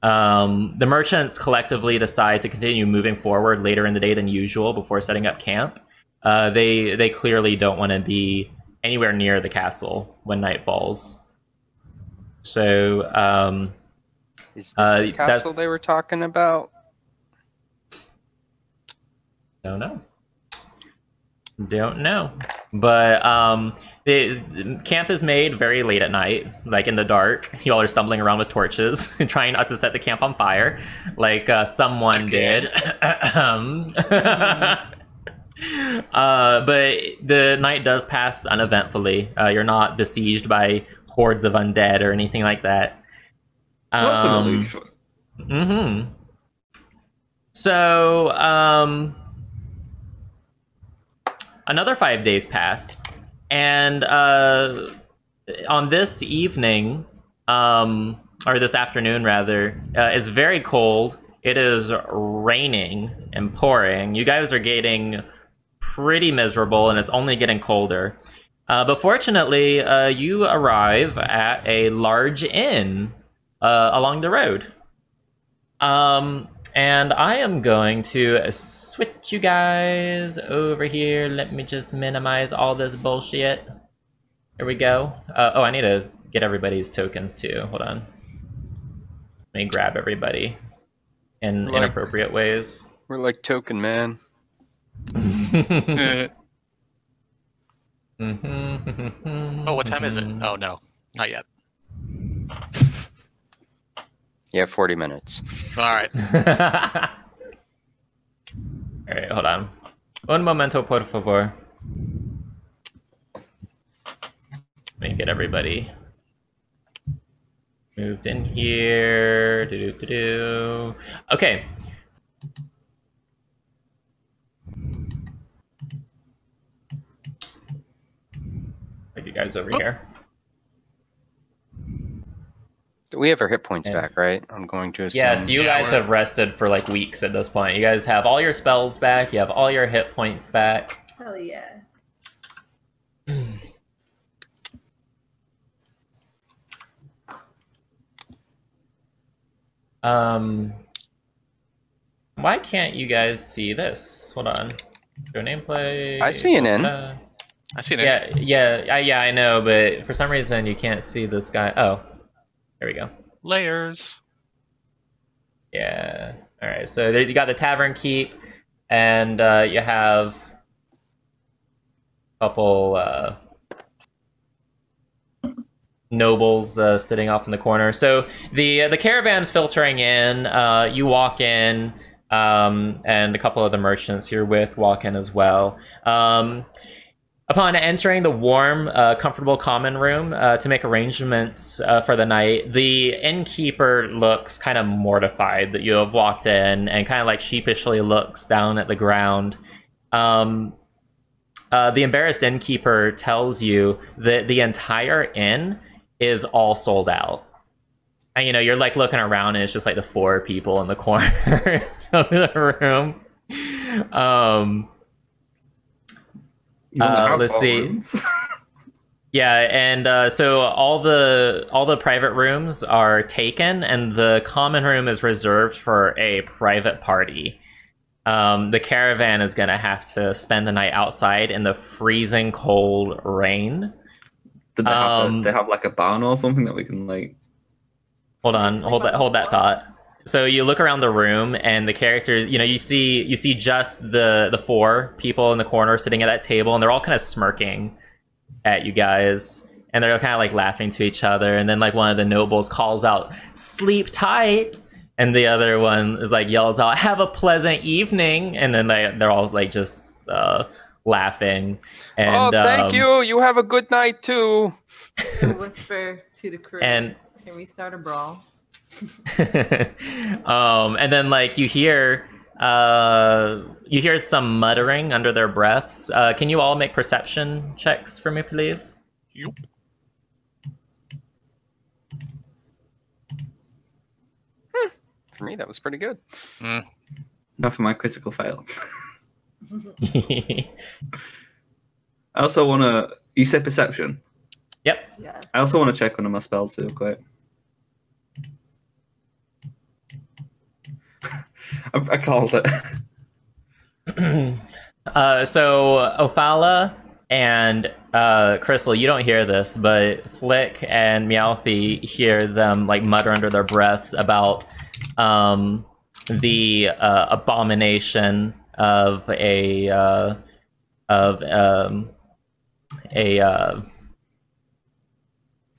The merchants collectively decide to continue moving forward later in the day than usual before setting up camp. They clearly don't want to be anywhere near the castle when night falls. So, is this the castle they were talking about? Don't know. But the camp is made very late at night, like in the dark. Y'all are stumbling around with torches, trying not to set the camp on fire, like someone did. But the night does pass uneventfully. You're not besieged by hordes of undead or anything like that. That's an relief. Mm-hmm. So, another 5 days pass, and on this evening, or this afternoon rather, it's very cold. It is raining and pouring. You guys are getting pretty miserable, and it's only getting colder. But fortunately, you arrive at a large inn along the road. And I am going to switch you guys over here. Let me just minimize all this bullshit. Here we go. Oh, I need to get everybody's tokens too. Hold on. Let me grab everybody in inappropriate ways. We're like token man. Oh, what time is it? Oh, no. Not yet. Yeah, 40 minutes. All right. All right, hold on. Un momento, por favor. Let me get everybody moved in here. Okay. Put you guys over here. We have our hit points back, right? I'm going to assume. Yes, you guys have rested for like weeks at this point. You guys have all your spells back. You have all your hit points back. Hell yeah. Why can't you guys see this? Hold on. Go nameplate. I see an N. I see an N. Yeah, I know, but for some reason you can't see this guy. Oh, there we go. Layers. Yeah. All right. So there you got the Tavern Keep, and you have a couple nobles sitting off in the corner. So the caravan's filtering in. You walk in, and a couple of the merchants you're with walk in as well. Upon entering the warm, comfortable common room to make arrangements for the night, the innkeeper looks kind of mortified that you have walked in and kind of like sheepishly looks down at the ground. The embarrassed innkeeper tells you that the entire inn is all sold out. And, you know, you're like looking around and it's just like the 4 people in the corner of the room. Let's see. Yeah, and so all the private rooms are taken, and the common room is reserved for a private party. the caravan is gonna have to spend the night outside in the freezing cold rain. Did they have like a barn or something that we can like? Hold on, hold that thought. So you look around the room, and the characters, you see just the four people in the corner sitting at that table, and they're all kind of smirking at you guys, and they're kind of like laughing to each other. And then like one of the nobles calls out, "Sleep tight," and the other one is like yells out, "Have a pleasant evening," and then they're all like just laughing. And thank you. You have a good night too. Whisper to the crew. And can we start a brawl? And then like you hear some muttering under their breaths. Can you all make perception checks for me, please? Yup. For me, that was pretty good. Not for my critical fail. I also want to. You said perception. Yep. Yeah. I also want to check one of my spells too, quick. I called it. So Ophala and Crystal, you don't hear this, but Flick and Meowthy hear them like mutter under their breaths about the abomination of the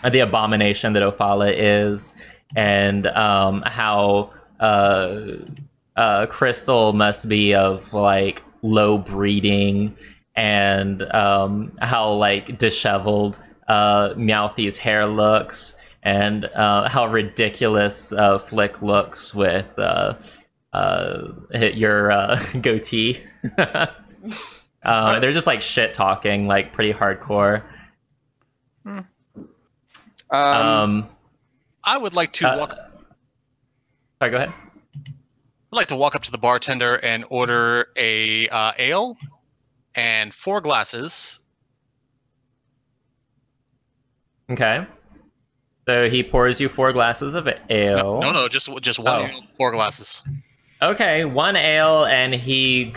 abomination that Ophala is, and how Crystal must be of like low breeding, and how like disheveled Meowthy's hair looks, and how ridiculous Flick looks with your goatee. They're just like shit talking, like pretty hardcore. I would like to walk. Sorry, go ahead. I'd like to walk up to the bartender and order a ale and 4 glasses. Okay. So he pours you 4 glasses of ale. No, just one ale, 4 glasses. Okay, 1 ale, and he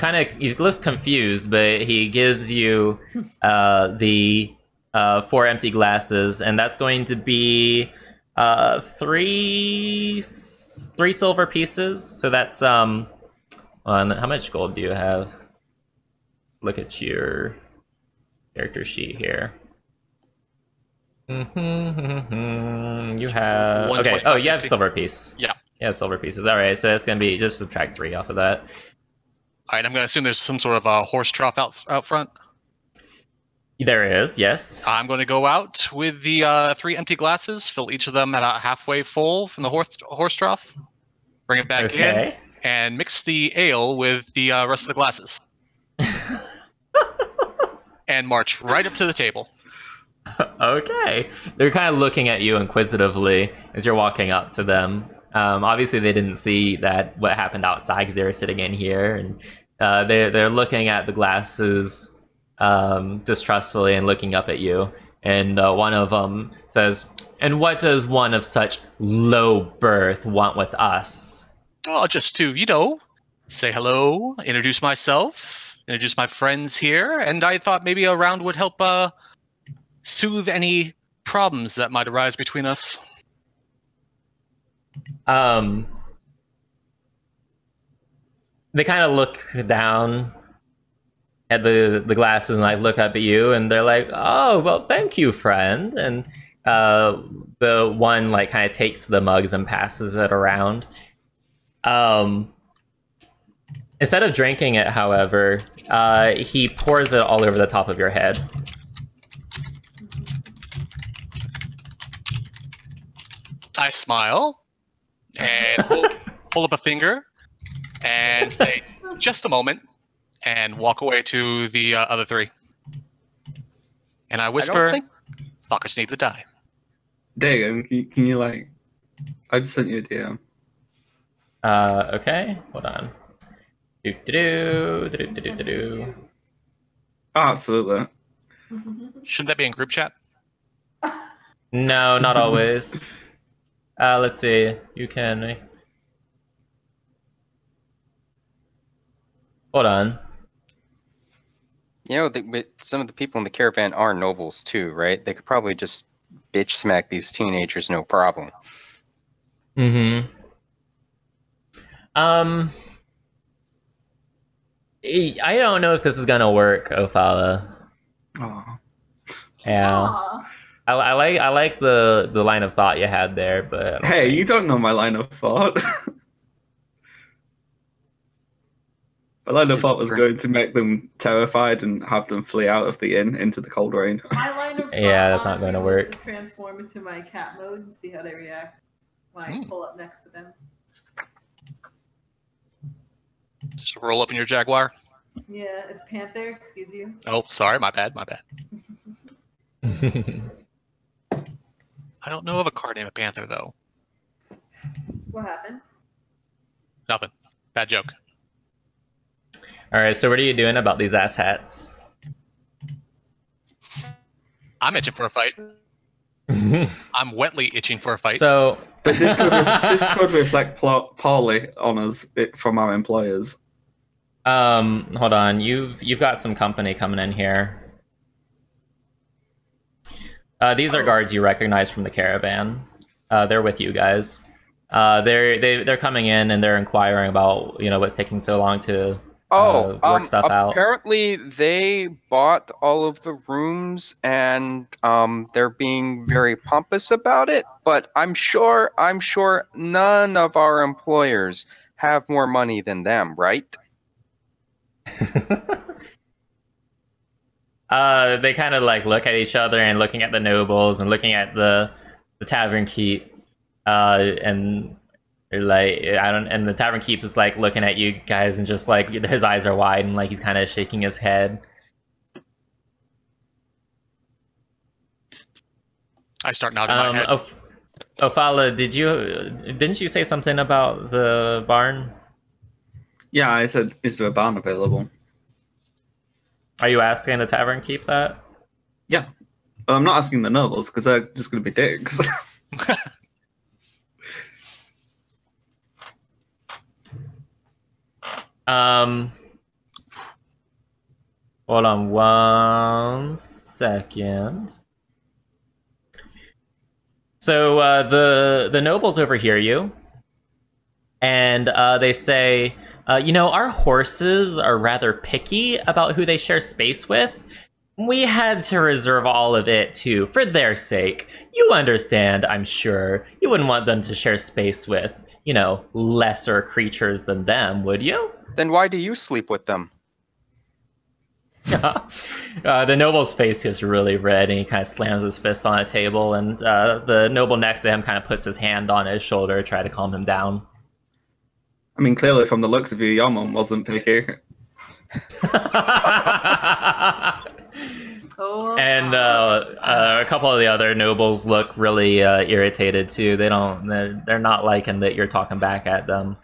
looks confused, but he gives you the 4 empty glasses, and that's going to be 3 silver pieces. So that's how much gold do you have? Look at your character sheet here. You have okay. Oh, you have silver piece. Yeah, you have silver pieces. All right, so that's gonna be just subtract 3 off of that. All right, I'm gonna assume there's some sort of a horse trough out front. There is, yes. I'm going to go out with the 3 empty glasses, fill each of them about halfway full from the horse trough, bring it back in, and mix the ale with the rest of the glasses. And march right up to the table. Okay. They're kind of looking at you inquisitively as you're walking up to them. Obviously, they didn't see what happened outside because they were sitting in here, and they're looking at the glasses distrustfully and looking up at you. And one of them says, "And what does one of such low birth want with us?" Oh, just to, say hello, introduce myself, introduce my friends here, and I thought maybe a round would help soothe any problems that might arise between us. They kind of look down at the glasses and like look up at you, and they're like, "Oh, well, thank you, friend." And the one like kind of takes the mugs and passes it around. Instead of drinking it, however, he pours it all over the top of your head. I smile and hold up a finger and say, "Just a moment," and walk away to the other 3. And I whisper, "Fuckers need to die." Damn, can you like? I just sent you a DM. Okay, hold on. Do. Oh, absolutely. Shouldn't that be in group chat? No, not always. Let's see. You can. Hold on. You know, some of the people in the caravan are nobles too, right? They could probably just bitch smack these teenagers, no problem. Mm-hmm. I don't know if this is gonna work, Ophala. Oh. Yeah. Aw. I like the line of thought you had there, but I don't Hey, think- you don't know my line of thought. My line of Is thought was it- going to make them terrified and have them flee out of the inn into the cold rain. My line of thought, Yeah, that's not honestly, gonna was work. to transform into my cat mode and see how they react when I pull up next to them. Just roll up in your Jaguar. Yeah, it's Panther. Excuse you. Oh, sorry, my bad. I don't know of a card named Panther though. What happened? Nothing. Bad joke. All right, so what are you doing about these asshats? I'm itching for a fight. I'm wetly itching for a fight. So, But this could reflect poorly on us from our employers. hold on. You've got some company coming in here. These are guards you recognize from the caravan. They're with you guys. They're coming in and they're inquiring about what's taking so long to work stuff out. Apparently they bought all of the rooms and they're being very pompous about it, but I'm sure none of our employers have more money than them, right? They kind of like look at each other and looking at the nobles and looking at the tavern keep, and they're like, and the tavern keep is like looking at you guys and just like his eyes are wide and like he's kind of shaking his head. I start nodding my head. Ophala, didn't you say something about the barn? Yeah, I said, is there a barn available? Are you asking the tavern keep that? Yeah. Well, I'm not asking the nobles because they're just going to be dicks. Hold on 1 second. So the nobles overhear you, and they say, our horses are rather picky about who they share space with. We had to reserve all of it too, for their sake. You understand, I'm sure. You wouldn't want them to share space with, lesser creatures than them, would you? Then why do you sleep with them? The noble's face gets really red and he kind of slams his fist on a table, and the noble next to him kind of puts his hand on his shoulder to try to calm him down. I mean, clearly from the looks of you, your mum wasn't picky. Oh, And a couple of the other nobles look really irritated too. They're not liking that you're talking back at them.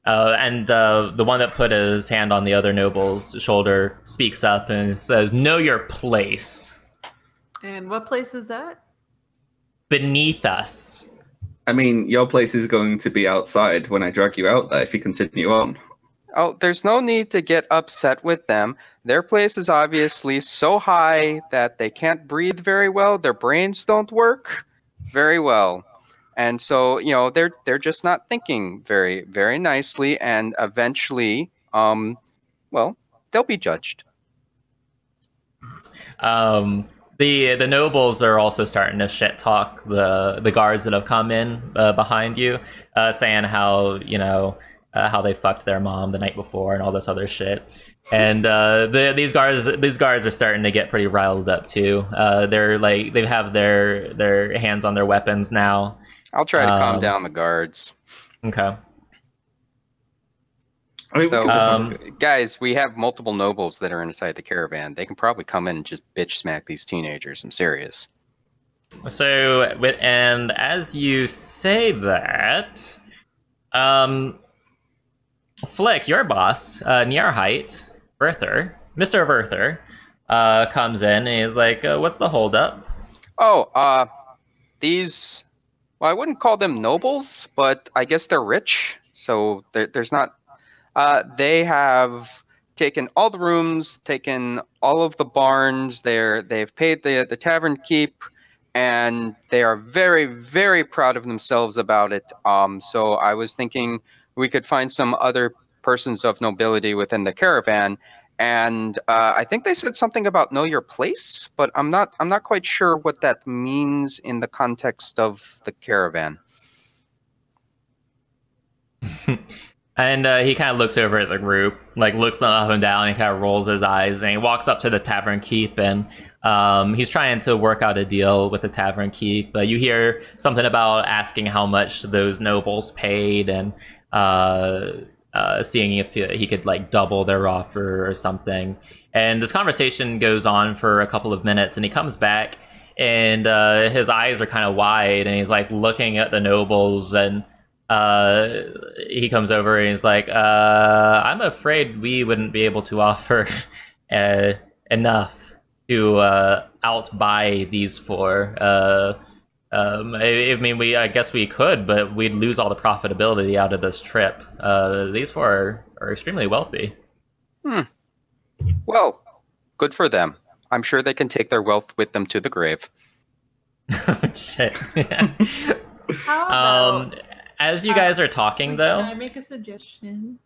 And the one that put his hand on the other noble's shoulder speaks up and says, "Know your place. And what place is that? Beneath us." I mean, your place is going to be outside when I drag you out there if you continue on. Oh, there's no need to get upset with them. Their place is obviously so high that they can't breathe very well. Their brains don't work very well. And so, they're just not thinking very, very nicely. And eventually, they'll be judged. The nobles are also starting to shit talk the guards that have come in behind you, saying how how they fucked their mom the night before and all this other shit. And these guards are starting to get pretty riled up too. They're like they have their hands on their weapons now. I'll try to calm down the guards. Okay. I mean, we So, could just guys, we have multiple nobles that are inside the caravan. They can probably come in and just bitch smack these teenagers. I'm serious. So, and as you say that, Flick, your boss, Nyarhite, Verther, Mr. Verther, comes in and he's like, "What's the holdup?" Oh, these. Well, I wouldn't call them nobles, but I guess they're rich. So there's not. They have taken all the rooms, taken all of the barns. They've paid the tavern keep, and they are very, very proud of themselves about it. So I was thinking we could find some other persons of nobility within the caravan. And I think they said something about know your place, but I'm not quite sure what that means in the context of the caravan. And he kind of looks over at the group, like looks them up and down, and kind of rolls his eyes, and he walks up to the tavern keep, and he's trying to work out a deal with the tavern keep. You hear something about asking how much those nobles paid, and seeing if he could like double their offer or something. And this conversation goes on for a couple of minutes, and he comes back, and his eyes are kind of wide, and he's like looking at the nobles, and he comes over and he's like, I'm afraid we wouldn't be able to offer enough to outbuy these four. I mean, I guess we could, but we'd lose all the profitability out of this trip. These four are extremely wealthy. Well, good for them. I'm sure they can take their wealth with them to the grave. Shit. How about, As you guys are talking, though... Can I make a suggestion?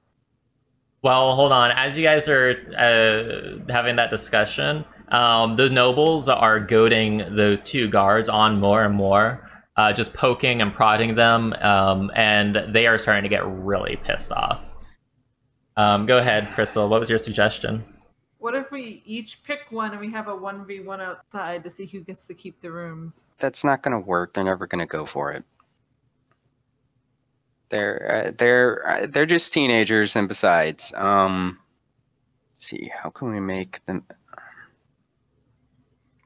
Well, hold on. As you guys are having that discussion, the nobles are goading those two guards on more and more, just poking and prodding them, and they are starting to get really pissed off. Go ahead, Crystal. What was your suggestion? What if we each pick one and we have a 1v1 outside to see who gets to keep the rooms? That's not going to work. They're never going to go for it. They're just teenagers, and besides, let's see, how can we make them?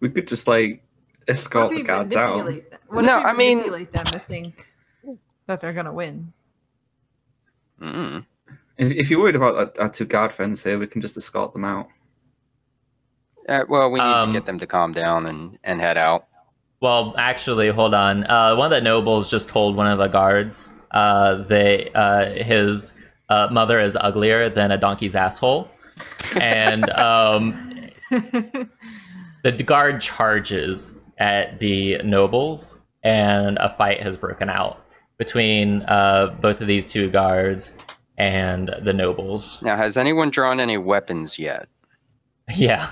We could just like escort the guards out. What No, if we I mean- manipulate them to think that they're gonna win? If you're worried about our two guard friends here, we can just escort them out. Well, we need to get them to calm down and head out. Well, actually, hold on. One of the nobles just told one of the guards his mother is uglier than a donkey's asshole, and the guard charges at the nobles, and a fight has broken out between both of these two guards and the nobles. Now, has anyone drawn any weapons yet? Yeah.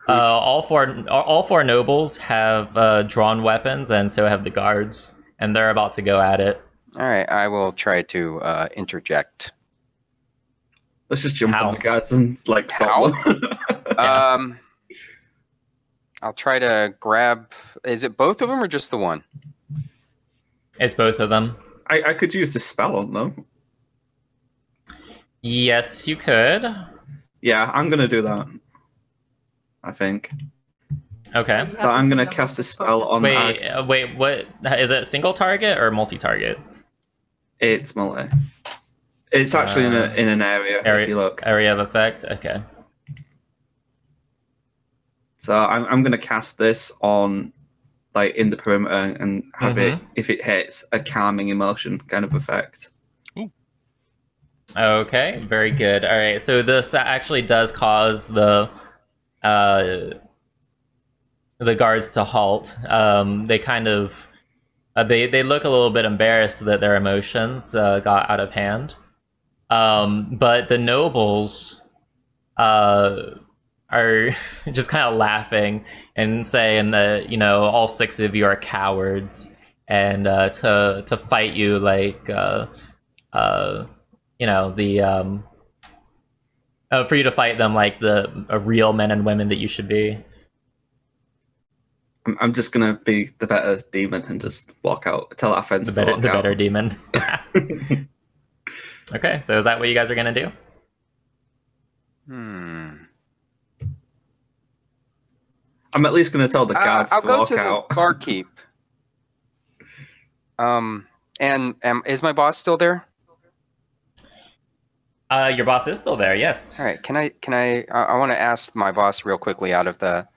All four nobles have drawn weapons, and so have the guards, and they're about to go at it. All right, I will try to interject. Let's just jump How? on the guards and like stop them. I'll try to grab. Is it both of them or just the one? It's both of them. I could use this spell on them. Yes, you could. Yeah, I'm gonna do that. I think. Okay. You So have to I'm gonna see them cast a with spell focus. on. Wait, what is it? Single target or multi-target? It's multi. It's actually in an area, if you look. Area of effect. Okay. So I'm gonna cast this on, like in the perimeter, and have it, if it hits, a calming emotion kind of effect. Okay. Very good. All right. So this actually does cause the guards to halt. They kind of they look a little bit embarrassed that their emotions got out of hand. But the nobles are just kind of laughing and saying that, you know, all six of you are cowards, and to fight you like you know, the for you to fight them like the real men and women that you should be. I'm just gonna be the better demon and just walk out. Tell our friends to walk out. The better demon. Okay, so is that what you guys are gonna do? I'm at least gonna tell the guards I'll to go walk to out. the barkeep. And is my boss still there? Your boss is still there. Yes. All right. I want to ask my boss real quickly out of the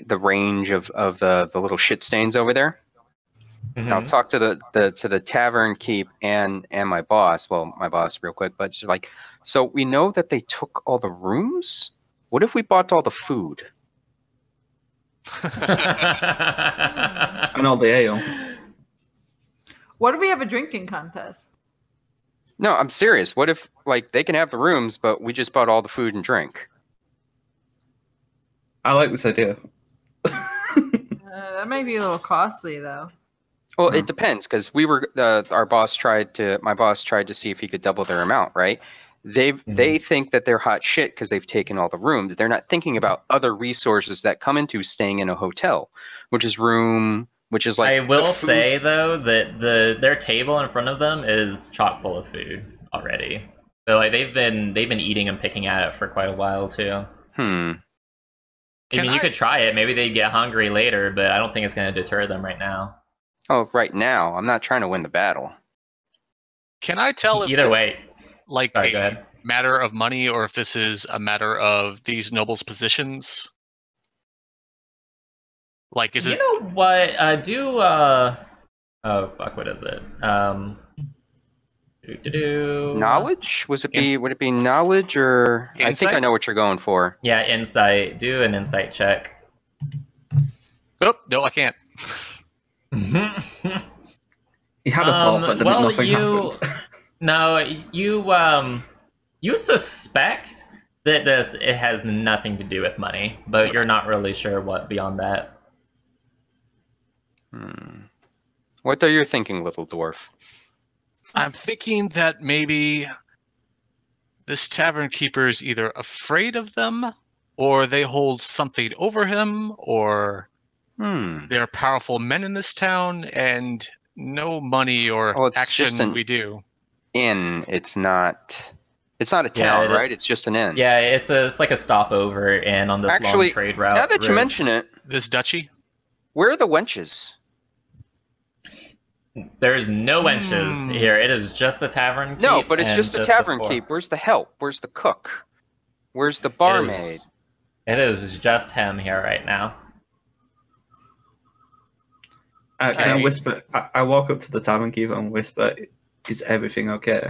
range of the little shit stains over there. I'll Mhm. talk to the tavern keep and my boss. Well, my boss, real quick, but she's like, so we know that they took all the rooms. What if we bought all the food? And all the ale. What if we have a drinking contest? No, I'm serious. What if like they can have the rooms, but we just bought all the food and drink? I like this idea. That might be a little costly, though. Well, Hmm. it depends because we were my boss tried to see if he could double their amount, right? They think that they're hot shit because they've taken all the rooms. They're not thinking about other resources that come into staying in a hotel, which is like I the will food- say though that their table in front of them is chock full of food already. So like they've been eating and picking at it for quite a while too. Hmm. I mean, you could try it. Maybe they get hungry later, but I don't think it's going to deter them right now. Oh, right now I'm not trying to win the battle. Can I tell if Either this way, like sorry, go a ahead. matter of money or if this is a matter of these nobles' positions? Like, is You this know what? Oh fuck, what is it? Knowledge? Would Yes. it be knowledge or I think I Insight? know what you're going for. Yeah, insight. Do an insight check. Oh, no, I can't. He had a thought, but then well, nothing happened. No, you suspect that it has nothing to do with money, but you're not really sure what beyond that. What are you thinking, little dwarf? I'm thinking that maybe this tavern keeper is either afraid of them, or they hold something over him, or they're powerful men in this town, and no money or Oh, it's action just we do. Inn. It's not a town, right? It's just an inn. Yeah, it's like a stopover and on this Actually, long trade route. now that you mention it, This duchy? where are the wenches? There's no wenches here. It is just the tavern keep. No, but it's and just the the tavern four. keep. Where's the help? Where's the cook? Where's the barmaid? It is just him here right now. Can I Okay. whisper? I walk up to the tavern keeper and whisper, "Is everything okay?"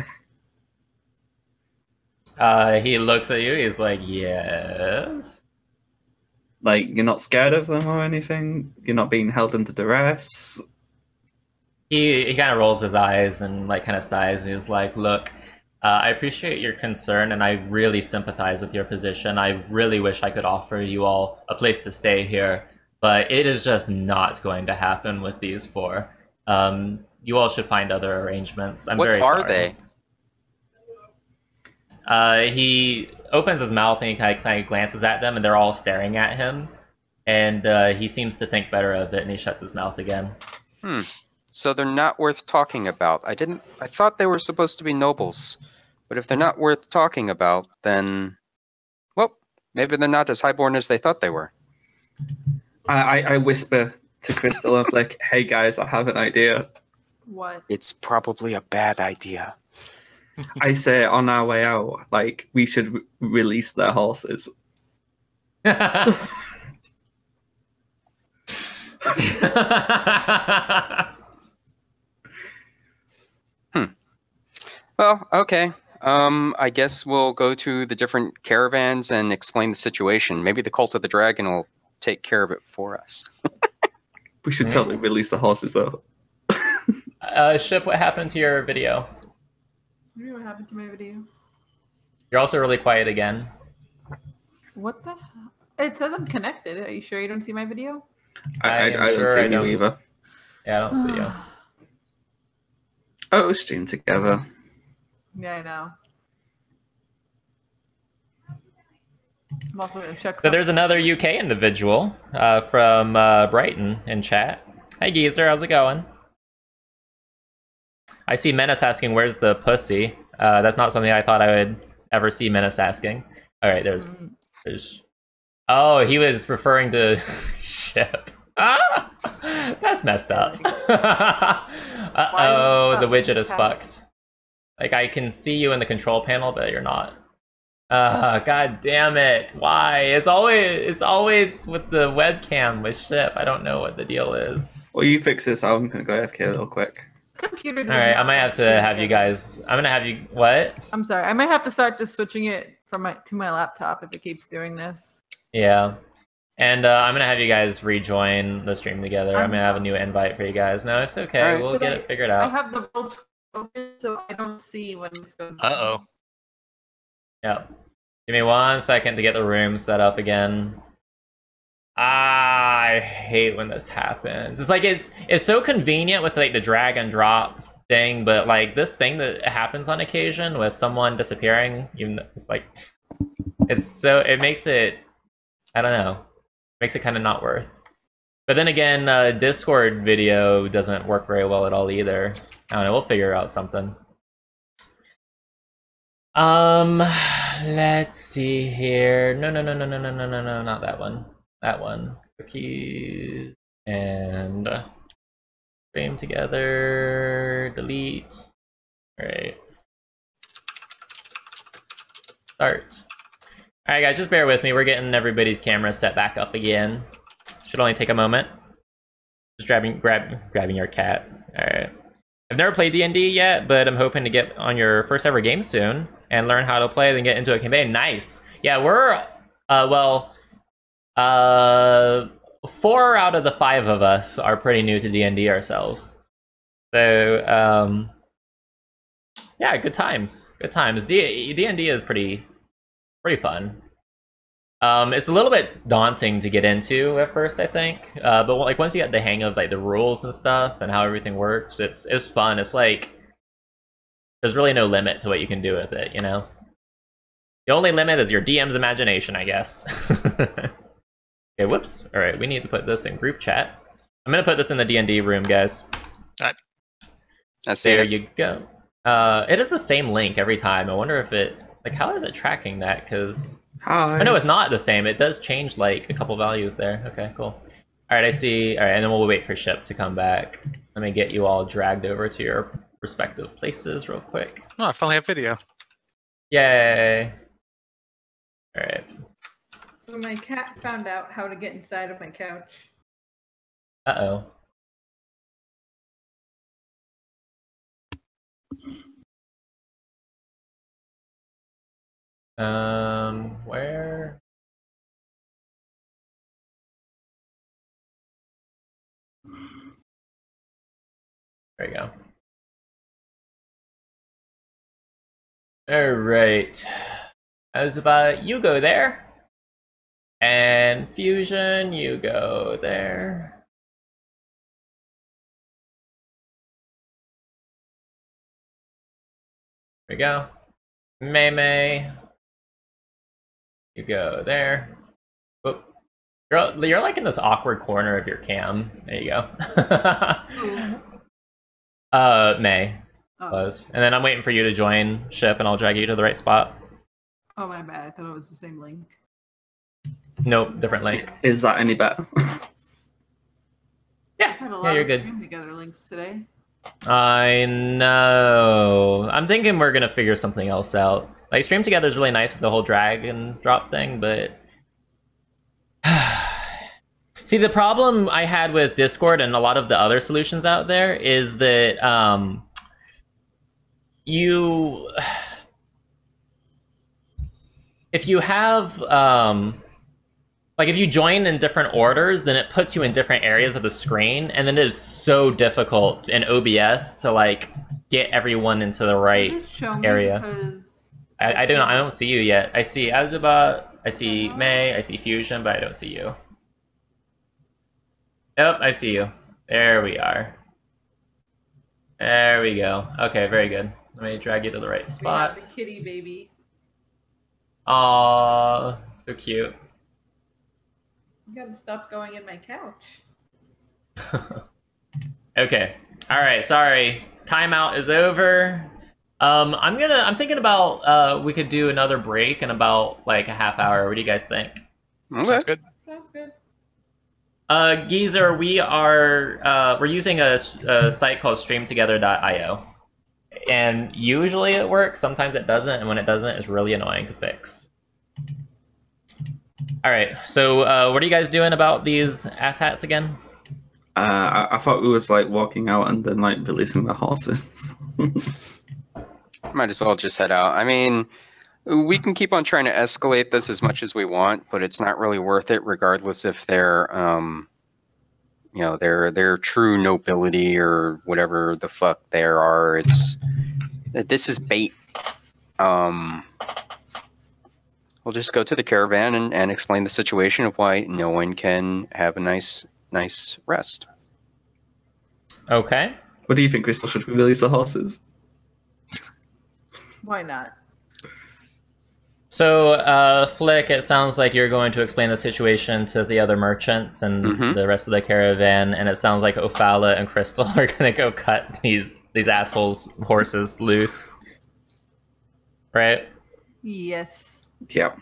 He looks at you. He's like, "Yes." Like, you're not scared of them or anything? You're not being held under duress? He kind of rolls his eyes and like kind of sighs. He's like, "Look, I appreciate your concern, and I really sympathize with your position. I really wish I could offer you all a place to stay here, but it is just not going to happen with these four. You all should find other arrangements. I'm What very are sorry." He opens his mouth and he kind of glances at them, and they're all staring at him. And he seems to think better of it, and he shuts his mouth again. So they're not worth talking about. I thought they were supposed to be nobles. But if they're not worth talking about, then well, maybe they're not as highborn as they thought they were. I whisper to Crystal and like, "Hey guys, I have an idea." What? It's probably a bad idea. I say on our way out, like, we should release their horses. Well, okay. I guess we'll go to the different caravans and explain the situation. Maybe the Cult of the Dragon will take care of it for us. We should totally release the horses, though. Ship, what happened to your video? What happened to my video? You're also really quiet again. What the hell? It says I'm connected. Are you sure you don't see my video? I am don't sure see I you don't. either. Yeah, I don't see you. Oh, stream together. Yeah, I know. I'm also gonna check. So there's another UK individual from Brighton in chat. Hey Geezer, how's it going? I see Menace asking, "Where's the pussy?" That's not something I thought I would ever see Menace asking. All right, there's. Oh, he was referring to Ship. Ah, that's messed up. Uh-oh, the widget is fucked. Like, I can see you in the control panel, but you're not. God damn it! Why? It's always with the webcam with Ship. I don't know what the deal is. Well, you fix this. I'm gonna go AFK real quick. Computer. All right, I might have to have you guys. I'm gonna have you. What? I'm sorry. I might have to start just switching it from my laptop if it keeps doing this. Yeah. And I'm gonna have you guys rejoin the stream together. I'm gonna have a new invite for you guys. No, it's okay. Alright. We'll get it figured I out. have the roll open, so I don't see when this goes. Uh-oh. Yep. Give me 1 second to get the room set up again. I hate when this happens. It's like it's so convenient with like the drag and drop thing, but like this thing that happens on occasion with someone disappearing, it's like it makes it, I don't know, makes it kind of not worth. But then again, Discord video doesn't work very well at all either. I don't know, we'll figure out something. Let's see here. No, not that one. That one. Cookies and frame together. Delete. All right. Start. All right, guys, just bear with me. We're getting everybody's camera set back up again. Should only take a moment. Just grabbing your cat. All right. I've never played D&D yet, but I'm hoping to get on your first ever game soon and learn how to play, then get into a campaign. Nice. Yeah, we're 4 out of the 5 of us are pretty new to D&D ourselves. So yeah, good times. Good times. D&D is pretty fun. It's a little bit daunting to get into at first, I think. But like once you get the hang of like the rules and stuff and how everything works, it's fun. It's like there's really no limit to what you can do with it, you know? The only limit is your DM's imagination, I guess. Okay, whoops. All right, we need to put this in group chat. I'm gonna put this in the D&D room, guys. All right. I see There it. you go. It is the same link every time. I wonder if it, like, how is it tracking that? Because Hi. I know it's not the same. It does change like a couple values there. Okay, cool. All right, I see. All right, and then we'll wait for Ship to come back. Let me get you all dragged over to your respective places real quick. Oh, I finally have video. Yay! All right. So my cat found out how to get inside of my couch. Uh-oh. Where? There you go. All right. How's about you go there? And Fusion, you go there. There we go. May, you go there. Whoop. You're like in this awkward corner of your cam. There you go. May was. And then I'm waiting for you to join Ship and I'll drag you to the right spot. Oh, my bad. I thought it was the same link. Nope, different link. Is that any better? I've had a lot you're of good. stream together links today. I know. I'm thinking we're gonna figure something else out. Like, stream together is really nice with the whole drag and drop thing, but see, the problem I had with Discord and a lot of the other solutions out there is that if you have like if you join in different orders, then it puts you in different areas of the screen, and then it is so difficult in OBS to like get everyone into the right Does it show me area. because I don't see you yet. I see Azuba, I see May, I see Fusion, but I don't see you. Nope, I see you. There we are. There we go. Okay, very good. Let me drag you to the right we have spot. the kitty baby. Aww, so cute. You gotta stop going in my couch. Okay. All right. Sorry. Timeout is over. I'm thinking about we could do another break in about like a half hour. What do you guys think? Okay. Sounds good. Sounds good. Geezer, we're using a site called streamtogether.io. And usually it works, sometimes it doesn't, and when it doesn't, it's really annoying to fix. Alright, so what are you guys doing about these asshats again? I thought we was like walking out and then like releasing the horses. Might as well just head out. I mean, we can keep on trying to escalate this as much as we want, but it's not really worth it, regardless if they're, you know, they're true nobility or whatever the fuck they are. This is bait. We'll just go to the caravan and explain the situation of why no one can have a nice rest. Okay. What do you think, Crystal? Should we release the horses? Why not? So, Flick, it sounds like you're going to explain the situation to the other merchants and the rest of the caravan, and it sounds like Ophala and Crystal are going to go cut these assholes' horses loose. Right? Yes. Yeah.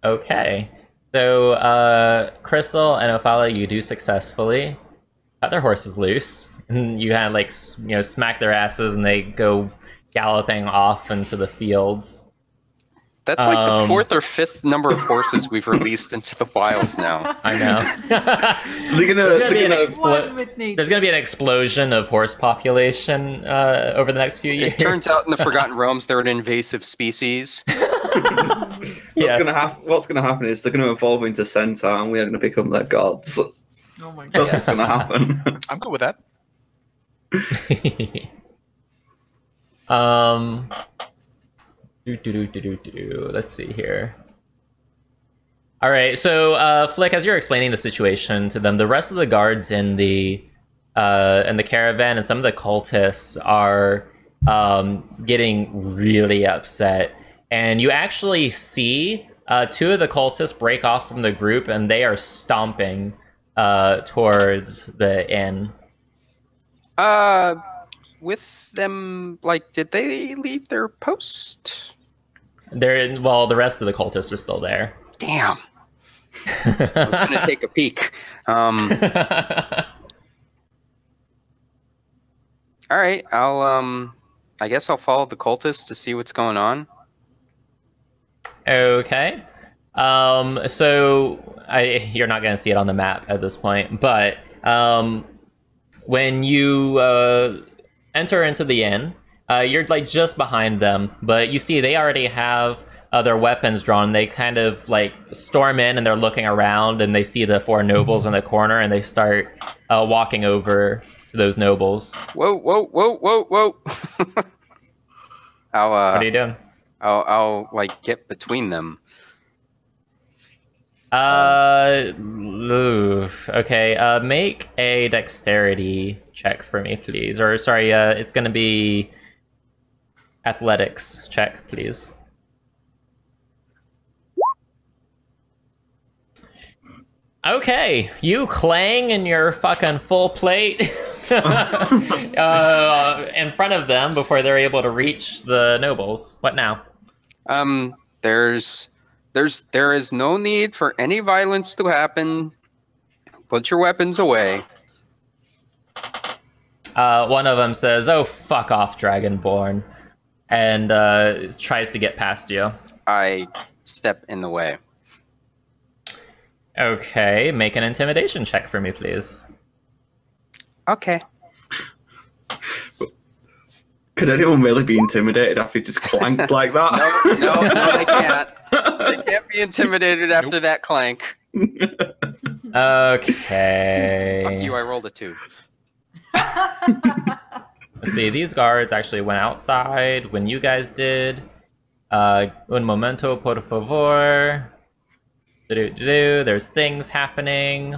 Okay. So, Crystal and Ophala, you do successfully cut their horses loose. And you kind of, like, you know, smack their asses and they go galloping off into the fields. That's like the fourth or fifth number of horses we've released into the wild now. I know. There's going to be an explosion of horse population over the next few years. It turns out in the Forgotten Realms they're an invasive species. What's going to happen is they're going to evolve into centaur and we are going to become their gods. Oh my god. That's what's going to happen. I'm good with that. Let's see here. All right, so Flick, as you're explaining the situation to them, the rest of the guards in the caravan and some of the cultists are getting really upset, and you actually see two of the cultists break off from the group, and they are stomping towards the inn. With them, like, did they leave their post? Well, the rest of the cultists are still there. Damn. I was going to take a peek. All right, I guess I'll follow the cultists to see what's going on. Okay. So you're not going to see it on the map at this point, but when you enter into the inn, you're like just behind them, but you see they already have their weapons drawn. They kind of like storm in and they're looking around and they see the four nobles in the corner and they start walking over to those nobles. Whoa. What are you doing? I'll like get between them. Okay, make a dexterity check for me, please. Or, sorry, it's gonna be athletics check, please. Okay, you clang in your fucking full plate in front of them before they're able to reach the nobles. What now? There is no need for any violence to happen. Put your weapons away. One of them says, "Oh, fuck off, Dragonborn," and tries to get past you. I step in the way. Okay, make an intimidation check for me, please. Okay. Could anyone really be intimidated after he just clanked like that? No, they can't. They can't be intimidated after that clank. Okay. Fuck you, I rolled a 2. Let's see, these guards actually went outside when you guys did. Un momento, por favor. There's things happening.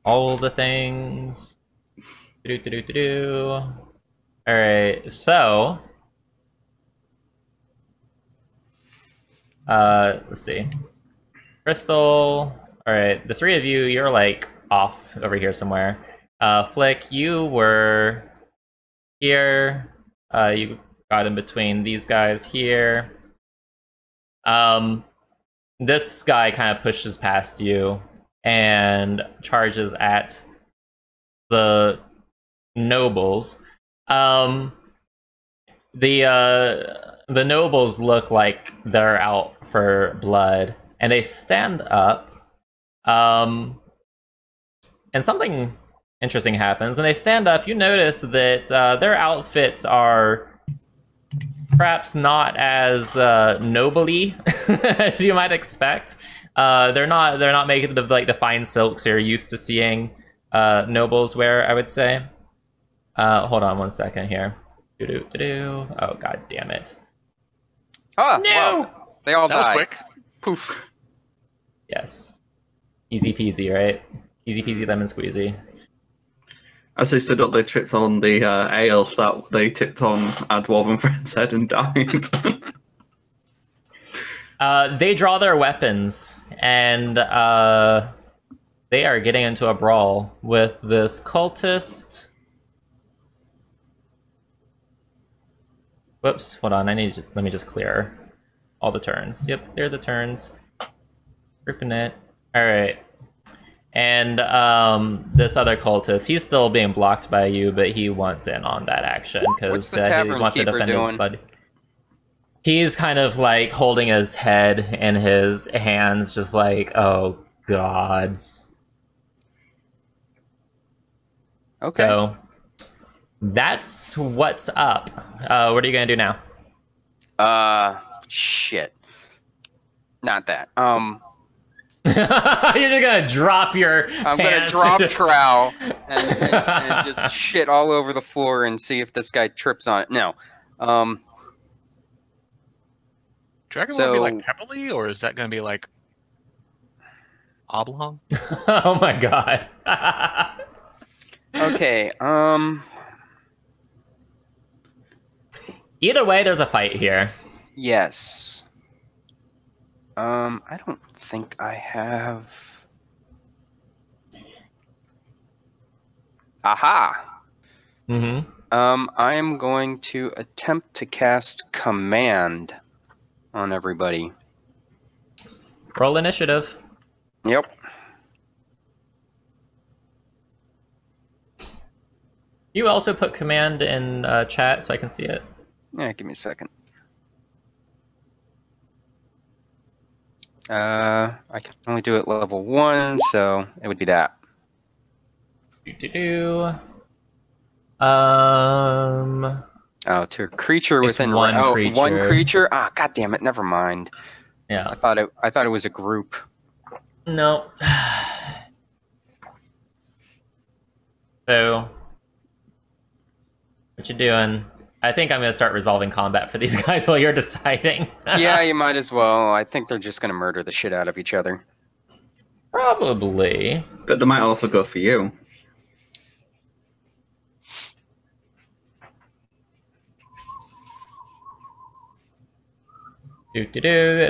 All the things. Alright, so... let's see. Crystal... Alright, the three of you, you're like off over here somewhere. Flick, you were here. You got in between these guys here. This guy kind of pushes past you and charges at the nobles. the nobles look like they're out for blood, and they stand up. And something interesting happens when they stand up. You notice that their outfits are perhaps not as nobly as you might expect. They're not making the fine silks you're used to seeing nobles wear, I would say. Hold on one second here. Oh, god damn it. Ah, No! wow. They all That was died. quick. Poof. Yes. Easy peasy, right? Easy peasy lemon squeezy. As they stood up, they tripped on the ale that they tipped on our dwarven friend's head and died. They draw their weapons, and they are getting into a brawl with this cultist. Whoops, hold on, let me just clear all the turns. Yep, they're the turns. Ripping it. Alright. And this other cultist, he's still being blocked by you, but he wants in on that action What's because the he tavern wants to keeper defend doing? his buddy. He's kind of like holding his head in his hands, just like, oh gods. Okay. So that's what's up. What are you gonna do now? Shit. Not that. You're just gonna drop your. I'm gonna pants drop and just- trowel and just shit all over the floor and see if this guy trips on it. No. Dragon will be So- like Emily, or is that going to be like Oblong? Oh my god. Okay. Either way, there's a fight here. Yes. I don't think I have. Aha. Mm-hmm. I am going to attempt to cast command on everybody. Roll initiative. Yep. You also put command in chat so I can see it. Yeah, give me a second. I can only do it level 1, so it would be that. Oh, to a creature It's within one one creature. creature. Ah, god damn it! Never mind. Yeah. I thought it was a group. No. So, what you doing? I think I'm gonna start resolving combat for these guys while you're deciding. Yeah, you might as well. I think they're just gonna murder the shit out of each other. Probably. But they might also go for you.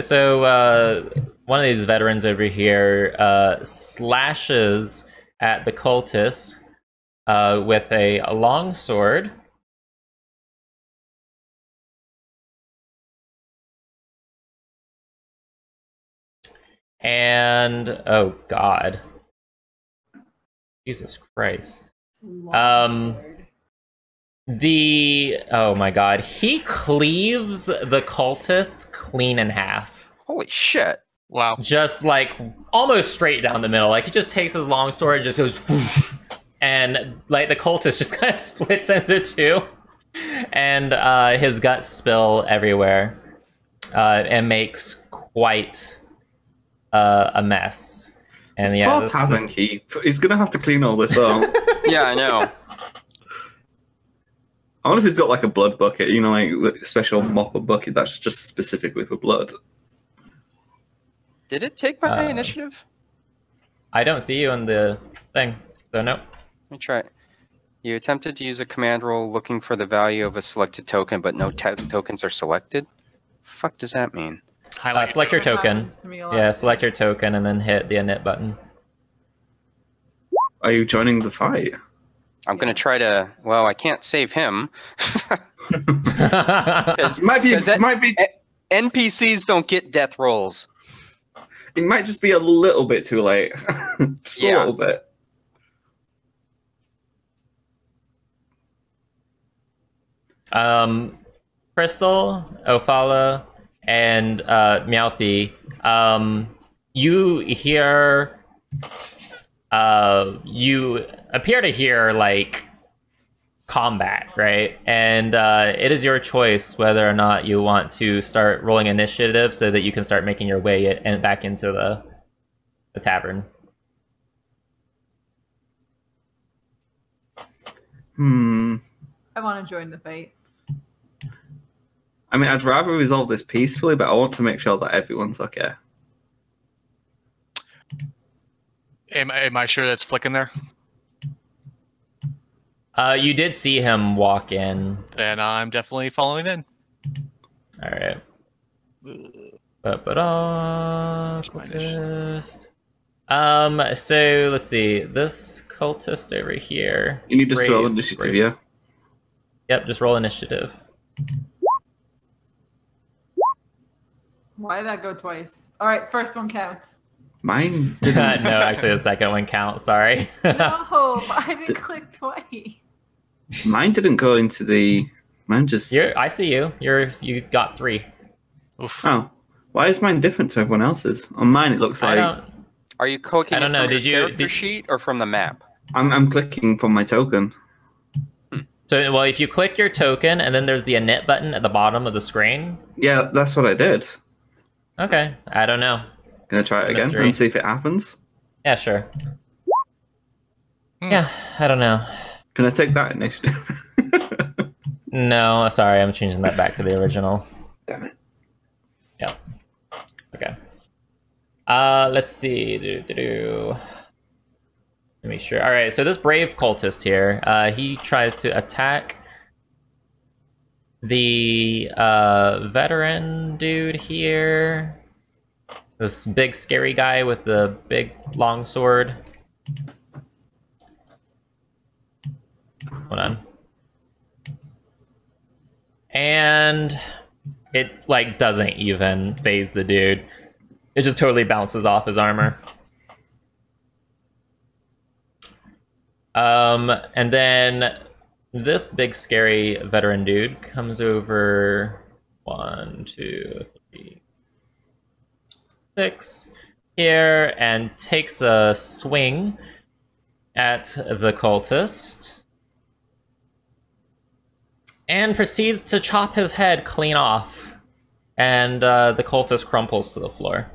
So, one of these veterans over here slashes at the cultist with a long sword. And, oh god. Jesus Christ. Oh my god, he cleaves the cultist clean in half. Holy shit! Wow. Just like almost straight down the middle. Like he just takes his long sword and just goes whoosh, and like the cultist just kind of splits into two. And his guts spill everywhere. And makes quite a mess. And It's yeah, poor tavern keep. He's gonna have to clean all this up. Yeah, I know. I wonder if he's got like a blood bucket, you know, like a special mop or bucket that's just specifically for blood. Did it take my initiative? I don't see you in the thing, so nope. Let me try it. You attempted to use a command roll looking for the value of a selected token, but no tokens are selected. Fuck does that mean? Highlight. Select your That token. happens to me a lot. Yeah, select your token and then hit the init button. Are you joining the fight? I'm gonna try to. Well, I can't save him. It might be. Does that- Might be. NPCs don't get death rolls. It might just be a little bit too late. Just Yeah. a little bit. Crystal, Ophala, and Meowthy, you hear, you appear to hear like combat, right? And it is your choice whether or not you want to start rolling initiative so that you can start making your way back into the tavern. I want to join the fight. I mean, I'd rather resolve this peacefully, but I want to make sure that everyone's okay. Am I sure that's Flick in there? You did see him walk in. Then I'm definitely following in. All right. Cultist. So let's see. This cultist over here. You need to roll initiative, yeah? Yep, just roll initiative. Why did that go twice? All right, first one counts. Mine didn't. No, actually, the second one counts. Sorry. No, I didn't click twice. Mine didn't go into the. Mine just. I see you. You got 3. Oof. Oh, why is mine different to everyone else's? On mine, it looks like. Are you clicking I don't know. from Did your you character sheet or from the map? I'm clicking from my token. So, well, if you click your token and then there's the init button at the bottom of the screen. Yeah, that's what I did. Okay, I don't know. Gonna try it again Mystery. and see if it happens. Yeah, sure. Yeah, I don't know. Can I take that initiative? No, sorry, I'm changing that back to the original. Damn it. Yeah. Okay. Let's see. Let me make sure. All right, so this brave cultist here, he tries to attack the veteran dude here. This big scary guy with the big long sword. Hold on. And it like doesn't even phase the dude. It just totally bounces off his armor. And then this big scary veteran dude comes over 1, 2, 3, 6 here and takes a swing at the cultist and proceeds to chop his head clean off, and the cultist crumples to the floor.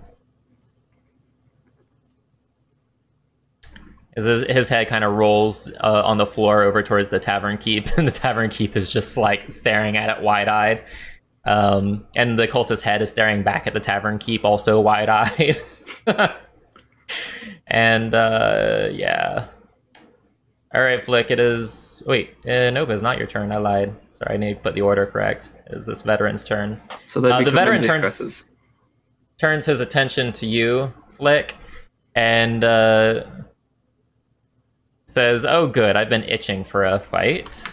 His head kind of rolls on the floor over towards the tavern keep, and the tavern keep is just like staring at it wide-eyed. And the cultist's head is staring back at the tavern keep, also wide-eyed. And yeah. All right, Flick. It is. Wait, Nova, it's not your turn. I lied. Sorry, I need to put the order correct. It is this veteran's turn. So the veteran turns his attention to you, Flick, and says, "Oh, good. I've been itching for a fight."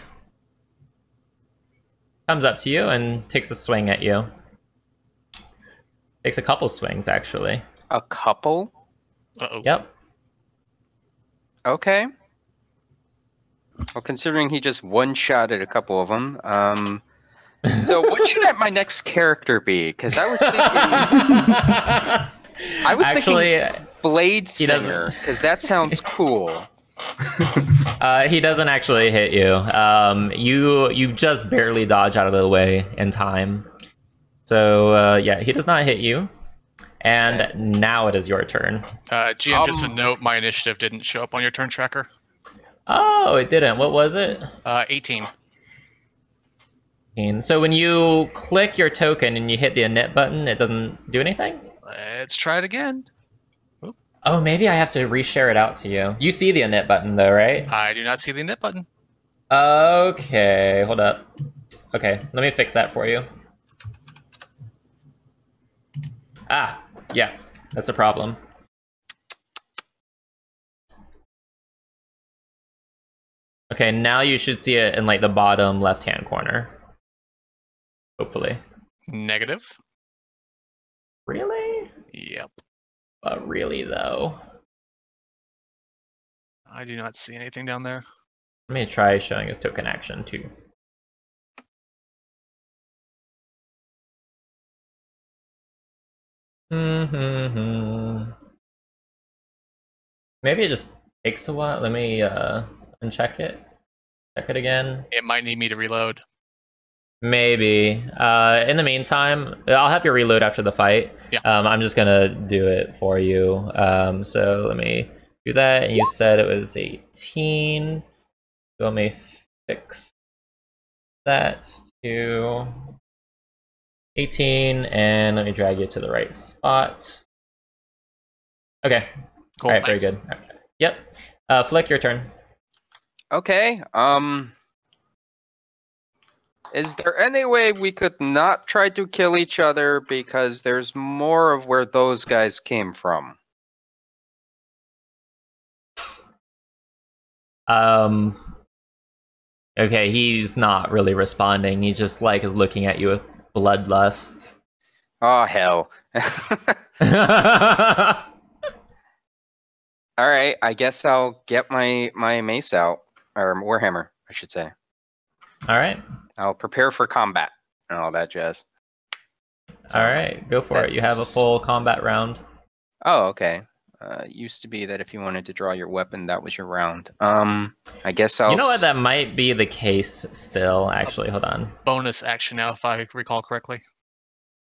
Comes up to you and takes a swing at you. Takes a couple swings, actually. A couple? Uh-oh. Yep. Okay. Well, considering he just one-shotted a couple of them, so what should my next character be? Because I was thinking, Blade Singer, because that sounds cool. He doesn't actually hit you. You just barely dodge out of the way in time. So yeah, he does not hit you. And okay. Now it is your turn. GM, just a note: my initiative didn't show up on your turn tracker. Oh, it didn't. What was it? 18. So when you click your token and you hit the init button, it doesn't do anything? Let's try it again. Oop. Oh, maybe I have to reshare it out to you. You see the init button though, right? I do not see the init button. Okay, hold up. Okay, let me fix that for you. Ah, yeah, that's a problem. Okay, now you should see it in like the bottom left-hand corner. Hopefully. Negative. Really? Yep. But really though. I do not see anything down there. Let me try showing his token action too. Mm-hmm. Maybe it just takes a while. Let me uncheck it. Check it again. It might need me to reload. Maybe. In the meantime, I'll have you reload after the fight. Yeah. I'm just gonna do it for you. So let me do that. And you said it was 18. So let me fix that to 18, and let me drag you to the right spot. Okay. Cool. All right. Thanks. Very good. Yep. Flick, your turn. Okay. Is there any way we could not try to kill each other because there's more of where those guys came from? Okay, he's not really responding. He just like is looking at you with bloodlust. Oh hell. All right, I guess I'll get my mace out, or warhammer, I should say. All right. I'll prepare for combat and all that jazz. So, All right, go for it. You have a full combat round. Oh, okay. Used to be that if you wanted to draw your weapon, that was your round. I guess I'll. You know what? That might be the case still. Actually, hold on. Bonus action now, if I recall correctly.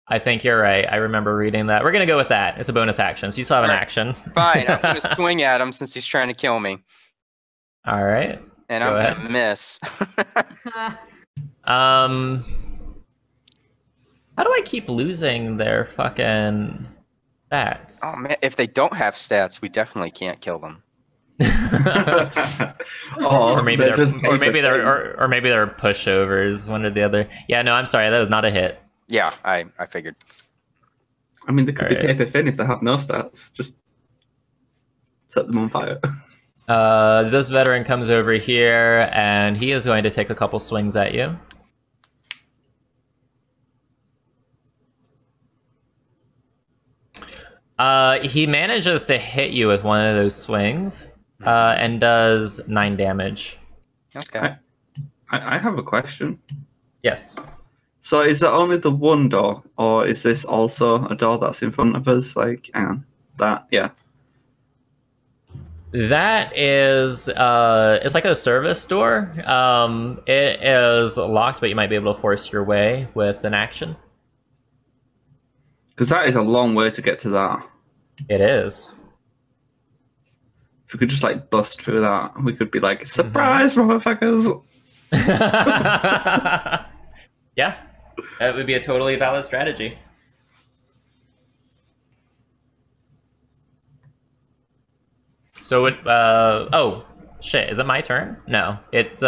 I think you're right. I remember reading that. We're gonna go with that. It's a bonus action, so you still have an Alright. action. Fine, I'm gonna swing at him since he's trying to kill me, All right. and Go I'm ahead. gonna miss. How do I keep losing their fucking stats? Oh man, if they don't have stats, we definitely can't kill them. Or maybe they're they're, just or maybe they're, entertained. or maybe they're pushovers, one or the other. Yeah, no, I'm sorry, that was not a hit. Yeah, I figured. I mean, they could be Alright. paper thin if they have no stats. Just set them on fire. This veteran comes over here, and he is going to take a couple swings at you. He manages to hit you with one of those swings, and does 9 damage. Okay. I have a question. Yes. So is it only the one door, or is this also a door that's in front of us? Like, hang on. That, yeah. That is, it's like a service door. It is locked, but you might be able to force your way with an action. Because that is a long way to get to that. It is. If we could just, like, bust through that, we could be like, surprise, motherfuckers! Yeah, that would be a totally valid strategy. So it, oh, shit, is it my turn? No, it's,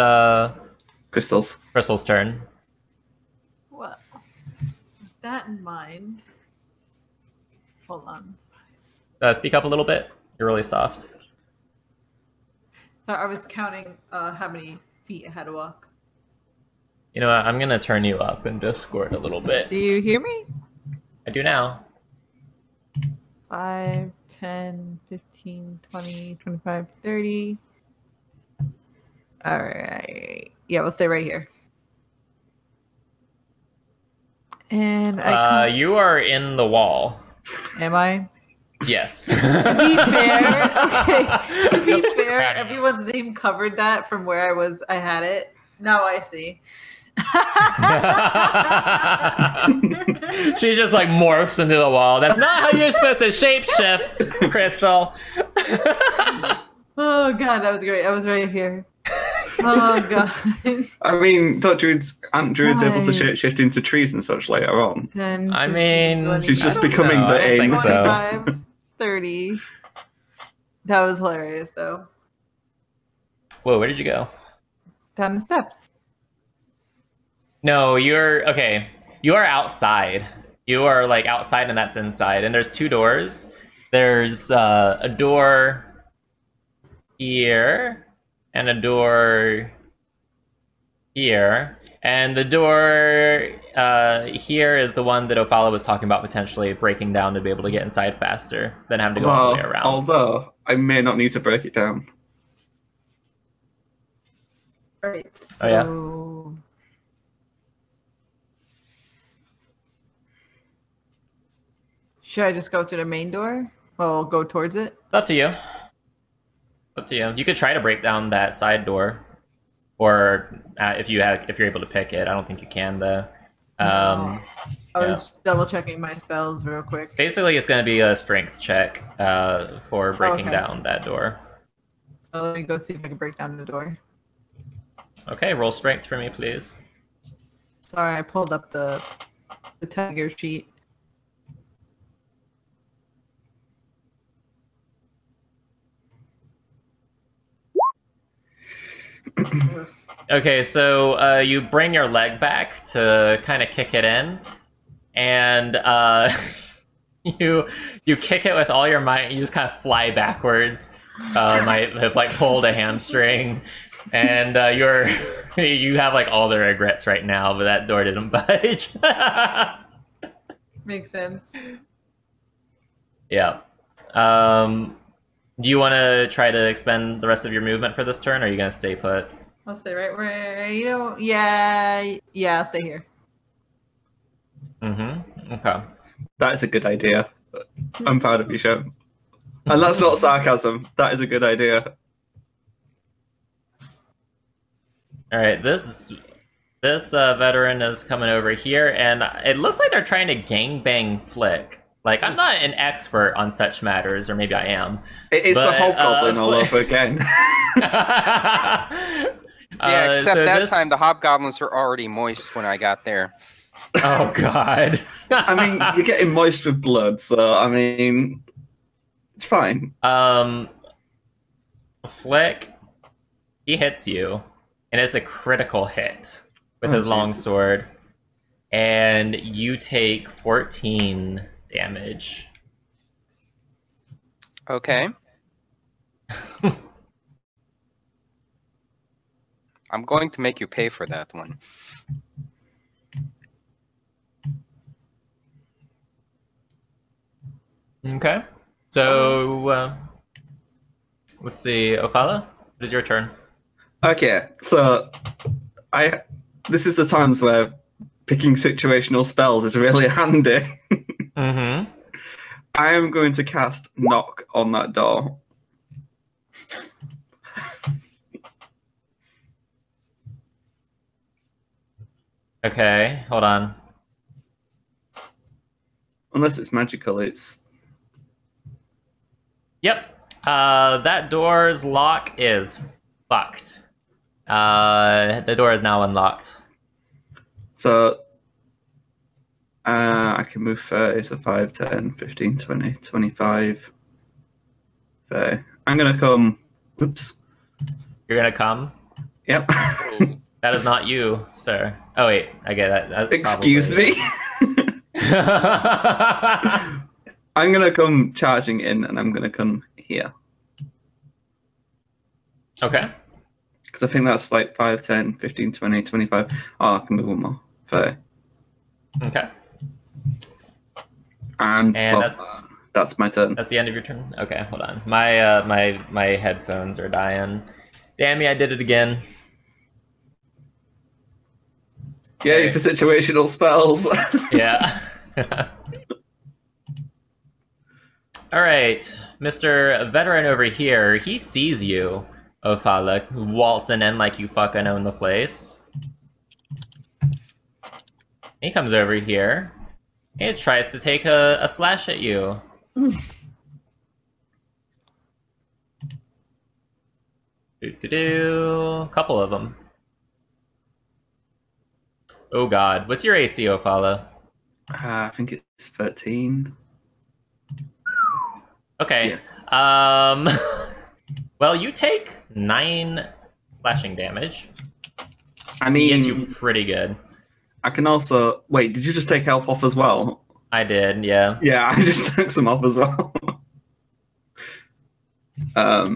Crystals. Crystal's turn. Well, with that in mind, hold on. Speak up a little bit. You're really soft. So I was counting how many feet I had to walk. You know what, I'm gonna turn you up and just squirt a little bit. Do you hear me? I do now. 5, 10, 15, 20, 25, 30. All right. Yeah, we'll stay right here. And You are in the wall. am I? Yes. To be fair, okay. To be Just fair, patio. everyone's name covered that from where I was. I had it. Now I see. She just like morphs into the wall. That's not how you're supposed to shapeshift, Crystal. Oh god, that was great. I was right here. Oh god. I mean, aren't druids able to Right. shift into trees and such later on? 10, I 15, mean, 20, She's just I don't becoming know, the I don't think aim. so. 25, 30. That was hilarious, though. Whoa, where did you go? Down the steps. No, you're okay. You are outside. You are like outside, and that's inside. And there's 2 doors. There's a door here and a door here. And the door here is the one that Ophala was talking about potentially breaking down to be able to get inside faster than having to go all the way around. Although I may not need to break it down. Alright, so... Oh, yeah? Should I just go to the main door? Well, go towards it. It's up to you. Up to you. You could try to break down that side door, or if you're able to pick it. I don't think you can though. I was double checking my spells real quick. Basically, it's going to be a strength check for breaking Okay. down that door. So let me go see if I can break down the door. Okay, roll strength for me, please. Sorry, I pulled up the tiger sheet. Okay, so you bring your leg back to kind of kick it in, and you kick it with all your might. You just kind of fly backwards. Might have like pulled a hamstring, and you have like all the regrets right now. But that door didn't budge. Makes sense. Yeah. Do you want to try to expend the rest of your movement for this turn, or are you gonna stay put? I'll stay right where yeah, I'll stay here. Mm-hmm. Okay. That is a good idea. I'm proud of you, Shem. And that's not sarcasm. That is a good idea. All right. This veteran is coming over here, and it looks like they're trying to gangbang Flick. Like, I'm not an expert on such matters, or maybe I am. It's But, a hobgoblin all Flick- over again. Yeah, except so that this- time the hobgoblins were already moist when I got there. Oh God. I mean, you're getting moist with blood, so I mean, it's fine. Flick, he hits you, and it's a critical hit with Oh, his long Jesus. sword, and you take 14 damage. Okay. I'm going to make you pay for that one. Okay. So, let's see, Ophala, it is your turn. Okay, so this is the times where picking situational spells is really handy. Mm-hmm. I am going to cast Knock on that door. Okay, hold on. Unless it's magical, it's... Yep. That door's lock is fucked. The door is now unlocked. So... I can move 30, so 5, 10, 15, 20, 25, 30. I'm going to come... Oops. You're gonna come? Yep. That is not you, sir. Oh wait, I get that. That's Excuse probably- me? I'm going to come charging in, and I'm going to come here. Okay. Because I think that's like 5, 10, 15, 20, 25. Oh, I can move one more. 30. Okay. And well, that's my turn. the end of your turn. Okay, hold on. My headphones are dying. Damn me, I did it again. Yay for situational spells. Yeah. All right, Mr. Veteran over here, he sees you, Ophala, waltzing in like you fucking own the place. He comes over here. He tries to take a slash at you. Couple of them. Oh god, what's your AC, Ophala? I think it's 13. Okay. Well, you take 9 slashing damage. I He hits you mean, pretty good. I can also... Wait, did you just take health off as well? I did, yeah. Yeah, I just took some off as well. I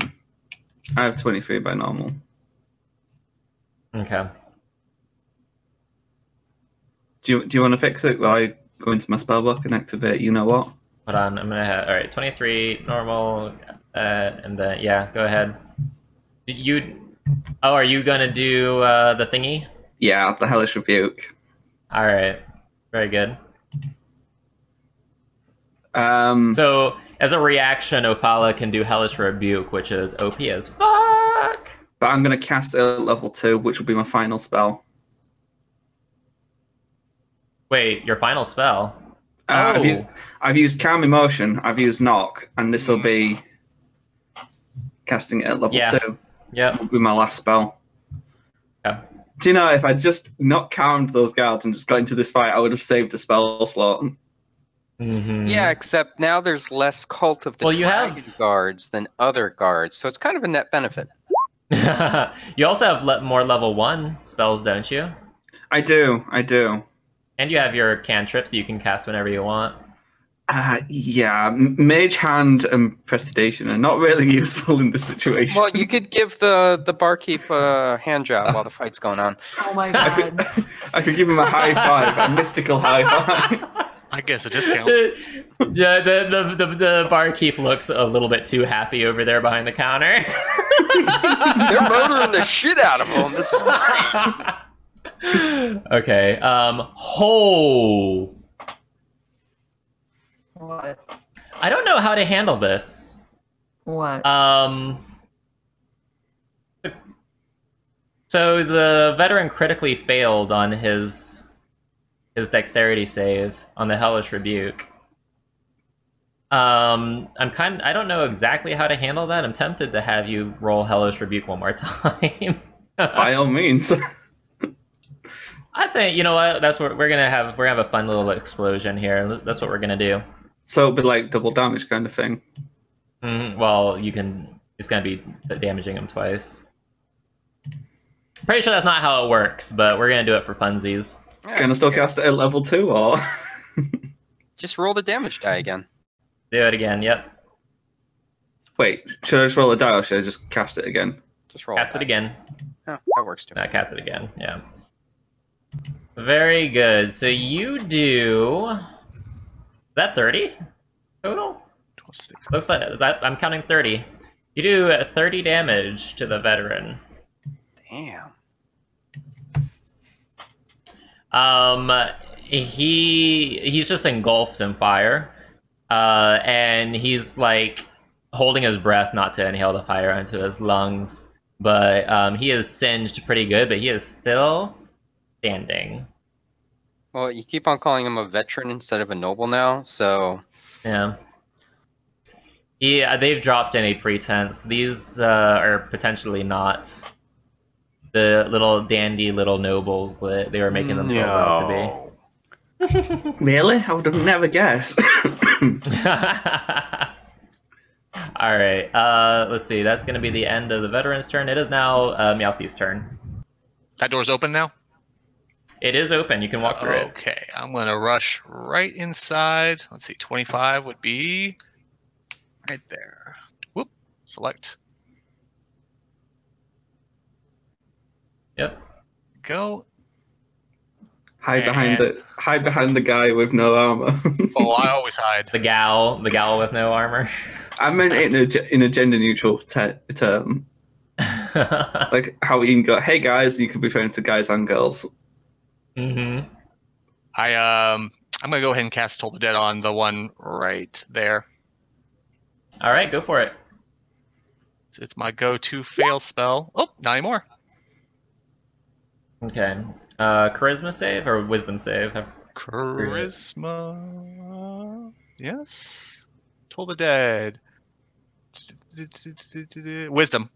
have 23 by normal. Okay. Do you want to fix it while I go into my spellbook and activate you know what? Hold on, I'm gonna have... Alright, 23, normal, and then, yeah, go ahead. Oh, are you gonna do the thingy? Yeah, the Hellish Rebuke. Alright, very good. So, as a reaction, Ophala can do Hellish Rebuke, which is OP as fuck. But I'm going to cast it at level 2, which will be my final spell. Wait, your final spell? I've used Calm Emotion, I've used Knock, and this will be casting it at level 2. Yeah. Will be my last spell. Yeah. Do you know, if I just not calmed those guards and just got into this fight, I would have saved the spell slot. Mm-hmm. Yeah, except now there's less Cult of the Dragon guards than other guards, so it's kind of a net benefit. You also have more level 1 spells, don't you? I do. And you have your cantrips that you can cast whenever you want. Yeah, Mage Hand and Prestidigitation are not really useful in this situation. Well, you could give the barkeep a hand job while the fight's going on. Oh my god. I could give him a high five, a mystical high five. I guess a discount. Yeah, the barkeep looks a little bit too happy over there behind the counter. They're murdering the shit out of him. This is great. Okay. What? I don't know how to handle this. What? So the veteran critically failed on his dexterity save on the Hellish Rebuke. I don't know exactly how to handle that. I'm tempted to have you roll Hellish Rebuke one more time. By all means. I think, you know what, that's what we're gonna have. We're gonna have a fun little explosion here. That's what we're gonna do. So it'll be like double damage kind of thing. Well, it's gonna be damaging him twice. Pretty sure that's not how it works, but we're gonna do it for funsies. Yeah, Can I still cast it at level 2, or? just roll the damage die again. Do it again, yep. Wait, should I just roll a die, or should I just cast it again? Just roll. Cast it again. Oh, that works too. Cast it again, yeah. Very good. So you do... Is that 30 total? 26. Looks like I'm counting 30. You do 30 damage to the veteran. Damn. He's just engulfed in fire. And he's like holding his breath not to inhale the fire into his lungs. But he is singed pretty good, but he is still standing. Well, you keep on calling him a veteran instead of a noble now, so... Yeah. Yeah, they've dropped any pretense. These are potentially not the little dandy little nobles that they were making themselves out to be. Really? I would have never guessed. All right. Let's see. That's going to be the end of the veteran's turn. It is now Meowthie's turn. That door's open now? It is open. You can walk through it. Okay, I'm going to rush right inside. Let's see, 25 would be right there. Whoop, select. Yep. Go. Hide behind the guy with no armor. Oh, I always hide. The gal with no armor. I meant it in a gender neutral term. Like how you can go, hey guys, you can be referring to guys and girls. Mm-hmm. I'm gonna go ahead and cast Toll the Dead on the one right there. All right, go for it. It's my go-to fail spell. Oh, not anymore. Okay. Charisma save or wisdom save? Charisma. Yes. Toll the Dead. Wisdom.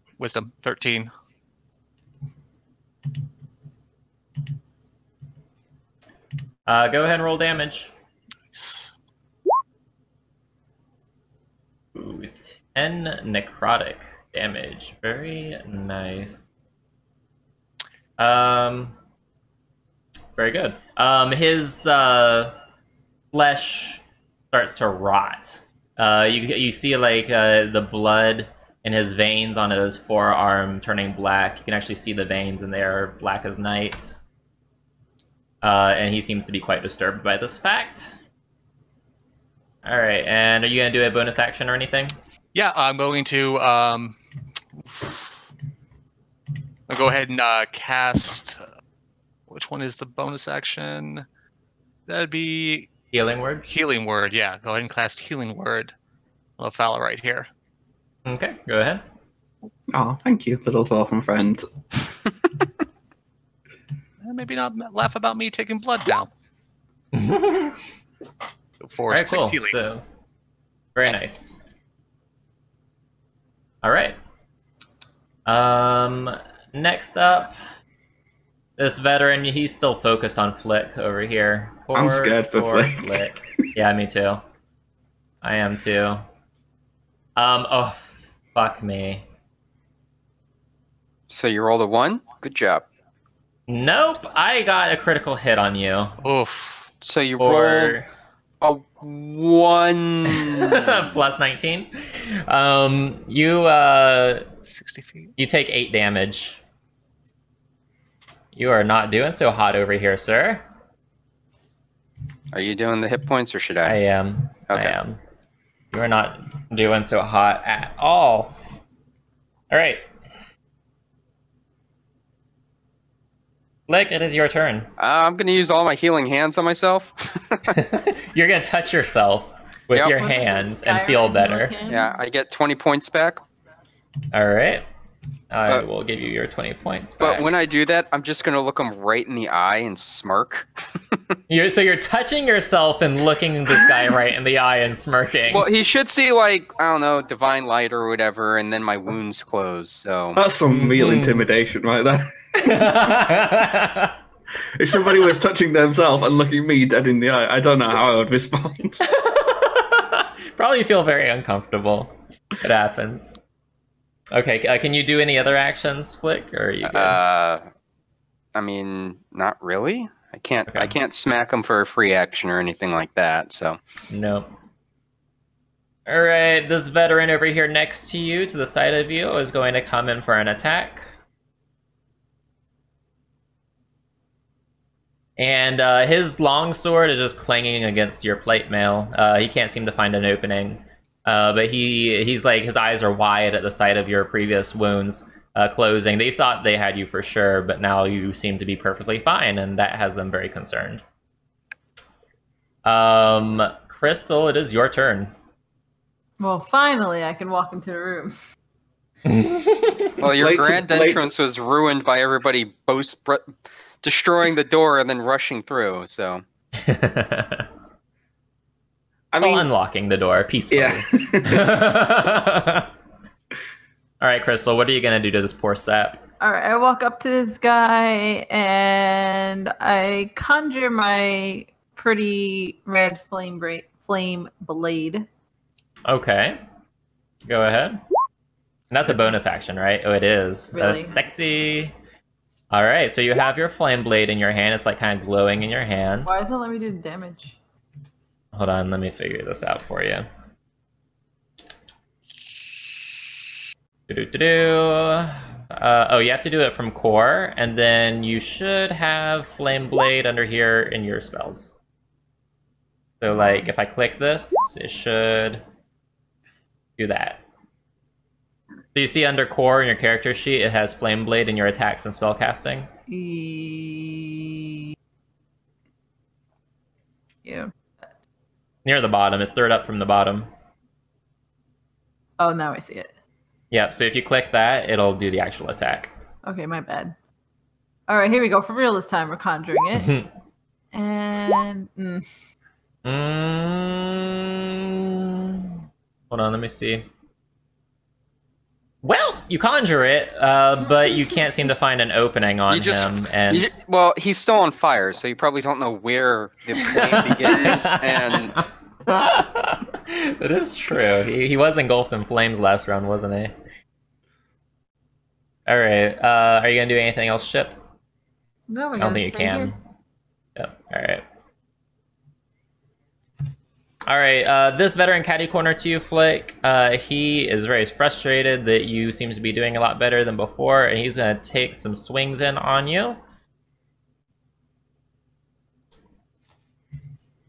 13. Go ahead and roll damage. Nice. Ooh, 10 necrotic damage. Very nice. Very good. His flesh starts to rot. You see like the blood in his veins on his forearm turning black. You can actually see the veins, and they are black as night. And he seems to be quite disturbed by this fact. All right, and are you gonna do a bonus action or anything? Yeah, I'm going to I'll go ahead and cast. Which one is the bonus action? That'd be Healing word. Healing word, yeah. Go ahead and cast healing word. Little fella right here. Okay, go ahead. Oh, thank you, little dwarven friend. Maybe not laugh about me taking blood down. For Alright, 6 cool. healing. So, very nice. Alright. Next up, this veteran, he's still focused on Flick over here. I'm scared for Flick. Yeah, me too. I am too. Oh, fuck me. So you rolled a 1? Good job. Nope, I got a critical hit on you. Oof. So you rolled a 1. Plus 19. You 60 feet. you take 8 damage. You are not doing so hot over here, sir. Are you doing the hit points or should I I? am. Okay. I am. You are not doing so hot at all. All right. Flick, it is your turn. I'm going to use all my healing hands on myself. You're gonna touch yourself with Yep. your What is this, hands and feel Skyrim better. looking? Yeah, I get 20 points back. All right. I But- will give you your 20 points back. But when I do that, I'm just going to look them right in the eye and smirk. So you're touching yourself and looking this guy right in the eye and smirking. Well, he should see, like, I don't know, divine light or whatever, and then my wounds close, so... That's some real Mhm. intimidation right there. If somebody was touching themselves and looking me dead in the eye, I don't know how I would respond. Probably feel very uncomfortable. It happens. Okay, can you do any other actions, Flick, or are you good? I mean, not really. I can't. Okay. I can't smack him for a free action or anything like that. So Nope. All right, this veteran over here next to you, to the side of you, is going to come in for an attack. And his longsword is just clanging against your plate mail. He can't seem to find an opening. But he's like, his eyes are wide at the sight of your previous wounds closing. They thought they had you for sure, but now you seem to be perfectly fine, and that has them very concerned. Crystal, it is your turn. Well, finally, I can walk into the room. well, your Late- grand late- entrance was ruined by everybody destroying the door and then rushing through. So I Well, mean, unlocking the door peacefully. yeah. All right, Crystal, what are you gonna do to this poor sap? All right, I walk up to this guy and I conjure my pretty red flame blade. Okay, go ahead. And that's a bonus action, right? Oh, it is. Really? Sexy. All right, so you have your flame blade in your hand. It's like kind of glowing in your hand. Why doesn't it let me do the damage? Hold on, let me figure this out for you. Oh, you have to do it from core, and then you should have Flame Blade under here in your spells. So, like, if I click this, it should do that. So you see under core in your character sheet, it has Flame Blade in your attacks and spellcasting. Yeah. Near the bottom, it's third up from the bottom. Oh, now I see it. Yep, so if you click that, it'll do the actual attack. Okay, my bad. All right, here we go. For real this time, we're conjuring it. And Hold on, let me see. Well, you conjure it, but you can't seem to find an opening on him. And well, he's still on fire, so you probably don't know where the flame begins. And that is true. He was engulfed in flames last round, wasn't he? All right. Are you gonna do anything else, Ship? no, I don't think you can. Yep. All right. All right. This veteran catty corner to you, Flick. He is very frustrated that you seem to be doing a lot better than before, and he's gonna take some swings in on you.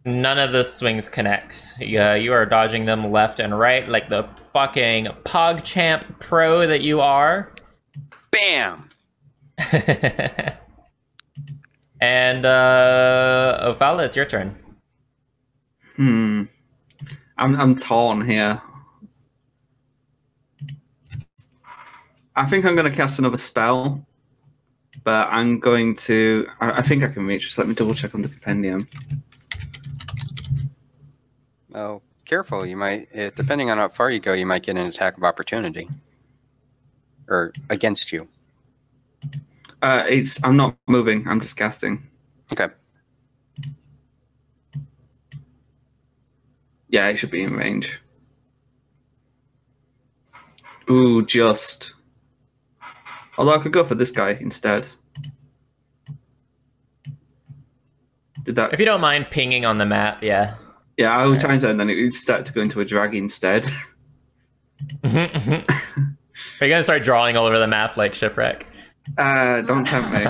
None of the swings connect. You are dodging them left and right like the fucking PogChamp pro that you are. bam! And Ophala, it's your turn. I'm torn here. I think I'm going to cast another spell, but I'm going to. I think I can reach. Just let me double check on the compendium. Oh, careful! You might, depending on how far you go, you might get an attack of opportunity, or against you. I'm not moving. I'm just casting. Okay. Yeah, it should be in range. Ooh, just. Although I could go for this guy instead. Did that? If you don't mind pinging on the map, yeah. Yeah, I was trying to, and then it started to go into a drag instead. Are you gonna start drawing all over the map like Shipwreck? Don't tempt me.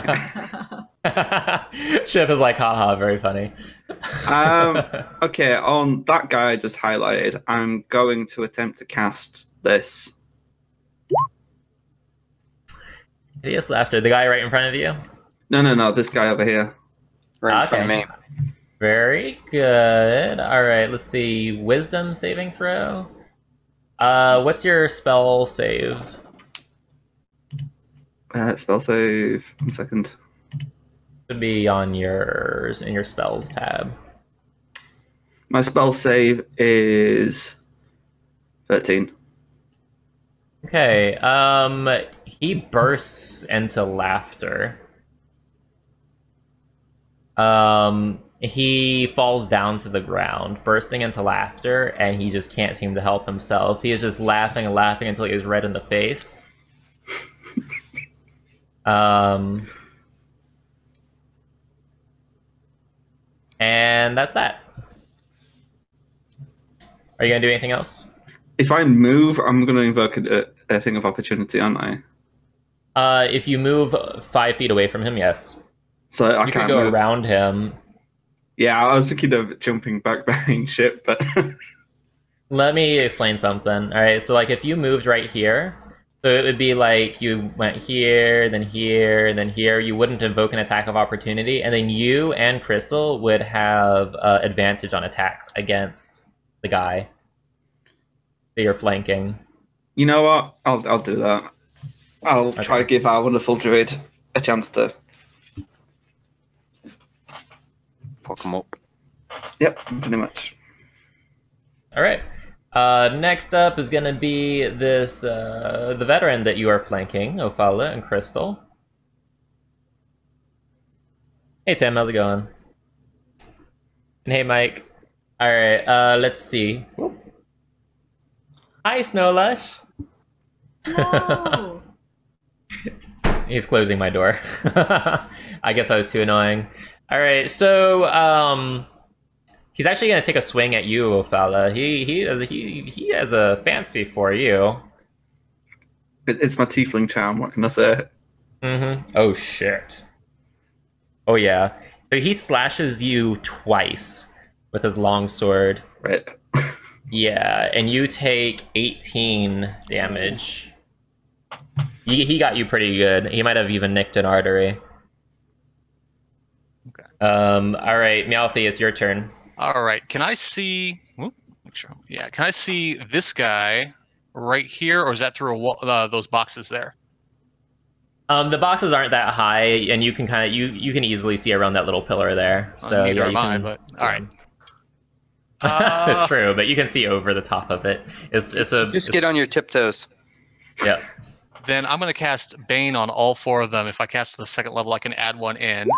Ship is like, haha, very funny. Okay, on that guy I just highlighted, I'm going to attempt to cast this. Hideous Laughter, the guy right in front of you? No, this guy over here. Right in front of me. Very good. Alright, let's see. Wisdom saving throw. What's your spell save? Spell save. 1 second. Should be on yours in your spells tab. My spell save is 13. Okay, he bursts into laughter. He falls down to the ground, bursting into laughter, and he just can't seem to help himself. He is just laughing and laughing until he is red in the face. And that's that. Are you gonna do anything else? If I move, I'm going to invoke a thing of opportunity, aren't I? If you move 5 feet away from him, yes. So I You can't can go move. around him. Yeah, I was thinking of jumping back behind ship, but Let me explain something. All right, so like if you moved right here, so it would be like you went here, then here, then here. You wouldn't invoke an attack of opportunity, and then you and Crystal would have advantage on attacks against the guy that you're flanking. you know what? I'll do that. I'll try to give our wonderful druid a chance to. Fuck him up. Yep, pretty much. All right. Next up is going to be this the veteran that you are flanking, Ophala and Crystal. Hey Tim, how's it going? And hey Mike. All right. Let's see. Whoop. Hi Snowlush. No. He's closing my door. I guess I was too annoying. All right, so he's actually gonna take a swing at you, Ophala. He has a fancy for you. It's my tiefling charm. What can I say? Oh shit. Oh yeah. So he slashes you twice with his long sword. Rip. Yeah, and you take 18 damage. He got you pretty good. He might have even nicked an artery. Okay. All right, Meowthy, it's your turn. All right. Can I see? Whoop, make sure. Yeah. Can I see this guy right here, or is that through a wall, those boxes there? The boxes aren't that high, and you can kind of you can easily see around that little pillar there. So Neither yeah, am you I, can, but all right. It's true, but you can see over the top of it. Just get on your tiptoes. Yeah. Then I'm going to cast Bane on all 4 of them. If I cast to the 2nd level, I can add 1 in.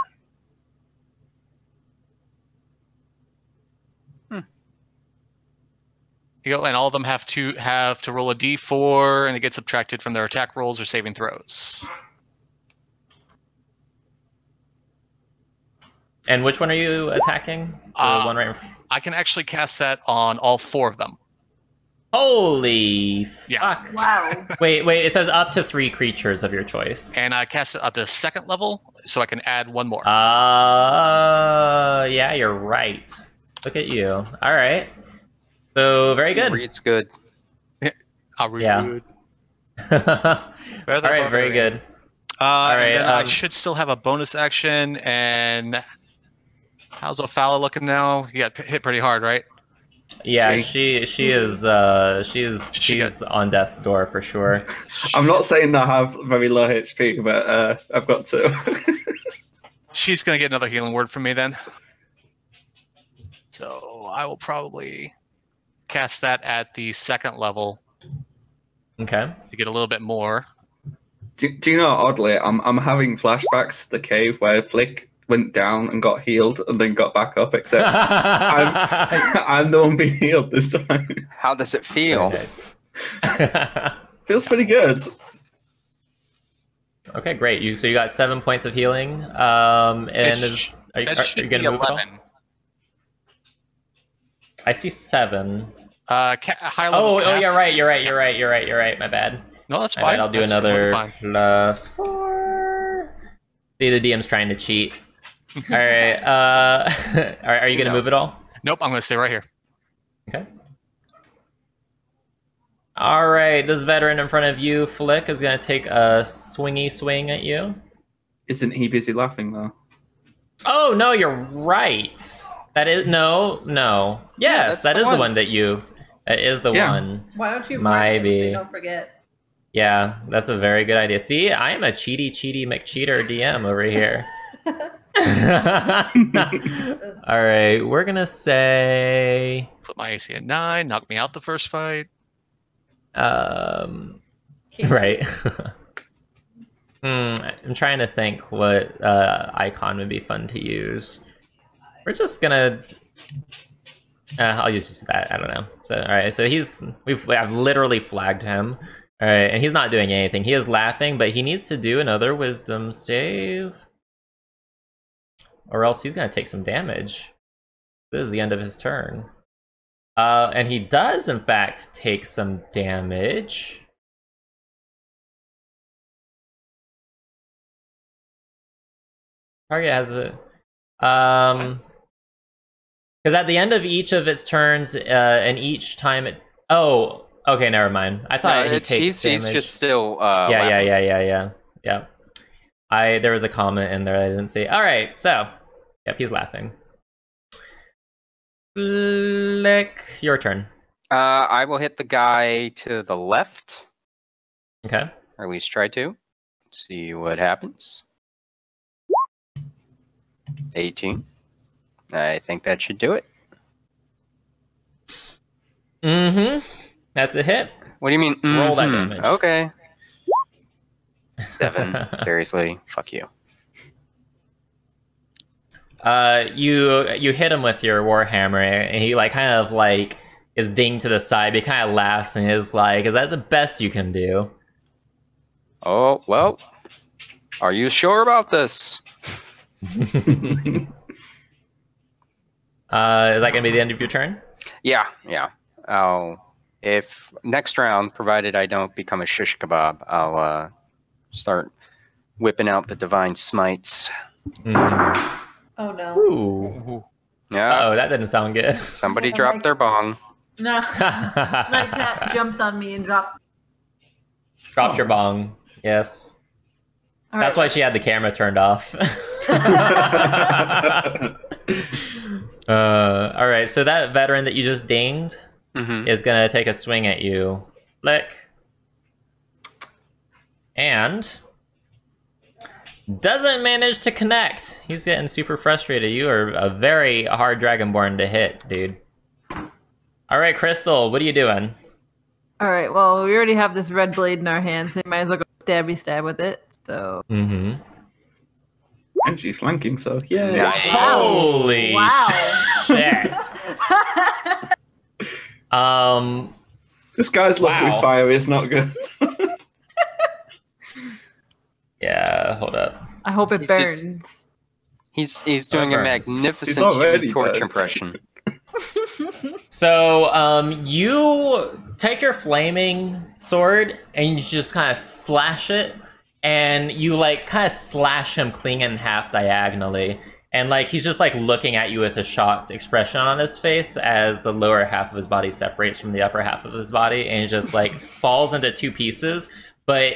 You go, and all of them have to roll a d4, and it gets subtracted from their attack rolls or saving throws. And which one are you attacking? The one right in front. I can actually cast that on all 4 of them. Holy Yeah. fuck! Wow. Wait. It says up to 3 creatures of your choice. And I cast it at the 2nd level, so I can add 1 more. Yeah, you're right. Look at you. All right. So very good. Reed's good. I'll read Yeah. it. All right, very good. All right, and then I should still have a bonus action. And how's Ophala looking now? He got hit pretty hard, right? Yeah, She- she's on death's door for sure. I'm not saying I have very low HP, but I've got to. She's gonna get another healing word from me then. So I will probably cast that at the 2nd level Okay. to get a little bit more. Do you know, oddly, I'm having flashbacks to the cave where Flick went down and got healed and then got back up, except I'm the one being healed this time. How does it Very feel? nice. Feels pretty good. Okay, great. So you got 7 points of healing. And are That you should gonna be move at all? 11. I see 7. High level. Oh, cast. yeah, right. You're right. My bad. No, that's My fine. bad. I'll do That's completely another fine. +4. See, the DM's trying to cheat. All right. Are you gonna No. move at all? Nope, I'm gonna stay right here. Okay. All right. This veteran in front of you, Flick, is gonna take a swingy swing at you. Isn't he busy laughing though? Oh no, you're right. That is no. Yes, that's that the is the one. one that you. That is the Yeah. one. Why don't you mark it so Maybe. you don't forget? Yeah, that's a very good idea. See, I am a cheaty McCheater DM over here. All right, we're gonna say, Put my AC at 9. Knock me out the first fight. right. I'm trying to think what icon would be fun to use. We're just gonna. I'll use that. I don't know. So all right. So I've literally flagged him. All right, and he's not doing anything. He is laughing, but he needs to do another wisdom save, or else he's gonna take some damage. This is the end of his turn. And he does in fact take some damage. Target has a because at the end of each of its turns, and each time it. Oh, okay, never mind. I thought he takes damage. He's just still. Yeah. There was a comment in there I didn't see. All right, so yep, he's laughing. Flick, your turn. I will hit the guy to the left, Okay. or at least try to. See what happens. 18. I think that should do it. Mm-hmm. That's a hit. What do you mean? Roll that mhm? damage. Okay. 7. Seriously, fuck you. You hit him with your warhammer, and he like kind of like is dinged to the side. But he kind of laughs and is like, "Is that the best you can do?" Oh well. Are you sure about this? Is that gonna be the end of your turn? Yeah. Oh, if next round, provided I don't become a shish kebab, I'll start whipping out the divine smites. Mhm. Oh no. Ooh. Yeah. Oh, that didn't sound good. Somebody Oh, dropped my- their bong. No. My cat jumped on me and dropped. Dropped your bong. Yes. All That's right. why she had the camera turned off. All right, so that veteran that you just dinged Mm-hmm. is gonna take a swing at you. Lick. And doesn't manage to connect. He's getting super frustrated. You are a very hard Dragonborn to hit, dude. All right, Crystal, what are you doing? All right. Well, we already have this red blade in our hands, so we might as well go stabby stab with it. So. Mm-hmm. And she's flanking, so yeah. Nice. Holy Wow. shit. This guy's luck Wow. with fire is not good. Yeah, hold up. I hope it He's just- burns. He's doing a burns. magnificent He's already human torch dead. impression. So, you take your flaming sword and you just kind of slash it, and you like kind of slash him clean in half diagonally, and like he's just like looking at you with a shocked expression on his face as the lower half of his body separates from the upper half of his body, and just like falls into two pieces, but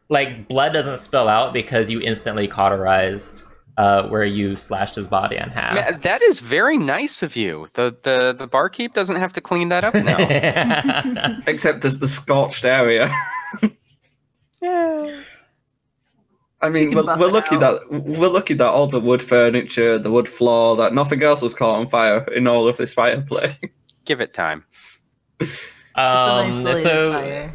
like blood doesn't spill out because you instantly cauterized where you slashed his body in half. Man, that is very nice of you. The barkeep doesn't have to clean that up now. Except as the scorched area. Yeah. I mean, You can buff we're it lucky out. that all the wood furniture, the wood floor, that nothing else was caught on fire in all of this fireplace. Give it time. It's an isolated So fire.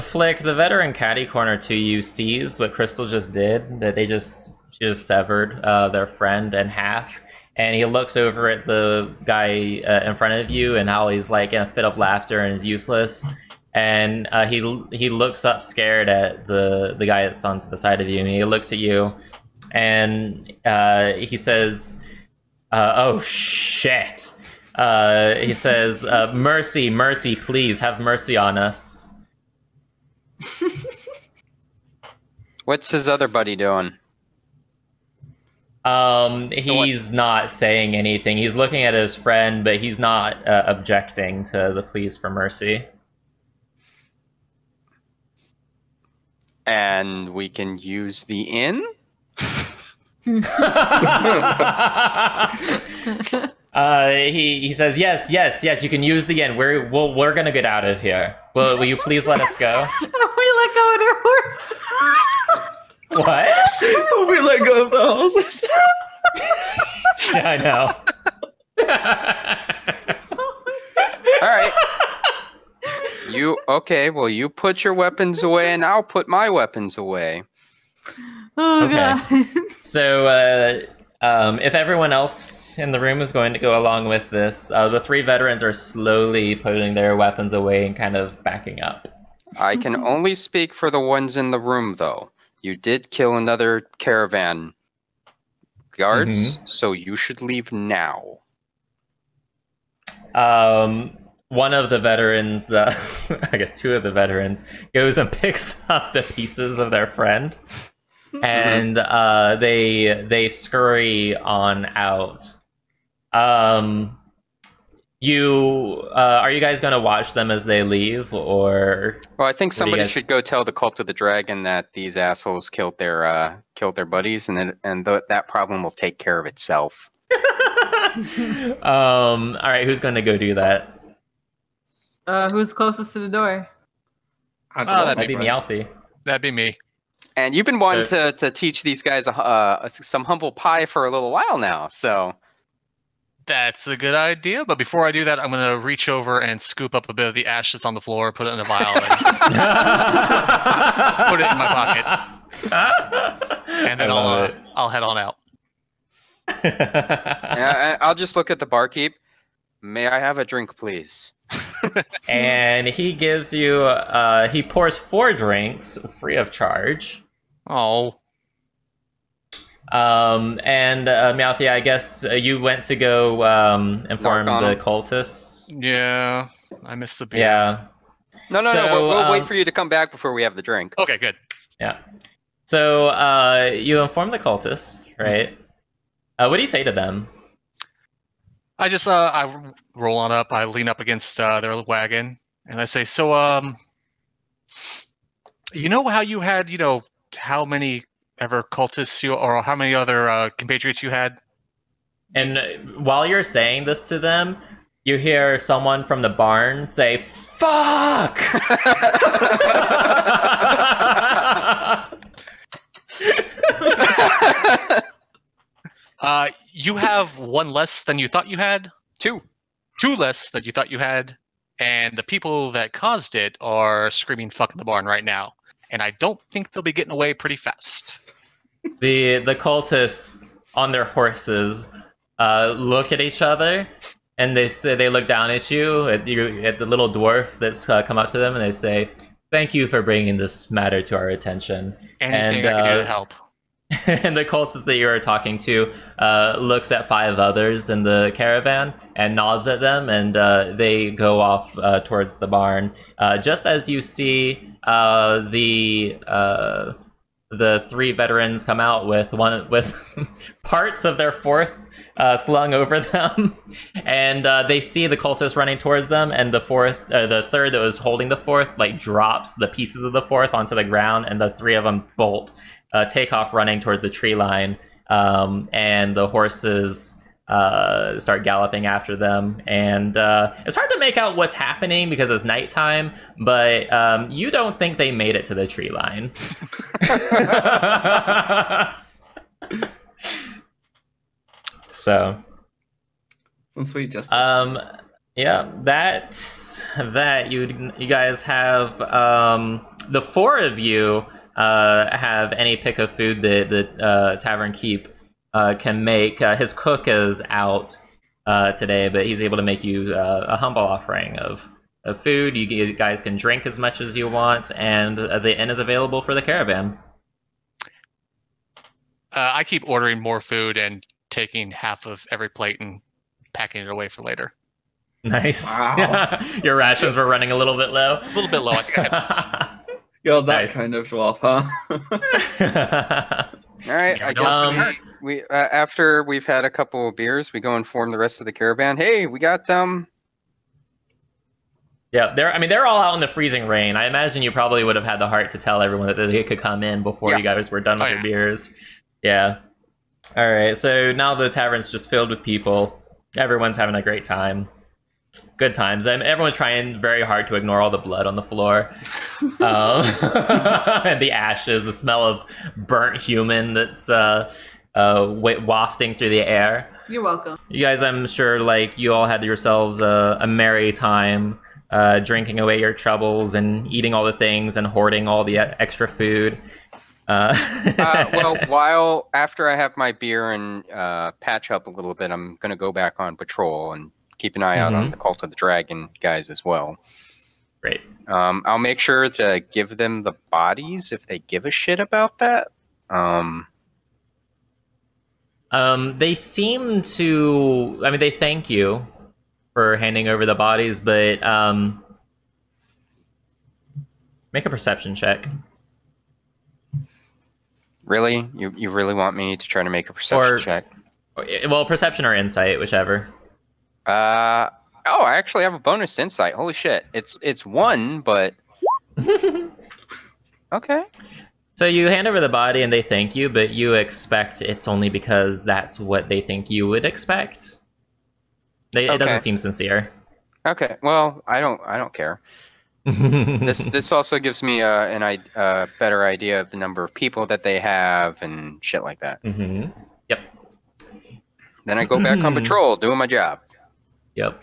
Flick, the veteran caddy corner to you sees what Crystal just did, that she just severed their friend in half, and he looks over at the guy in front of you, and how he's like in a fit of laughter and is useless, and he looks up scared at the guy that's on to the side of you, and he looks at you, and he says, "Oh shit." He says, "Mercy, mercy, please have mercy on us." What's his other buddy doing? He's not saying anything. He's looking at his friend, but he's not objecting to the pleas for mercy. And we can use the inn? He says, yes, you can use the inn. We're gonna get out of here. Will you please let us go? We let go of their horse. What? We let go of the horses. Yeah, I know. All right. Well, you put your weapons away, and I'll put my weapons away. Oh Okay. god. So, if everyone else in the room is going to go along with this, the three veterans are slowly putting their weapons away and kind of backing up. I can only speak for the ones in the room, though. You did kill another caravan guards, so you should leave now. One of the veterans, I guess two of the veterans, goes and picks up the pieces of their friend, and they scurry on out. Are you guys going to watch them as they leave, or? Well, I think What do you somebody guys- should go tell the Cult of the Dragon that these assholes killed their buddies, and that problem will take care of itself. All right, who's going to go do that? Who's closest to the door? that'd That'd be right. Meowthy. That'd be me. And you've been wanting to teach these guys some humble pie for a little while now, so That's a good idea. But before I do that, I'm going to reach over and scoop up a bit of the ashes on the floor, put it in a vial, and put it in my pocket. And then I'll head on out. yeah, I'll just look at the barkeep. May I have a drink, please? And he gives you, he pours 4 drinks free of charge. Oh, And Meowthy, I guess you went to go inform Knock on the him. cultists. yeah. I missed the beer. Yeah, No. So, We'll wait for you to come back before we have the drink. Okay, good. yeah. So you inform the cultists, right? What do you say to them? I just I roll on up. I lean up against their wagon, and I say, "So, you know how you had, how many ever cultists or how many other compatriots you had?" And while you're saying this to them, you hear someone from the barn say, "Fuck!" You have 1 less than you thought you had. 2. 2 less than you thought you had, and the people that caused it are screaming "fuck" in the barn right now, and I don't think they'll be getting away pretty fast. The cultists on their horses look at each other, and they look down at you, at the little dwarf that's come up to them, and they say, "Thank you for bringing this matter to our attention." Anything I can do to help. And the cultist that you are talking to looks at 5 others in the caravan and nods at them, and they go off towards the barn. Just as you see the 3 veterans come out with parts of their 4th slung over them, and they see the cultists running towards them, and the 3rd that was holding the 4th drops the pieces of the 4th onto the ground, and the 3 of them bolt. Take off running towards the tree line, and the horses start galloping after them. And it's hard to make out what's happening because it's nighttime, but you don't think they made it to the tree line. So, Some sweet justice. yeah, that you guys have the four of you have any pick of food that the Tavern Keep can make. His cook is out today, but he's able to make you a humble offering of food. You guys can drink as much as you want, and the inn is available for the caravan. I keep ordering more food and taking half of every plate and packing it away for later. Nice. Wow. Your rations were running a little bit low. A little bit low. I think I had You're that nice. kind of dwarf, huh? All right, Yeah, I guess um, we after we've had a couple of beers, we go inform the rest of the caravan. Hey, we got Yeah, they're all out in the freezing rain. I imagine you probably would have had the heart to tell everyone that they could come in before Yeah. you guys were done with Oh, your yeah. beers. Yeah. All right. So now the tavern's just filled with people. Everyone's having a great time. Good times. And everyone's trying very hard to ignore all the blood on the floor, and the ashes, the smell of burnt human that's wafting through the air. You're welcome. You guys, I'm sure, like, you all had yourselves a merry time, drinking away your troubles and eating all the things and hoarding all the extra food. well, while after I have my beer and patch up a little bit, I'm gonna go back on patrol and keep an eye out on the Cult of the Dragon guys as well. Great. I'll make sure to give them the bodies if they give a shit about that. They seem to. I mean, they thank you for handing over the bodies, but make a perception check. Really? You really want me to try to make a perception Or- check? Well, perception or insight, whichever. Oh, I actually have a bonus insight. Holy shit. It's 1, but okay. So you hand over the body and they thank you, but you expect it's only because that's what they think you would expect. It Okay. doesn't seem sincere. Okay. Well, I don't care. This also gives me a better idea of the number of people that they have and shit like that. Mm-hmm. Yep. Then I go back on patrol, doing my job. Yep.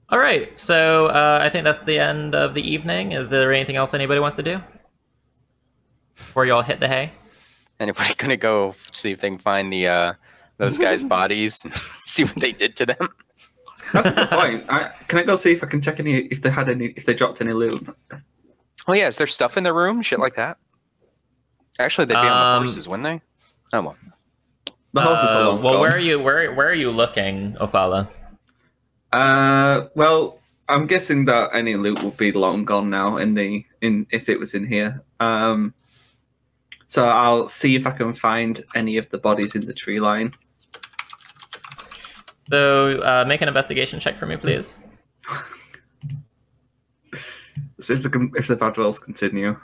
All right. So I think that's the end of the evening. Is there anything else anybody wants to do before you all hit the hay? Anybody gonna go see if they can find the those guys' bodies and see what they did to them? That's the point. Can I go see if I can check if they dropped any loot? Oh yeah, is there stuff in the room? Shit like that. Actually, they'd be on the horses, wouldn't they? Oh well. The horses are long well, gone. where are you? Where are you looking, Ophala? Well, I'm guessing that any loot will be long gone now if it was in here. So I'll see if I can find any of the bodies in the tree line. So make an investigation check for me, please. See if the bad rolls continue.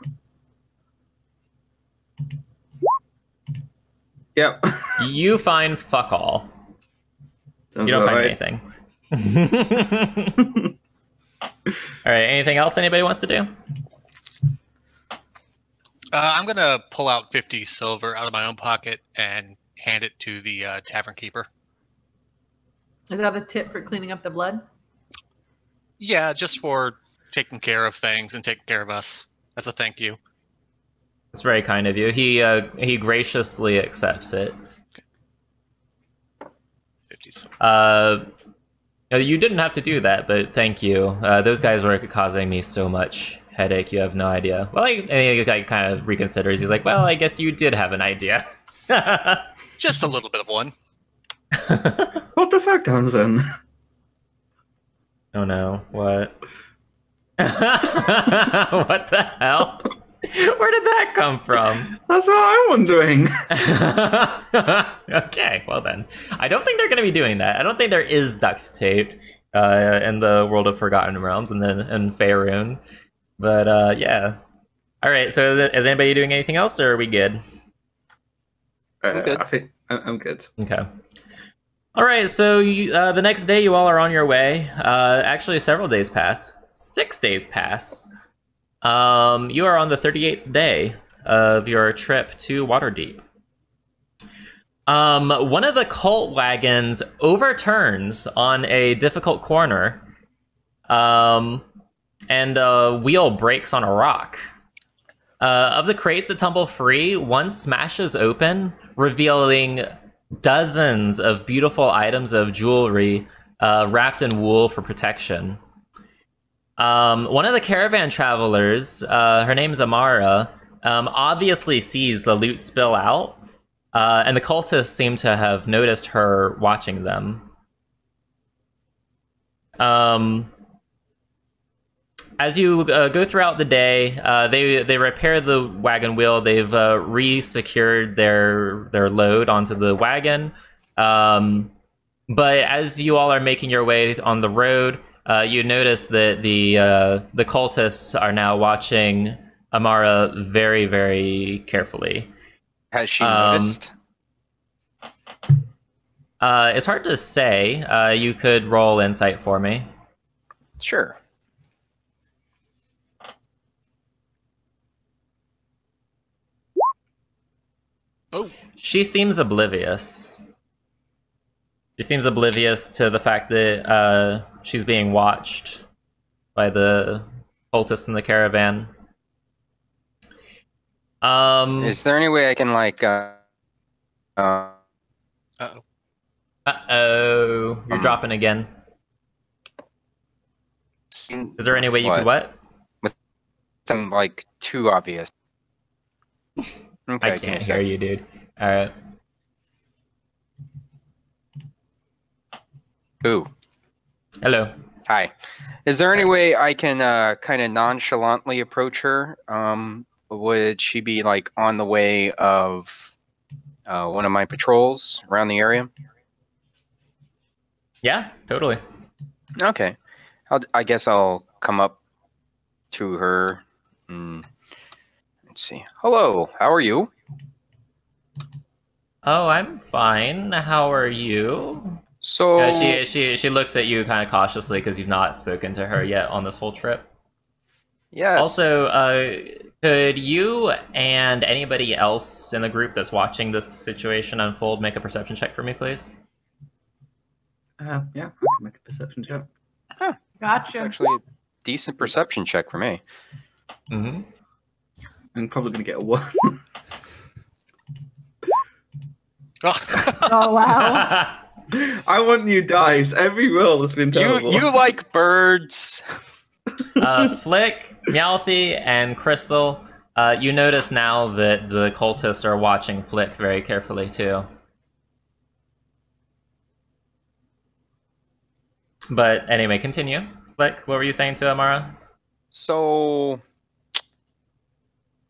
Yep. You find fuck all. Sounds You don't about find right. anything. All right. Anything else anybody wants to do? I'm gonna pull out 50 silver out of my own pocket and hand it to the tavern keeper. Is that a tip for cleaning up the blood? Yeah, just for taking care of things and taking care of us as a thank you. It's very kind of you. He graciously accepts it. 50 silver. You didn't have to do that, but thank you. Those guys were causing me so much headache. You have no idea. Well, and he kind of reconsiders. He's like, "Well, I guess you did have an idea." Just a little bit of one. What the fuck, Tamsin? Oh no! What? What the hell? Where did that come from? That's what I'm wondering. Okay, well then. I don't think they're going to be doing that. I don't think there is duct tape in the world of Forgotten Realms and then in Faerun. But yeah. All right, so is anybody doing anything else, or are we good? good. I think I'm good. Okay. All right, so the next day you all are on your way. Actually, several days pass. 6 days pass. You are on the 38th day of your trip to Waterdeep. One of the cult wagons overturns on a difficult corner, and a wheel breaks on a rock. Of the crates that tumble free, one smashes open, revealing dozens of beautiful items of jewelry wrapped in wool for protection. One of the caravan travelers, her name is Amara, obviously sees the loot spill out, and the cultists seem to have noticed her watching them. As you go throughout the day, they repair the wagon wheel. They've re-secured their load onto the wagon. But as you all are making your way on the road, you notice that the cultists are now watching Amara very, very carefully. Has she noticed? It's hard to say. You could roll insight for me. Sure. Oh, She seems oblivious. She seems oblivious to the fact that she's being watched by the cultists in the caravan. Is there any way I can like? uh-oh. Uh-oh. You're dropping again. Seem Is there any way you could what? something like too obvious? Okay, I can't hear you, dude. Alright. Ooh. Hello. Hi. Is there any way I can kind of nonchalantly approach her? Would she be like on the way of one of my patrols around the area? Yeah, totally. Okay. I guess I'll come up to her. Let's see. Hello, how are you? Oh, I'm fine. How are you? So She looks at you kind of cautiously because you've not spoken to her yet on this whole trip. yes. Also, could you and anybody else in the group that's watching this situation unfold make a perception check for me, please? Yeah, I can make a perception check. it's Gotcha. actually a decent perception check for me. Mm-hmm. I'm probably gonna get a 1. Oh wow. I want new dice. Every roll has been terrible. You like birds? Flick, Meowthy, and Crystal, you notice now that the cultists are watching Flick very carefully too. But anyway, continue. Flick, what were you saying to Amara? So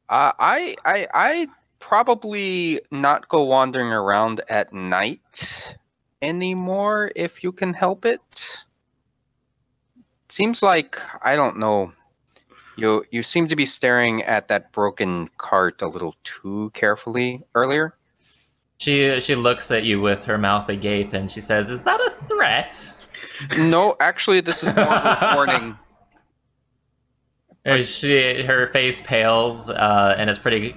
I probably not go wandering around at night anymore if you can help it. Seems like, I don't know, you seem to be staring at that broken cart a little too carefully earlier. She looks at you with her mouth agape and she says, "Is that a threat?" No, actually this is more of a warning. Her face pales, and it's pretty.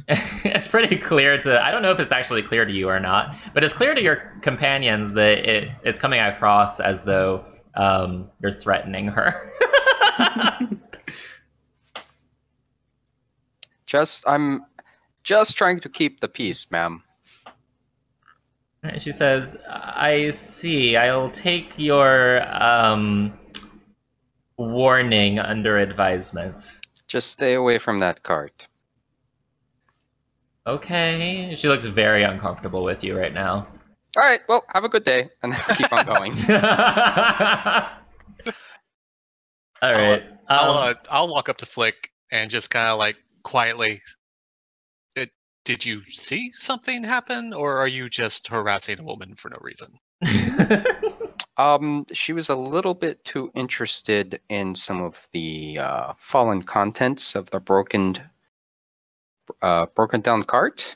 It's pretty clear to. I don't know if it's actually clear to you or not, but it's clear to your companions that it's coming across as though you're threatening her. I'm just trying to keep the peace, ma'am. And she says, "I see. I'll take your warning under advisement." Just stay away from that cart. Okay. She looks very uncomfortable with you right now. All right, well, have a good day, and keep on going. All right. I'll walk up to Flick and just kind of like quietly. Did you see something happen, or are you just harassing a woman for no reason? She was a little bit too interested in some of the fallen contents of the broken down cart.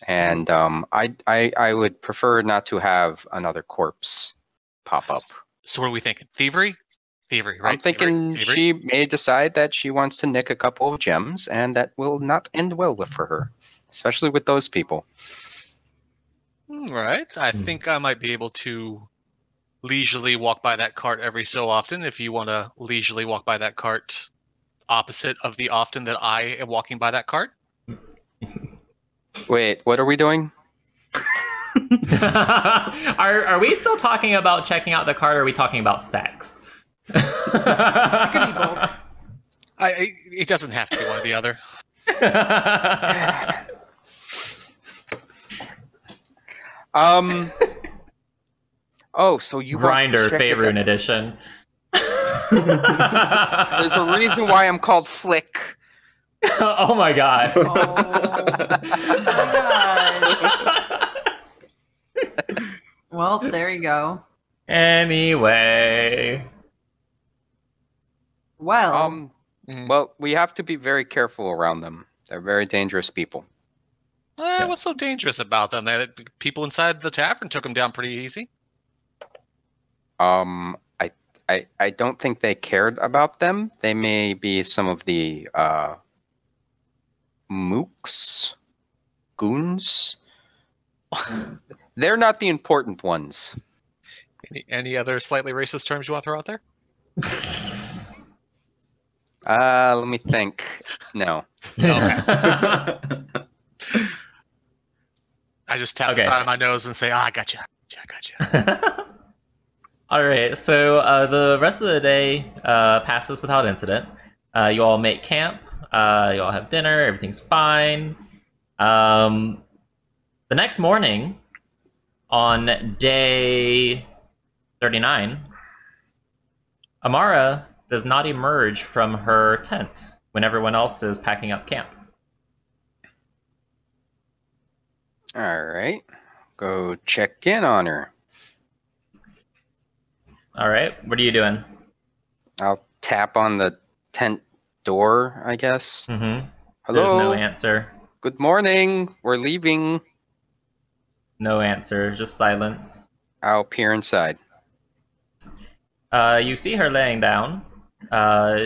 And I would prefer not to have another corpse pop up. So what are we thinking? Thievery? Thievery, right? I'm thinking Thievery? she may decide that she wants to nick a couple of gems, and that will not end well for her, especially with those people. Right. I think I might be able to leisurely walk by that cart every so often. If you want to leisurely walk by that cart opposite of the often that I am walking by that cart. Wait, what are we doing? Are we still talking about checking out the card, or are we talking about sex? It could be both. It doesn't have to be one or the other. Oh, so you want to Grinder check it Faerun out. edition. There's a reason why I'm called Flick. Oh my god. Oh my god. Well, there you go. Anyway. Well, Well, we have to be very careful around them. They're very dangerous people. What's so dangerous about them? The people inside the tavern took them down pretty easy. I don't think they cared about them. They may be some of the mooks, goons. They're not the important ones. Any other slightly racist terms you want to throw out there? Let me think. No. I just tap the Okay. side of my nose and say, I gotcha. I gotcha. All right, so the rest of the day passes without incident. You all make camp. You all have dinner. Everything's fine. The next morning, on day 39, Amara does not emerge from her tent when everyone else is packing up camp. All right. Go check in on her. All right, what are you doing? I'll tap on the tent door, I guess. Mm-hmm. Hello. There's no answer. Good morning. We're leaving. No answer. Just silence. I'll peer inside. You see her laying down.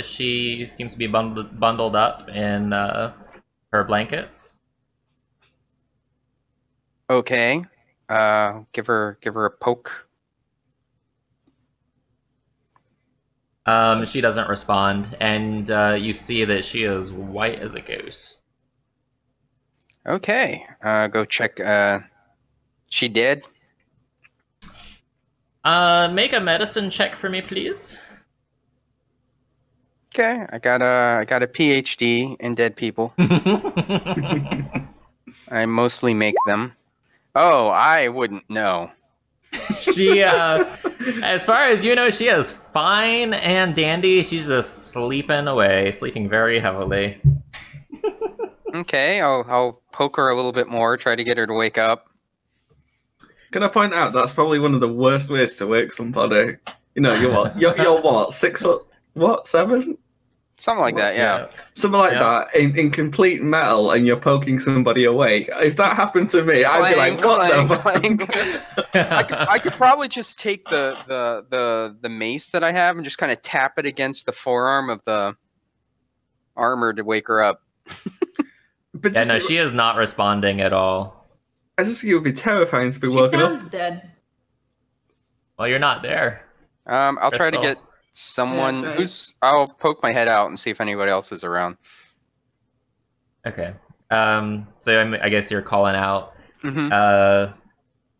She seems to be bundled up in her blankets. Okay. Give her a poke. She doesn't respond, and you see that she is white as a ghost. Okay. Go check. She did. Make a medicine check for me, please. Okay. I got a PhD in dead people. I mostly make them. Oh, I wouldn't know. She, as far as you know, she is fine and dandy. She's just sleeping away, sleeping very heavily. Okay. I'll poke her a little bit more. Try to get her to wake up. Can I point out that's probably one of the worst ways to wake somebody? You know, you're what? You're what? 6 foot? What? 7? Something like that. Yeah. Something like Yeah. that in complete metal, and you're poking somebody awake. If that happened to me, I'd be like, "What the fuck?" I could probably just take the mace that I have and just kind of tap it against the forearm of the armor to wake her up. But Yeah, just, no, she is not responding at all. I just think it would be terrifying to be she woken sounds up. dead. Well, you're not there. I'll try to Crystal. get someone Yeah, that's right. who's. I'll poke my head out and see if anybody else is around. Okay. I guess you're calling out. Mm-hmm.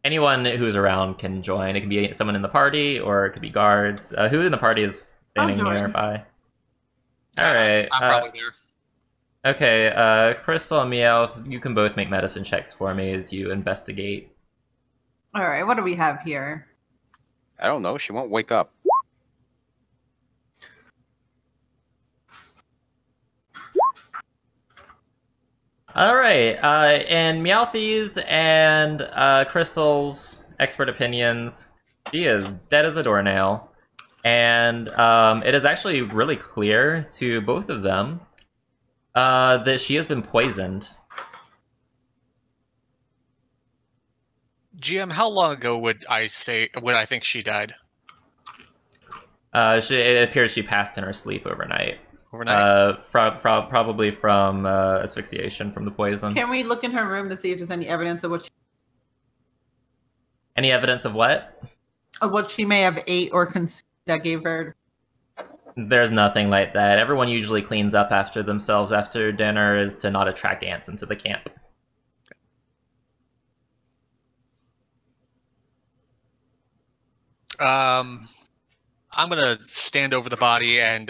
Anyone who's around can join. It can be someone in the party, or it could be guards. Who in the party is standing I'll join. nearby? All right. I'm probably there. Okay. Crystal and Meowth, you can both make medicine checks for me as you investigate. All right, what do we have here? I don't know. She won't wake up. All right. And Meowthy's and Crystal's expert opinions, she is dead as a doornail. And it is actually really clear to both of them that she has been poisoned. GM, how long ago would I think she died? It appears she passed in her sleep overnight. Overnight? Probably from asphyxiation from the poison. Can we look in her room to see if there's any evidence of Any evidence of what? what she may have ate or consumed that gave her? There's nothing like that. Everyone usually cleans up after themselves after dinner is to not attract ants into the camp. I'm gonna stand over the body and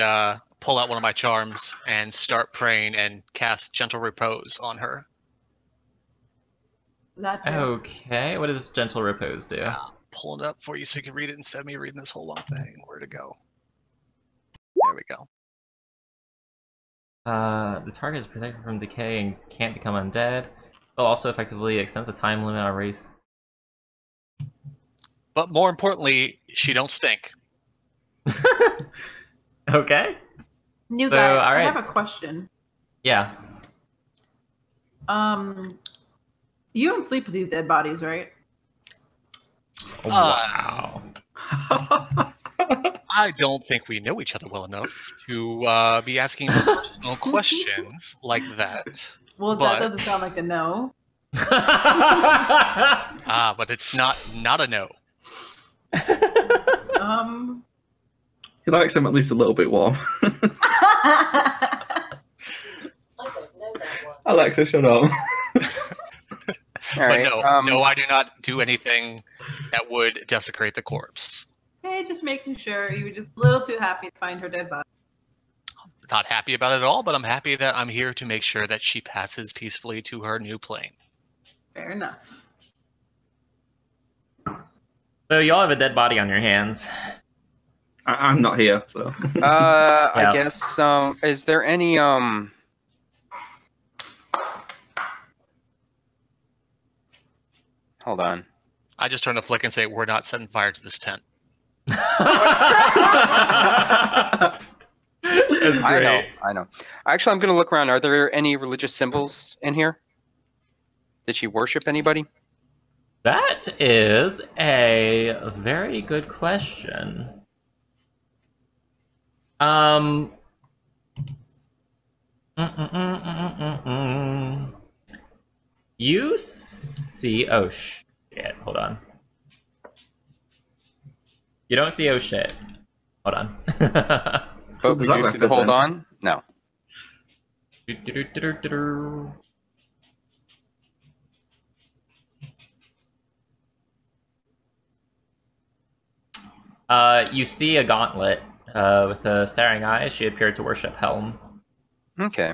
pull out one of my charms and start praying and cast Gentle Repose on her. Okay, what does Gentle Repose do? Pulling it up for you so you can read it instead of me reading this whole long thing. Where to go? There we go. The target is protected from decay and can't become undead. It'll also effectively extend the time limit on race. But more importantly, she don't stink. Okay. New So, guy, all I right. have a question. Yeah. You don't sleep with these dead bodies, right? Wow. I don't think we know each other well enough to be asking personal questions like that. Well, But- that doesn't sound like a no. But it's not a no. He likes them at least a little bit warm. Alexa, shut up. All right. But no, I do not do anything that would desecrate the corpse. Hey, just making sure. You were just a little too happy to find her dead body. Not happy about it at all, but I'm happy that I'm here to make sure that she passes peacefully to her new plane. Fair enough. So y'all have a dead body on your hands. I'm not here, so. I Yeah. guess. Is there any Hold on. I just turn to Flick and say, "We're not setting fire to this tent." That's I know. great. I know. Actually, I'm gonna look around. Are there any religious symbols in here? Did she worship anybody? That is a very good question. You see, oh shit, hold on. You don't see, oh shit. Hold on. But does did that you see the hold represent? on? No. You see a gauntlet with a staring eye. She appeared to worship Helm. Okay.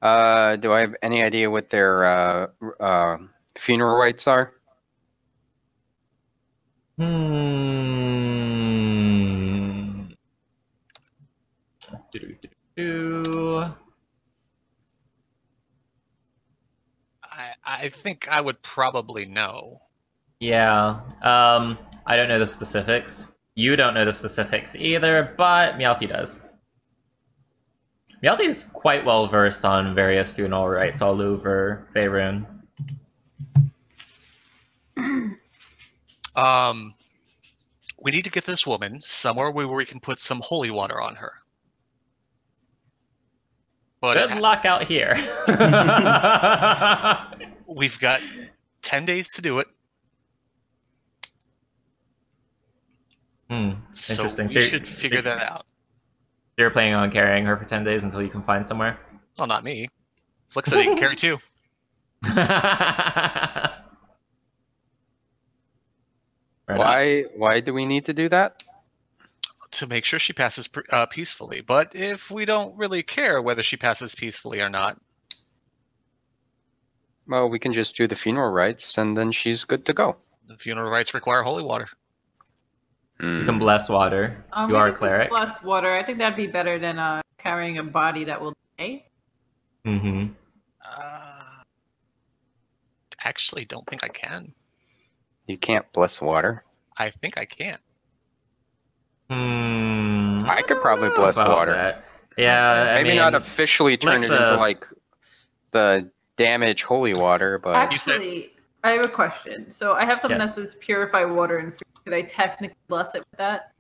Do I have any idea what their funeral rites are? I think I would probably know. Yeah. I don't know the specifics. You don't know the specifics either, but Meowthy does. Meowthy's quite well versed on various funeral rites all over Faerun. We need to get this woman somewhere where we can put some holy water on her. But Good luck out here. we've got 10 days to do it. So Interesting. we So should figure that out. You're planning on carrying her for 10 days until you can find somewhere? Well, not me. Flick said he can carry two. Fair enough. Why do we need to do that? To make sure she passes peacefully. But if we don't really care whether she passes peacefully or not, Well, we can just do the funeral rites and then she's good to go. the funeral rites require holy water. You can bless water. You are a cleric. Plus water. I think that'd be better than carrying a body that will die. Mm-hmm. Actually, don't think I can. You can't bless water. I think I can. I could probably bless about water. that. Yeah, Maybe not officially turn it into Lexa- like the damage holy water, but You said- Actually, I have a question. So I have something Yes. that says purify water and food. Could I technically bless it with that?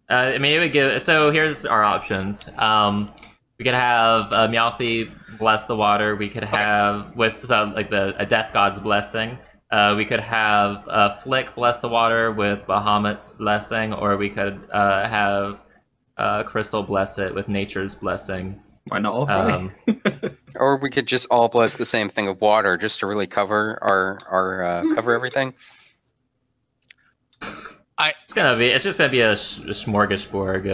I mean, it would give. So here's our options. We could have Meowth bless the water. We could have with like a Death God's blessing. We could have Flick bless the water with Bahamut's blessing, or we could have Crystal bless it with Nature's blessing. Why not all three? Or we could just all bless the same thing of water, just to really cover our cover everything. It's just gonna be a smorgasbord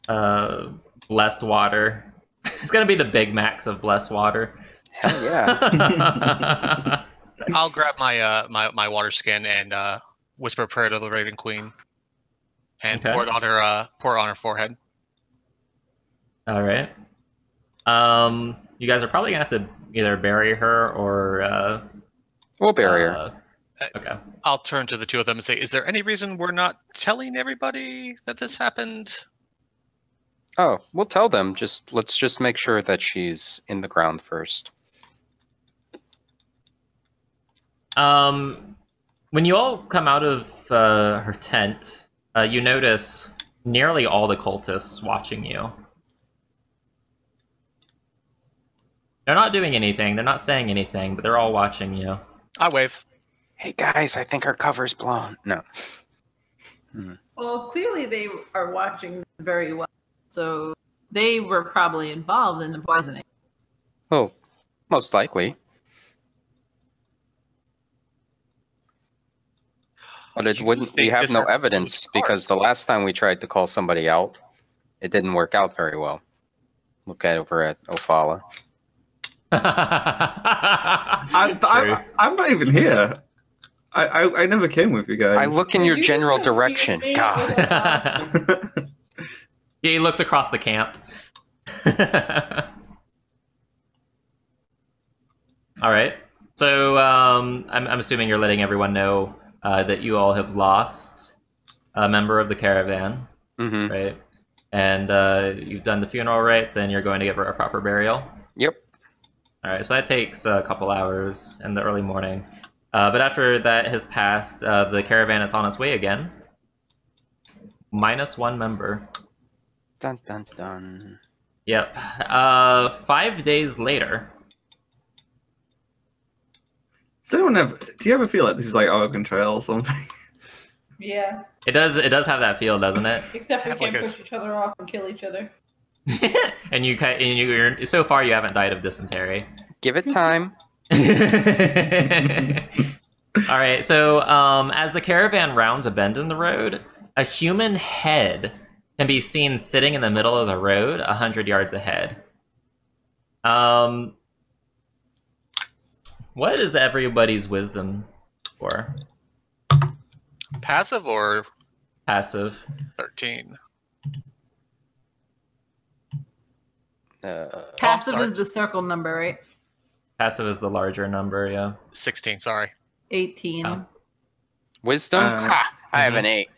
of blessed water. It's gonna be the Big Macs of blessed water. Hell yeah! I'll grab my my water skin and whisper a prayer to the Raven Queen, and Okay. pour it on her forehead. All right. You guys are probably gonna have to either bury her or We'll bury her. Okay. I'll turn to the two of them and say, "Is there any reason we're not telling everybody that this happened?" Oh, we'll tell them. Let's just make sure that she's in the ground first. When you all come out of her tent, you notice nearly all the cultists watching you. They're not doing anything. They're not saying anything, but they're all watching you. I wave. Hey guys, I think our cover's blown. No. Well, clearly they are watching this very well. So they were probably involved in the poisoning. Oh, most likely. But it You wouldn't. We think have this no is evidence Bruce because the last time we tried to call somebody out, it didn't work out very well. Look at over at Ofala. I'm not even here. I never came with you guys. I look in your You general just confused direction. me God. with Yeah, he looks across the camp. All right. So I'm assuming you're letting everyone know that you all have lost a member of the caravan, Mm-hmm. right? And you've done the funeral rites, and you're going to give her a proper burial. Yep. All right. So that takes a couple hours in the early morning. But after that has passed, the caravan is on its way again. -1 member. Dun dun dun. Yep. 5 days later. Does anyone ever? Do you ever feel like this is like Oregon Trail or something? Yeah, It does have that feel, doesn't it? except we Have can't like a push each other off and kill each other. and you're so far you haven't died of dysentery. Give it time. All right. So as the caravan rounds a bend in the road, a human head can be seen sitting in the middle of the road 100 yards ahead. What is everybody's wisdom for? Passive or Passive. 13? Passive sorry. is the circle number, right? Passive is the larger number, yeah. 16. Sorry. 18. Oh. Wisdom? Uh, Ha! I have mhm. an 8.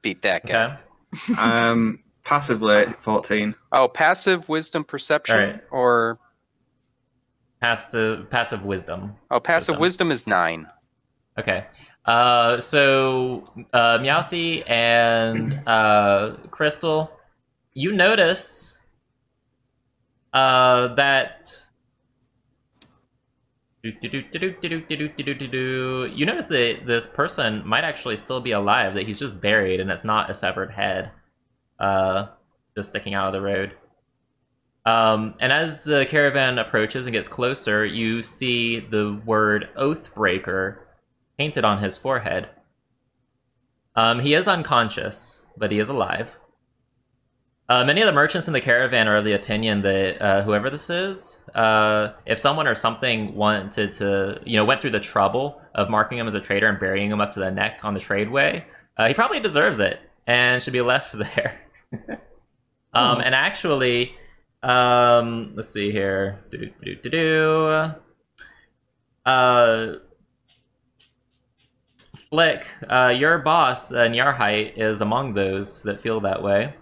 Beat that guy. Okay. Passively 14. Oh, passive wisdom perception? Right. Or. Passive wisdom. Oh, passive wisdom is 9. Okay. So Meowth and Crystal, you notice that you notice that this person might actually still be alive, that he's just buried and it's not a severed head just sticking out of the road. And as the caravan approaches and gets closer, you see the word Oathbreaker painted on his forehead. He is unconscious, but he is alive. Many of the merchants in the caravan are of the opinion that whoever this is, if someone or something wanted to, went through the trouble of marking him as a traitor and burying him up to the neck on the tradeway, he probably deserves it and should be left there. And actually, let's see here. Flick, your boss, Nyarhite, is among those that feel that way.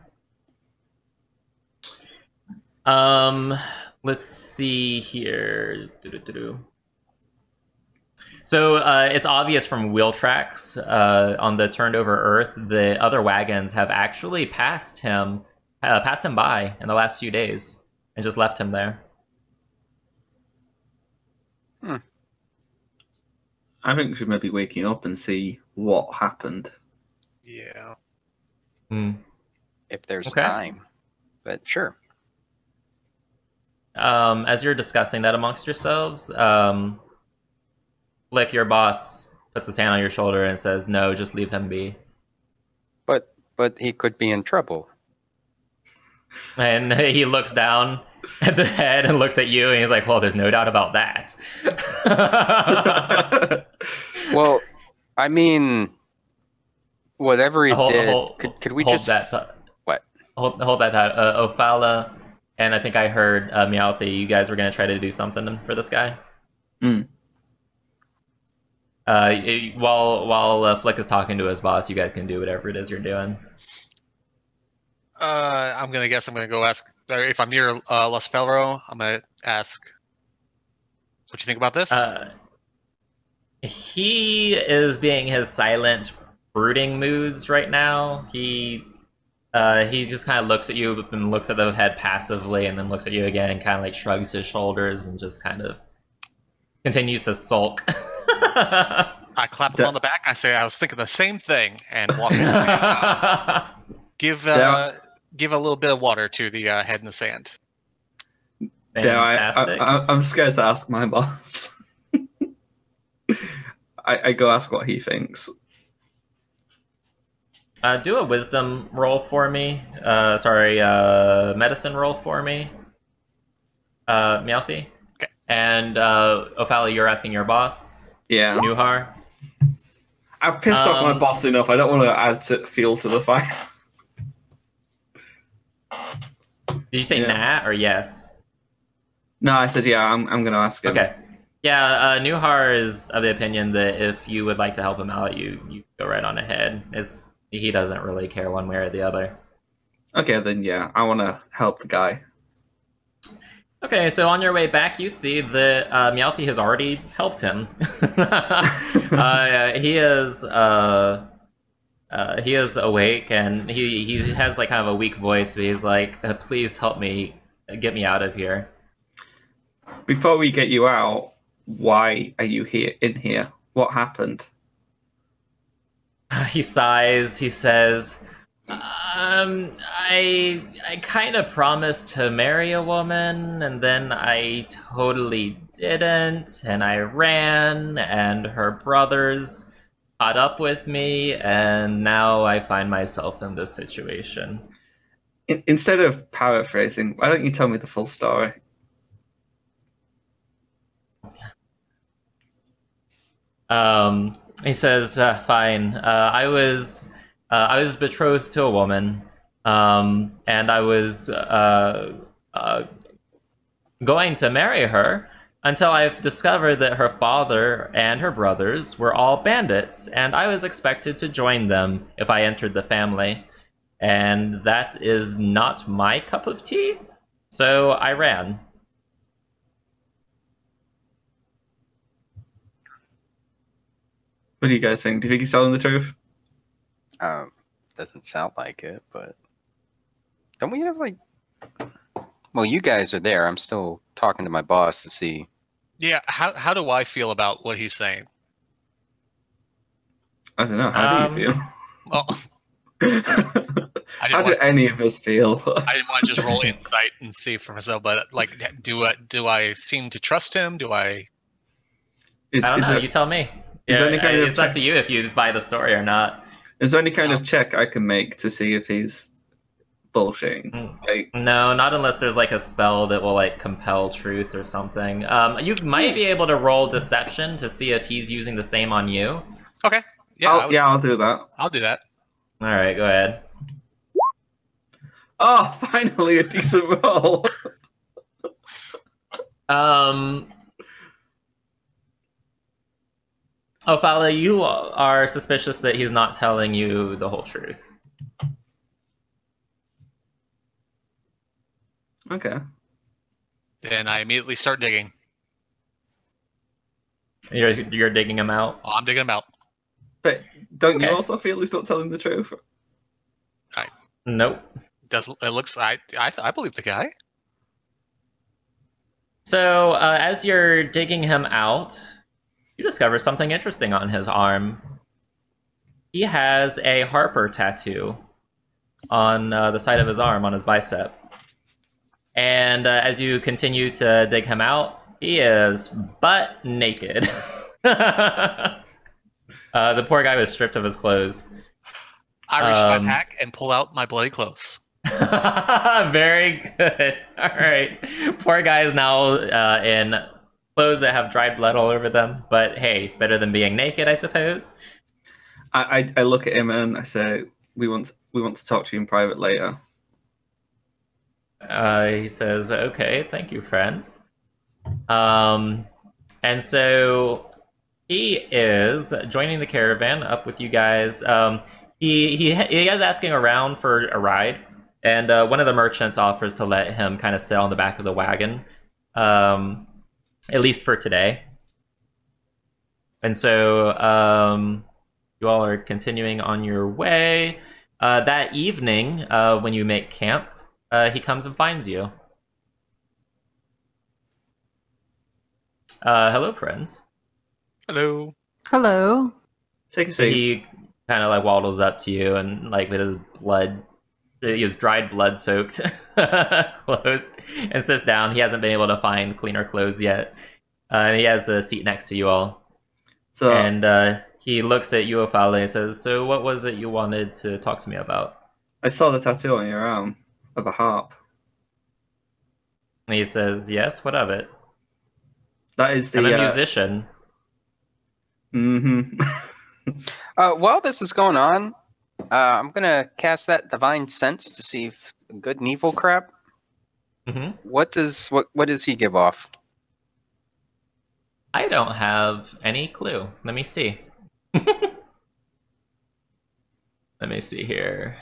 let's see here. Doo-doo-doo-doo. So it's obvious from wheel tracks on the turned over Earth, the other wagons have actually passed him by in the last few days and just left him there. I think we should maybe waking up and see what happened. Yeah. If there's Okay. time. But sure. As you're discussing that amongst yourselves, Flick, your boss, puts his hand on your shoulder and says, "No, just leave him be." But he could be in trouble. And he looks down at the head and looks at you, and he's like, "Well, there's no doubt about that." Well, I mean, whatever he did, could we hold just... that thought. What? Hold that thought. Ophala, and I think I heard Meowthy, you guys were going to try to do something for this guy. While Flick is talking to his boss, you guys can do whatever it is you're doing. I'm gonna go ask if I'm near Los Felro. I'm gonna ask what you think about this. He is being his silent, brooding moods right now. He just kind of looks at you and looks at the head passively, and then looks at you again and kind of like shrugs his shoulders and just kind of continues to sulk. I clap him on the back. I say, "I was thinking the same thing," and walk away. Give a little bit of water to the head in the sand. Fantastic. I'm scared to ask my boss. I go ask what he thinks. Do a wisdom roll for me. Medicine roll for me. Meowthy. Okay. And Ophala, you're asking your boss. Yeah. Nuhar. I've pissed off my boss enough. I don't want to add fuel to the fire. Did you say nah or yes? No, I said yeah. I'm gonna ask him. Okay. Yeah, Nuhar is of the opinion that if you would like to help him out, you go right on ahead. He doesn't really care one way or the other. Okay, then yeah, I want to help the guy. Okay, so on your way back, you see that Meowthy has already helped him. He is awake, and he has like kind of a weak voice, but he's like, "Please help me, get me out of here." Before we get you out, why are you in here? What happened? He sighs. He says, I kind of promised to marry a woman, and then I totally didn't, and I ran, and her brothers caught up with me, and now I find myself in this situation." Instead of paraphrasing, why don't you tell me the full story? He says, "Fine. I was betrothed to a woman, and I was going to marry her until I've discovered that her father and her brothers were all bandits, and I was expected to join them if I entered the family, and that is not my cup of tea, so I ran." What do you guys think? Do you think he's telling the truth? Doesn't sound like it, but don't we have like... Well, you guys are there. I'm still talking to my boss to see. Yeah, how do I feel about what he's saying? I don't know. How do you feel? Well, How do any of us feel? I didn't want to just roll insight and see for myself, but like, do I seem to trust him? Do I? I don't know. You tell me. Is there any kind of it's up to you if you buy the story or not. Is there any kind of check I can make to see if he's bullshitting? Like, no, not unless there's like a spell that will like compel truth or something. You might be able to roll deception to see if he's using the same on you. Okay. Yeah. I'll do that. I'll do that. All right, go ahead. Oh, finally a decent roll. Ophala, you are suspicious that he's not telling you the whole truth. Okay. Then I immediately start digging. You're digging him out. Oh, I'm digging them out. But don't you Okay. also feel he's not telling the truth? Nope. It looks. I believe the guy. So as you're digging him out, you discover something interesting on his arm. He has a Harper tattoo on the side of his arm, on his bicep. And as you continue to dig him out, he is butt naked. The poor guy was stripped of his clothes. I reach in my pack and pull out my bloody clothes. Very good. All right. Poor guy is now in clothes that have dried blood all over them. But hey, it's better than being naked, I suppose. I look at him and I say, we want to talk to you in private later. He says, okay, thank you, friend. And so he is joining the caravan up with you guys. He is asking around for a ride, and one of the merchants offers to let him kind of sit on the back of the wagon, at least for today. And so you all are continuing on your way. That evening, when you make camp, he comes and finds you. Hello, friends. Hello. Hello. Take a seat. He kind of like waddles up to you and like with his blood, his dried blood-soaked clothes, and sits down. He hasn't been able to find cleaner clothes yet. He has a seat next to you all. So And he looks at you, Ofale, and says, so what was it you wanted to talk to me about? I saw the tattoo on your arm of a harp. And he says, yes, what of it? That is the. I'm a musician. Mm-hmm. While this is going on, I'm gonna cast that divine sense to see if good and evil crap. Hmm. What does he give off? I don't have any clue. Let me see. Let me see here.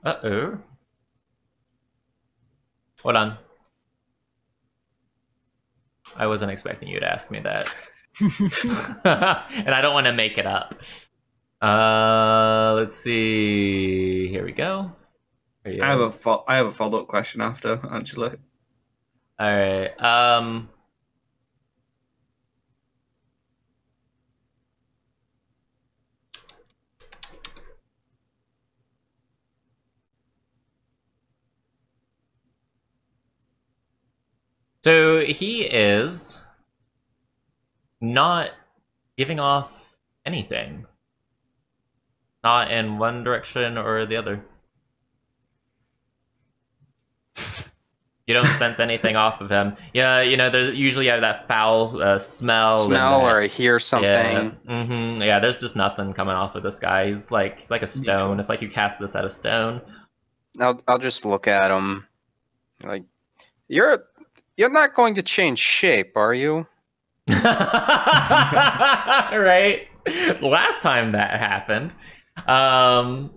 Uh-oh. Hold on. I wasn't expecting you to ask me that. And I don't want to make it up. Let's see. Here we go. Here he I is. have a follow-up question after, actually. All right. So he is not giving off anything. Not in one direction or the other. You don't sense anything off of him. Yeah, you know, there's usually have that foul smell. Or I hear something. Yeah, yeah, there's just nothing coming off of this guy. He's like a stone. Neutral. It's like you cast this at a stone. I'll just look at him. Like, you're not going to change shape, are you? Right? Last time that happened,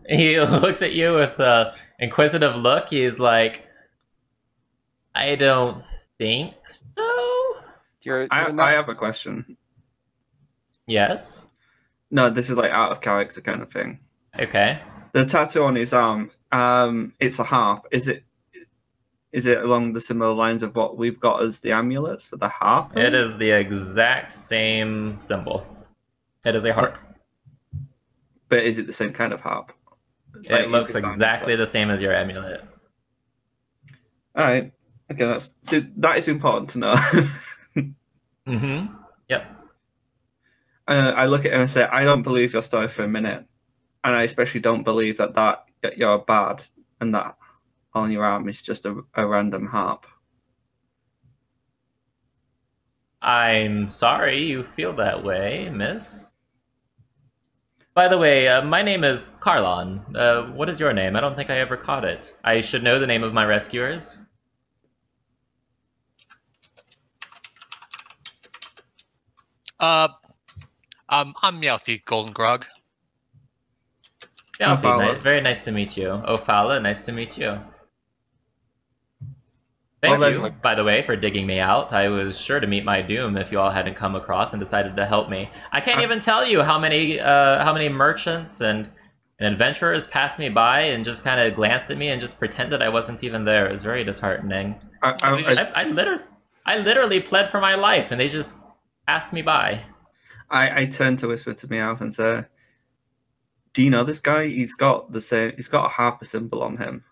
he looks at you with a inquisitive look. He's like, I don't think so. I have a question. Yes. No, this is like out of character kind of thing. Okay. The tattoo on his arm, it's a harp. Is it along the similar lines of what we've got as the amulets for the harp? It is the exact same symbol. It is a harp. But is it the same kind of harp? It looks exactly the same as your amulet. All right. Okay, that is important to know. Mm-hmm. Yep. I look at him and say, I don't believe your story for a minute, and I especially don't believe that you're bad and that on your arm is just a random harp. I'm sorry you feel that way, miss. By the way, my name is Carlon. What is your name? I don't think I ever caught it. I should know the name of my rescuers. I'm Meowthy Golden Grog. Yeah, Ophala. very nice to meet you. Ophala, nice to meet you. Thank Well, you, then- by the way, for digging me out. I was sure to meet my doom if you all hadn't come across and decided to help me. I can't even tell you how many merchants and adventurers passed me by and just kind of glanced at me and just pretended I wasn't even there. It was very disheartening. I literally pled for my life, and they just passed me by. I turned to whisper to Meowth and say, "Do you know this guy? He's got a harper symbol on him."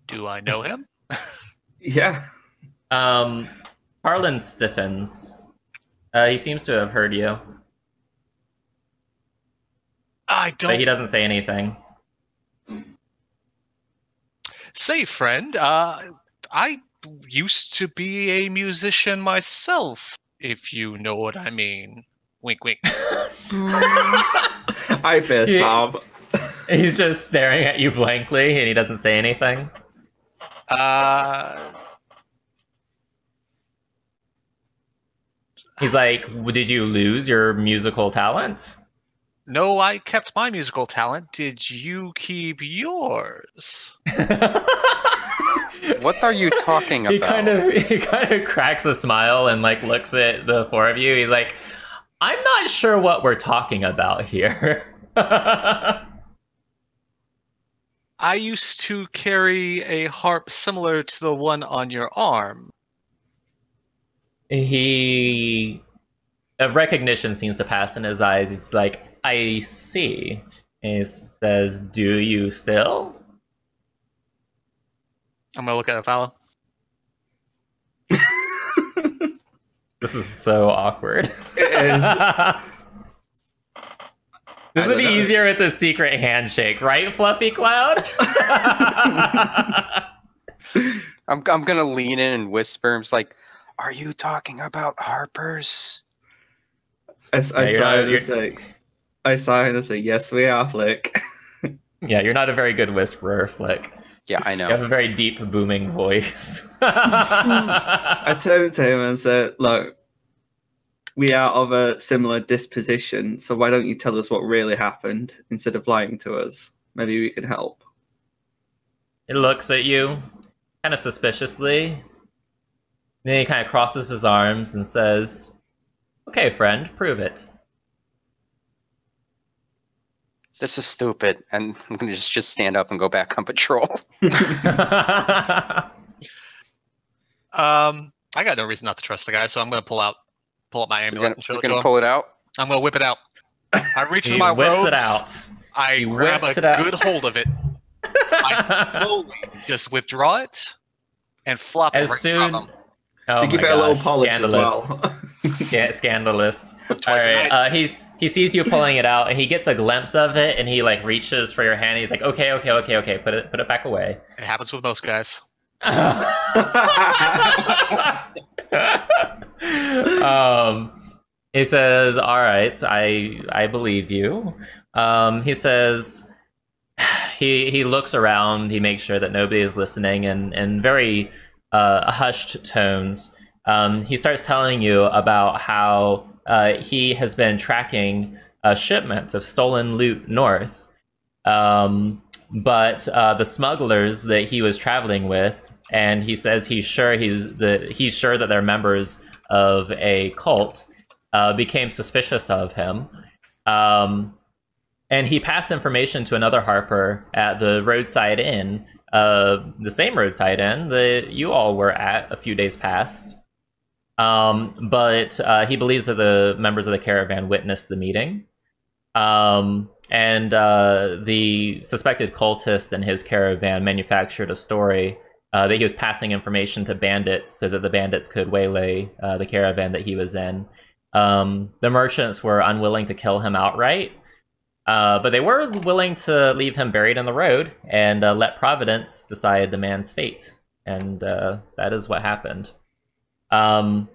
Do I know him? Yeah. Harlan stiffens. He seems to have heard you, I but he don't doesn't say anything. say, friend. I used to be a musician myself, if you know what I mean. Wink, wink. I fist Yeah. Bob. He's just staring at you blankly, and he doesn't say anything. He's like, "Did you lose your musical talent?" No, I kept my musical talent. Did you keep yours? What are you talking about? He kind of cracks a smile and like looks at the four of you. He's like, "I'm not sure what we're talking about here." I used to carry a harp similar to the one on your arm. He of recognition seems to pass in his eyes. He's like, "I see." And he says, "Do you still?" I'm gonna look at Ophala. This is so awkward. It is. This I would be don't know. easier with a secret handshake, right, Fluffy Cloud? I'm gonna lean in and whisper. I'm just like, "Are you talking about harpers?" I Yeah, sign and say, "Yes, we are, Flick." Yeah, you're not a very good whisperer, Flick. Yeah, I You have know. a very deep, booming voice. I turned to him and said, "Look, we are of a similar disposition, so why don't you tell us what really happened instead of lying to us? Maybe we can help." He looks at you, kind of suspiciously. Then he kind of crosses his arms and says, "Okay, friend, prove it." This is stupid, and I'm gonna just stand up and go back on patrol. I got no reason not to trust the guy, so I'm gonna pull up my amulet and show You're it to gonna him. pull it out. I'm gonna whip it out. I reach He in my whips robes. it out. I He grab whips a it out. good hold of it. I slowly just withdraw it and flop it As right soon- from him. Oh to give my it a little gosh, polish scandalous. as well. Yeah, scandalous. Twice All a right, night. he sees you pulling it out, and he gets a glimpse of it, and he like reaches for your hand. He's like, "Okay, put it back away." It happens with most guys. He says, "All right, I believe you." He says, he looks around. He makes sure that nobody is listening, and in very hushed tones, he starts telling you about how he has been tracking a shipment of stolen loot north. But the smugglers that he was traveling with, and he says he's sure that they're members of a cult, became suspicious of him. And he passed information to another harper at the roadside inn, the same roadside inn that you all were at a few days past. But he believes that the members of the caravan witnessed the meeting. And the suspected cultist and his caravan manufactured a story that he was passing information to bandits so that the bandits could waylay the caravan that he was in. The merchants were unwilling to kill him outright, but they were willing to leave him buried in the road and let Providence decide the man's fate. And that is what happened. After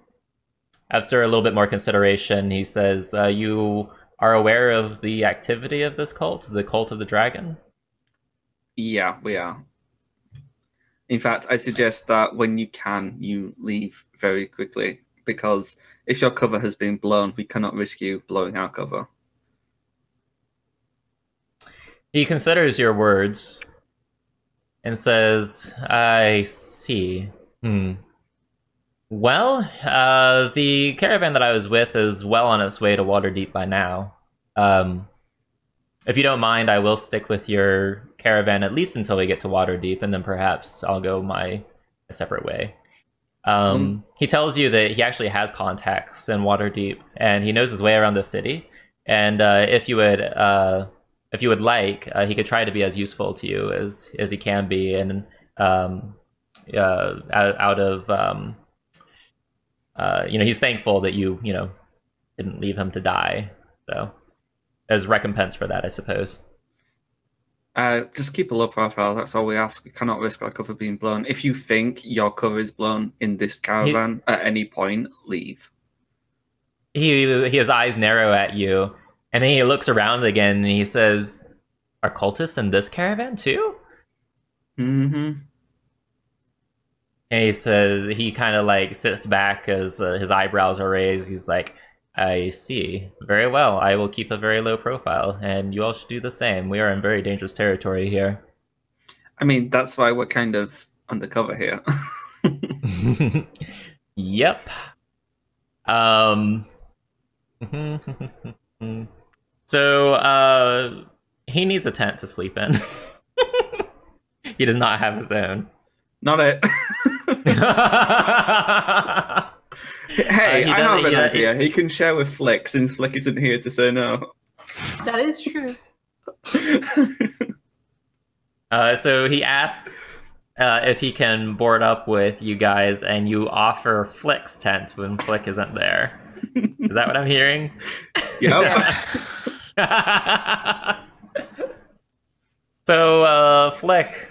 a little bit more consideration, he says, "You are aware of the activity of this cult, the Cult of the Dragon?" Yeah, we are. In fact, I suggest that when you can, you leave very quickly, because if your cover has been blown, we cannot risk you blowing our cover. He considers your words and says, I see. Well, the caravan that I was with is well on its way to Waterdeep by now. If you don't mind, I will stick with your caravan at least until we get to Waterdeep, and then perhaps I'll go my separate way. He tells you that he actually has contacts in Waterdeep, and he knows his way around the city. And if you would like, he could try to be as useful to you as he can be, and he's thankful that you didn't leave him to die. So as recompense for that, I suppose. Just keep a low profile. That's all we ask. We cannot risk our cover being blown. If you think your cover is blown in this caravan at any point, leave. His eyes narrow at you, and then he looks around again and he says, "Are cultists in this caravan too?" Mm-hmm. And he says, he kind of like sits back as his eyebrows are raised. He's like, I see. Very well. I will keep a very low profile, and you all should do the same. We are in very dangerous territory here. I mean, that's why we're kind of undercover here. Yep. So, he needs a tent to sleep in. He does not have his own. Not it. Hey, I have an idea. He can share with Flick, since Flick isn't here to say no. That is true. So he asks if he can board up with you guys, and you offer Flick's tent when Flick isn't there. Is that what I'm hearing? Yep. So, Flick,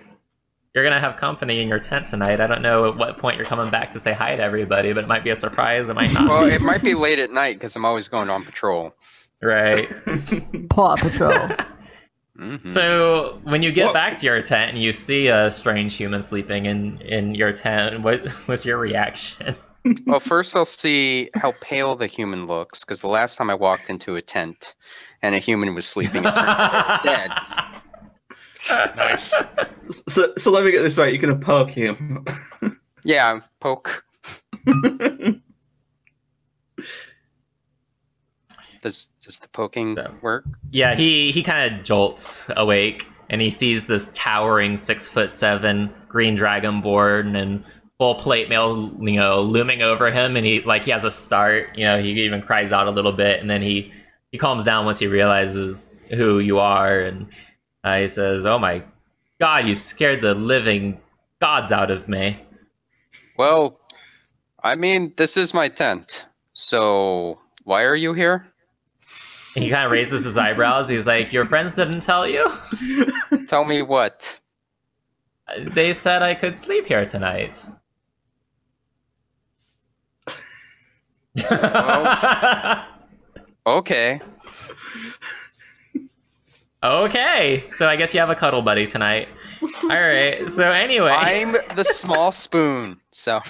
you're gonna have company in your tent tonight. I don't know at what point you're coming back to say hi to everybody, but it might be a surprise. It might not. Well, it might be late at night because I'm always going on patrol. Right. Paw Patrol. Mm-hmm. So when you get back to your tent and you see a strange human sleeping in your tent, what was your reaction? Well, first I'll see how pale the human looks, because the last time I walked into a tent and a human was sleeping, it turned out dead. Nice. So let me get this right. You're gonna poke him. Yeah, poke. Does the poking work? Yeah, he kind of jolts awake and he sees this towering 6'7" green dragonborn and full plate mail, looming over him, and he has a start. He even cries out a little bit, and then he calms down once he realizes who you are, and he says, "Oh my God, you scared the living gods out of me." Well, I mean, this is my tent, so why are you here? And he kind of raises his eyebrows. He's like, "Your friends didn't tell you?" Tell me what? They said I could sleep here tonight. Well, okay. Okay, so I guess you have a cuddle buddy tonight. All right, so anyway. I'm the small spoon, so.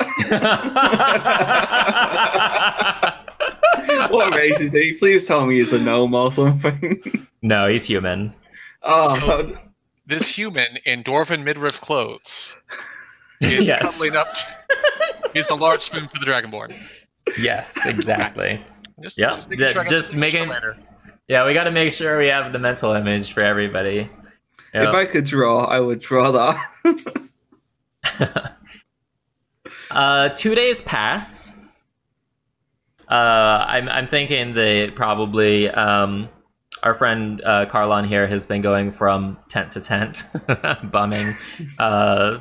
What race is he? Please tell me he's a gnome or something. No, he's human. Oh, So, this human in dwarven midriff clothes is Yes. cuddling up. He's the large spoon for the dragonborn. Yes, exactly. Just, Yep, just making sure I got just the making- later. Yeah, we got to make sure we have the mental image for everybody. if I could draw, I would draw that. 2 days pass. I'm thinking that probably our friend Carlon here has been going from tent to tent, bumming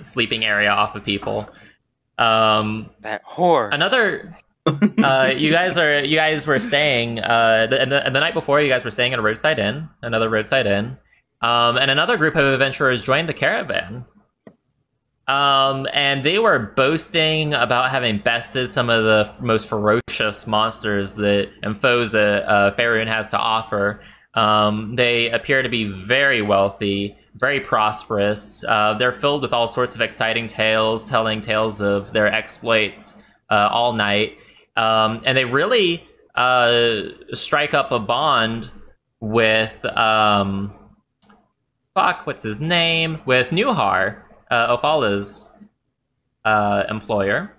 sleeping area off of people. That whore. Another. You guys were staying the night before. You guys were staying at another roadside inn, and another group of adventurers joined the caravan. And they were boasting about having bested some of the most ferocious monsters and foes that Faerun has to offer. They appear to be very wealthy, very prosperous. They're filled with all sorts of exciting tales, telling tales of their exploits all night. And they really strike up a bond with what's his name? With Nuhar, Ophala's employer.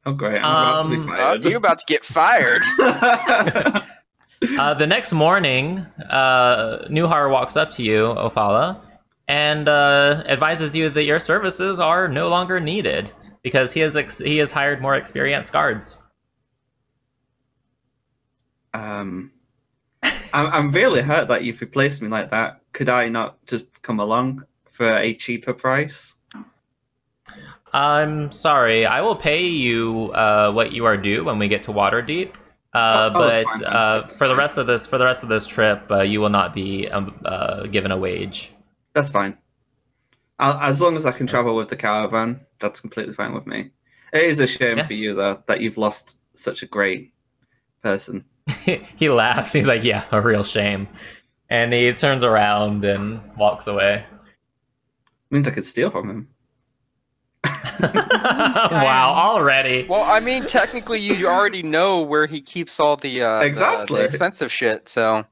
Oh great! I'm about to be fired. You're about to get fired. The next morning, Nuhar walks up to you, Ophala, and advises you that your services are no longer needed because he has hired more experienced guards. I'm really hurt that you've replaced me like that. Could I not just come along for a cheaper price? I'm sorry. I will pay you what you are due when we get to Waterdeep. But for the rest of this trip, you will not be given a wage. That's fine. As long as I can travel with the caravan, that's completely fine with me. It is a shame for you, though, that you've lost such a great person. He laughs. He's like, "Yeah, a real shame," and he turns around and walks away. Means I could steal from him. Wow, already. Well, I mean, technically, you already know where he keeps all the Exactly. the expensive shit. So,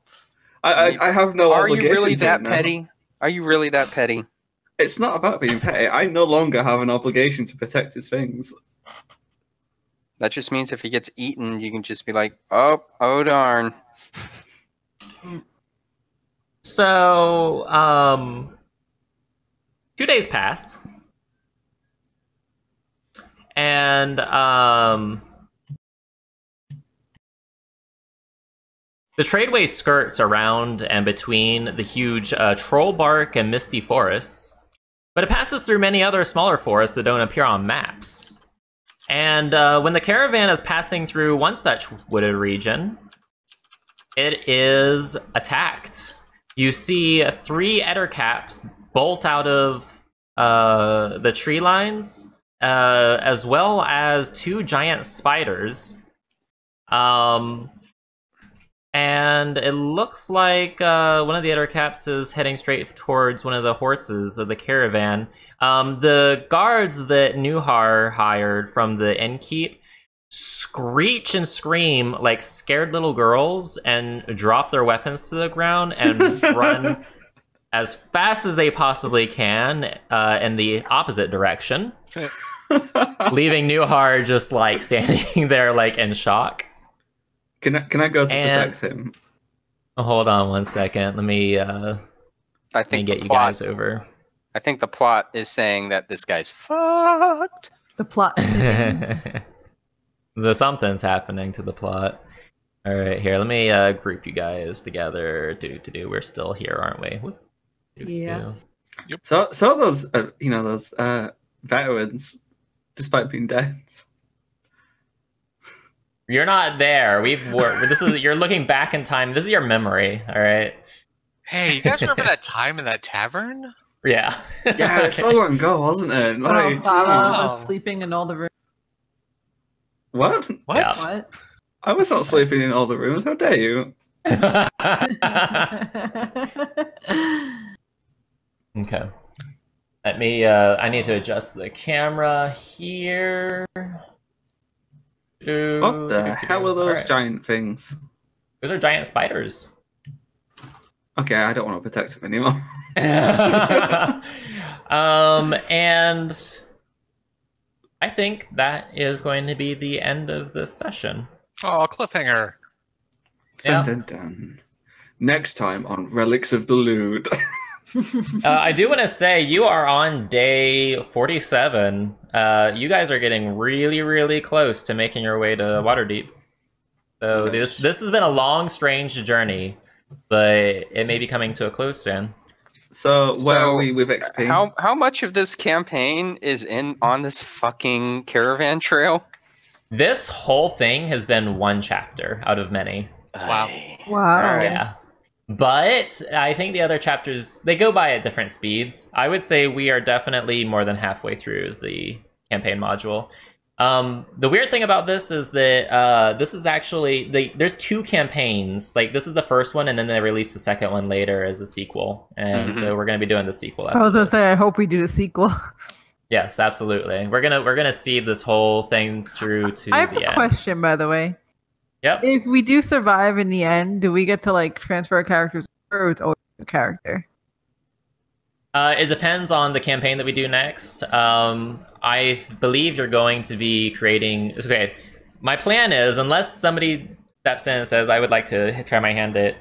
I have no are you obligation. really to that it now. petty? Are you really that petty? It's not about being petty. I no longer have an obligation to protect his things. That just means if he gets eaten, you can just be like, oh darn. So, 2 days pass. And the tradeway skirts around and between the huge Trollbark and Misty forests, but it passes through many other smaller forests that don't appear on maps. And when the caravan is passing through one such wooded region, it is attacked. You see 3 ettercaps bolt out of the tree lines, as well as 2 giant spiders. And it looks like one of the ettercaps is heading straight towards one of the horses of the caravan. The guards that Nuhar hired from the innkeep screech and scream like scared little girls and drop their weapons to the ground and run as fast as they possibly can in the opposite direction, leaving Nuhar just like standing there like in shock. Can I go to protect him? Hold on one second. Let me get you guys over. I think the plot is saying that this guy's fucked. The plot. Something's happening to the plot. All right, here. Let me group you guys together. We're still here, aren't we? Yes. Yep. So those those veterans, despite being dead. You're not there. You're looking back in time. This is your memory. All right. Hey, you guys remember that time in that tavern? Yeah. Yeah, it's so long ago, wasn't it? Like, Ophala was sleeping in all the rooms. What? What? Yeah. What? I was not sleeping in all the rooms. How dare you? Okay. Let me. I need to adjust the camera here. What the hell are those Alright. giant things? Those are giant spiders. Okay, I don't want to protect them anymore. And I think that is going to be the end of this session. Oh, cliffhanger. Yeah. Dun, dun, dun. Next time on Relics of the Lude. I do want to say you are on day 47. You guys are getting really, really close to making your way to Waterdeep. So Nice. this has been a long, strange journey, but it may be coming to a close soon. So where are we with XP? How much of this campaign is on this fucking caravan trail? This whole thing has been one chapter out of many. Wow. Wow. Yeah. But I think the other chapters, they go by at different speeds. I would say we are definitely more than halfway through the campaign module. The weird thing about this is that this is actually there's 2 campaigns. Like this is the first one, and then they release the second one later as a sequel. And so we're gonna be doing the sequel. I was gonna say, I hope we do the sequel. Yes, absolutely. We're gonna see this whole thing through to the end. I have a question, by the way. Yep. If we do survive in the end, do we get to like transfer our characters, or it's always a character? It depends on the campaign that we do next. I believe you're going to be creating. Okay, my plan is, unless somebody steps in and says I would like to try my hand at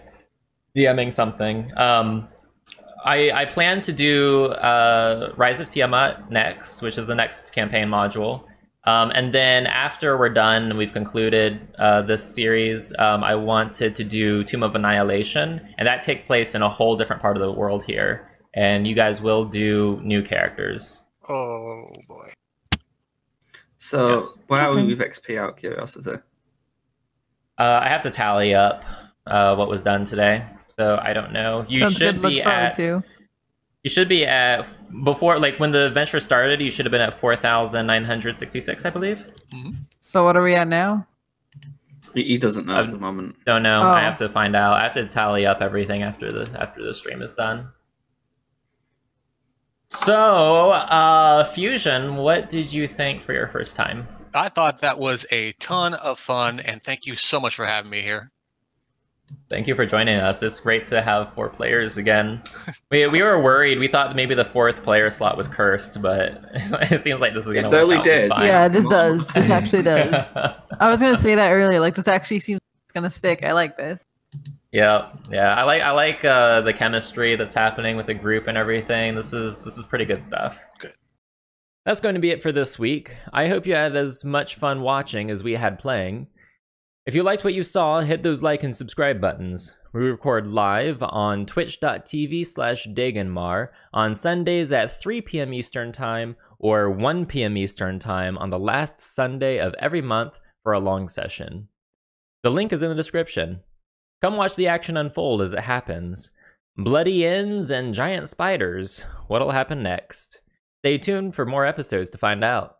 DMing something. I plan to do Rise of Tiamat next, which is the next campaign module. And then after we're done, we've concluded this series, I wanted to do Tomb of Annihilation, and that takes place in a whole different part of the world here. And you guys will do new characters. Oh boy. So, where are we with XP out of curiosity? I have to tally up what was done today, so I don't know. You Sounds should good. Look be forward at. to. You should be at before, like when the adventure started. You should have been at 4,966, I believe. So what are we at now? He doesn't know at the moment. Don't know. Oh. I have to find out. I have to tally up everything after the stream is done. So, Fusion, what did you think for your first time? I thought that was a ton of fun, and thank you so much for having me here. Thank you for joining us. It's great to have 4 players again. We were worried. We thought maybe the 4th player slot was cursed, but it seems like this is going to work early out days. just fine. Yeah, this does. This actually does. I was gonna say that earlier. Like, this actually seems like it's gonna stick. I like this. Yeah. I like the chemistry that's happening with the group and everything. This is pretty good stuff. Good. That's going to be it for this week. I hope you had as much fun watching as we had playing. If you liked what you saw, hit those like and subscribe buttons. We record live on twitch.tv/Daganmar on Sundays at 3 p.m. Eastern Time or 1 p.m. Eastern Time on the last Sunday of every month for a long session. The link is in the description. Come watch the action unfold as it happens. Bloody ends and giant spiders. What'll happen next? Stay tuned for more episodes to find out.